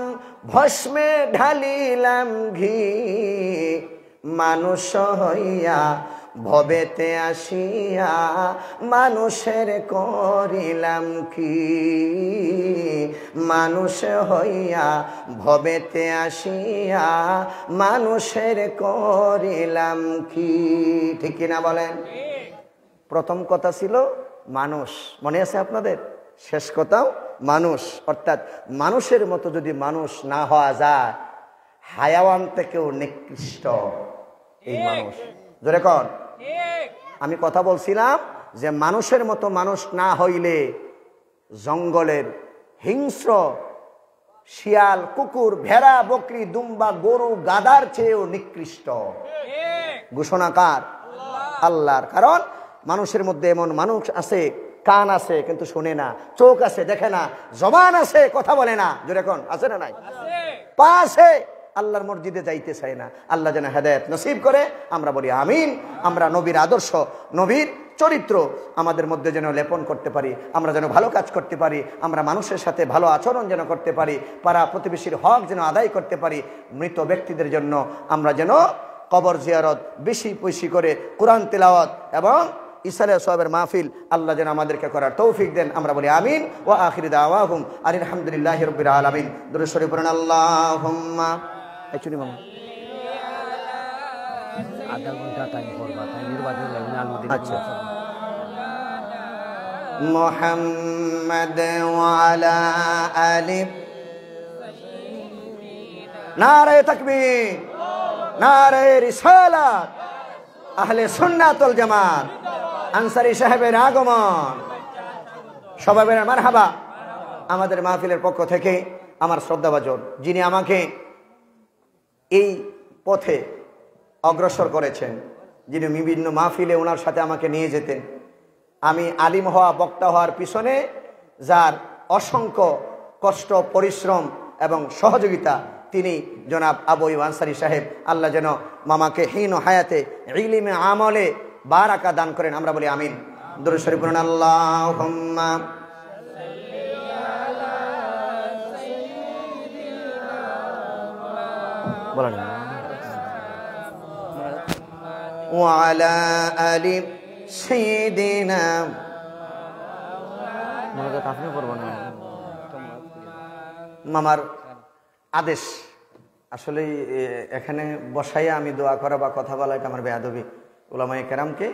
[SPEAKER 1] ভস্মে ঢালিলাম ঘি, মানুষ হইয়া ভবেতে আসিয়া মানুষের করিলাম কি, মানুষ হইয়া ভবেতে আসিয়া মানুষের করিলাম কি। ঠিক কিনা বলেন? প্রথম কথা ছিল মানুষ, মনে আছে আপনাদের? শেষ কথাও মানুষ। অর্থাৎ মানুষের মতো যদি মানুষ না হওয়া যায়, হায়াওয়ান থেকেও নিকৃষ্ট এই মানুষ। জোরে কর। আমি কথা বলছিলাম যে মানুষের মতো মানুষ না হইলে জঙ্গলের হিংস্র শিয়াল, কুকুর, ভেড়া, বকরি, দুম্বা, গরু, গাধার চেয়েও নিকৃষ্ট। ঘোষণাকার আল্লাহর। কারণ মানুষের মধ্যে এমন মানুষ আছে, কান আছে কিন্তু শুনে না, চোখ আছে দেখে না, জবান আছে কথা বলে না। যেরকম আছে না নাই? পা আছে, আল্লাহর মসজিদে যাইতে চায় না। আল্লাহ যেন হেদায়েত নসিব করে। আমরা বলি আমিন। আমরা নবীর আদর্শ, নবীর চরিত্র আমাদের মধ্যে যেন লেপন করতে পারি, আমরা যেন ভালো কাজ করতে পারি, আমরা মানুষের সাথে ভালো আচরণ যেন করতে পারি, পাড়া প্রতিবেশীর হক যেন আদায় করতে পারি। মৃত ব্যক্তিদের জন্য আমরা যেন কবর জিয়ারত বেশি বেশি করে, কোরআন তিলাওয়াত এবং ইসালে সাহেবের মাহফিল আল্লাহ যেন আমাদেরকে করার তৌফিক দেন। আমরা বলি আমিন। ওয়া আখিরু দাওয়াহুম আলহামদুলিল্লাহি রাব্বিল আলামিন। দুরূদ শরীফ পড়ুন। আল্লাহুম্মা একচুনি মামা আধা ঘন্টা টাইম করবা, তাই নির্বাচন লাগবে আলমদিনা। আচ্ছা, মুহাম্মাদ ওয়া আলা আলি নারে তাকবীর। নারে রিসালাত, আহলে সুন্নাত ওয়াল জামাত, আনসারী সাহেবের আগমন, সবাই বলেন মারহাবা। আমাদের মাহফিলের পক্ষ থেকে আমার শ্রদ্ধাভাজন যিনি আমাকে এই পথে অগ্রসর করেছেন, যিনি বিভিন্ন মাহফিলে ওনার সাথে আমাকে নিয়ে যেতেন, আমি আলিম হওয়া বক্তা হওয়ার পিছনে যার অসংখ্য কষ্ট পরিশ্রম এবং সহযোগিতা, তিনি জনাব আবু আইয়ুব আনসারী সাহেব। আল্লাহ যেন মামাকে হীন হায়াতে ইলমে আমলে বারাকা দান করেন, আমরা বলি আমিন। দুরূদ শরীফ পড়ুন। আল্লাহুম্মা বলেন ওয়া আলা আলি সাইয়্যিদিনা, মনে আপনি পড়ব না, মামার আদেশ। আসলে এখানে বসাইয়া আমি দোয়া করা বা কথা বলা এটা আমার বেয়াদবি। উলামায়ে কেরামকে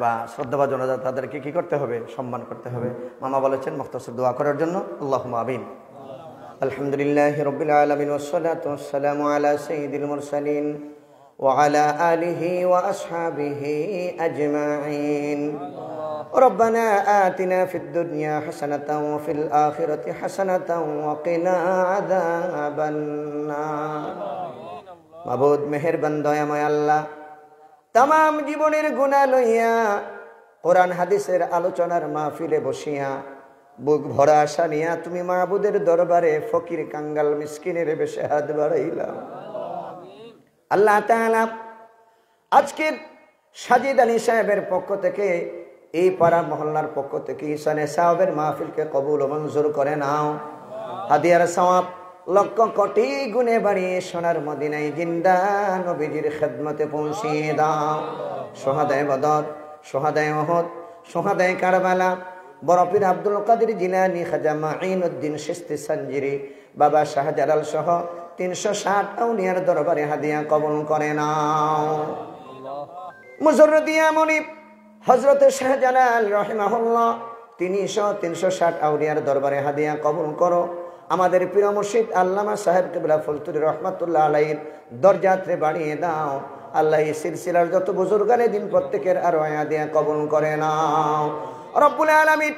[SPEAKER 1] বা শ্রদ্ধাভাজন জনতা তাদেরকে কি করতে হবে? সম্মান করতে হবে। মামা বলেছেন মুখতাসর দোয়া করার জন্য। আল্লাহুম্মা আমিন। আলহামদুলিল্লাহি রাব্বিল আলামিন ওয়াসসালাতু ওয়াসসালামু আলা সাইয়্যিদিল মুরসালিন ওয়া আলা আলিহি ওয়া আসহাবিহি আজমাইন। ربنا آتنا في الدنيا حسنة وفي الآخرة حسنة وقنا عذاب النار। মাবুদ মেহেরবান দয়াময় আল্লাহ, তামাম জীবনের গুনাহ লইয়া কোরআন হাদিসের আলোচনার মাহফিলে বসিয়া বুক ভরা আশা নিয়া তুমি মাবুদের দরবারে ফকির কাঙ্গাল মিসকিনের বেশে হাত বাড়াইলাম। আল্লাহ তাআলা আজকের সাজিদ আলী সাহেবের পক্ষ থেকে, এই পাড়া মহল্লার পক্ষ থেকে ইহসানে সাওয়াবের মাহফিলকে কবুল ও মঞ্জুর করে নাও। হাদিয়ার সওয়াব লক্ষ কোটি গুণে বাড়িয়ে সোনার মদিনায় জিন্দা নবীজির খেদমতে পৌঁছিয়ে দাও। সোহাদায়ে বদর, সোহাদায়ে উহুদ, সোহাদায়ে কারবালা, বড় পীর আব্দুল কাদের জিলানী, খাজা মাঈনুদ্দিন চিশতি সঞ্জিরি, বাবা শাহজালাল সহ 360 আউলিয়ার দরবারে হাদিয়া কবুল করে নাও। মুজররদিয়া মুনিব হযরতে শাহজালাল রাহিমাহুল্লাহ, তিনি 360 আউলিয়ার দরবারে হাদিয়া কবুল করো। আমাদের প্রিয় মুর্শিদ আল্লামা সাহেব কিবলা ফুলতুরি রহমাতুল্লাহ আলাইহির দরজাতে বাড়িয়ে দাও। আল্লাহ এই সিলসিলার যত বুজুর্গানে দিন প্রত্যেকের আরো হাদিয়া কবুল করে নাও। রব্বুল আলামিন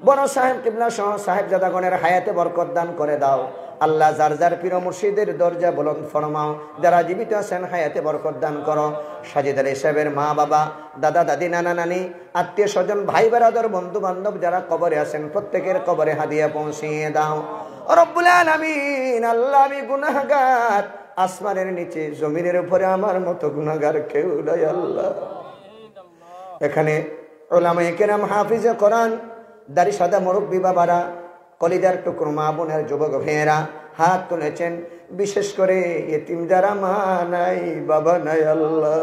[SPEAKER 1] বড় সাহেব কিবলা সহ সাহেবজাদাগণের হায়াতে বরকত দান করে দাও। আল্লাহ যার যার প্রিয় মুর্শিদের দরজা বুলন্দ ফরমাও। যারা জীবিত আছেন হায়াতে বরকত দান করো। সাজিদ আলী সাহেবের মা বাবা, দাদা দাদি, নানা নানি, আত্মীয় স্বজন, ভাই বেরাদর, বন্ধু বান্ধব যারা কবরে আছেন প্রত্যেকের কবরে হাদিয়া পৌঁছিয়ে দাও। রব্বুল আলামিন আল্লাহ, আমি গুনাহগার, আসমানের নিচে জমিনের উপরে আমার মতো গুনাহগার কেউ নাই আল্লাহ। এখানে উলামায়ে কেরাম, হাফিজে কোরআন, দাড়ি সাদা মুরব্বী বাবারা, কলিজার টুকরো মা বোনের যুবক ভাইয়েরা হাত তুলেছেন। বিশেষ করে এতিম যারা মা নাই বাবা নাই আল্লাহ,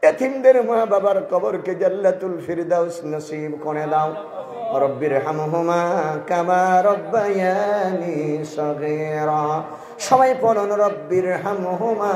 [SPEAKER 1] এতিমদের মা বাবার কবরকে জান্নাতুল ফিরদাউস নসিব করে দাও। রব্বির হামহুমা কামা রব্বায়ানি সগীরা। সবাই পড়ুন রব্বির হামহুমা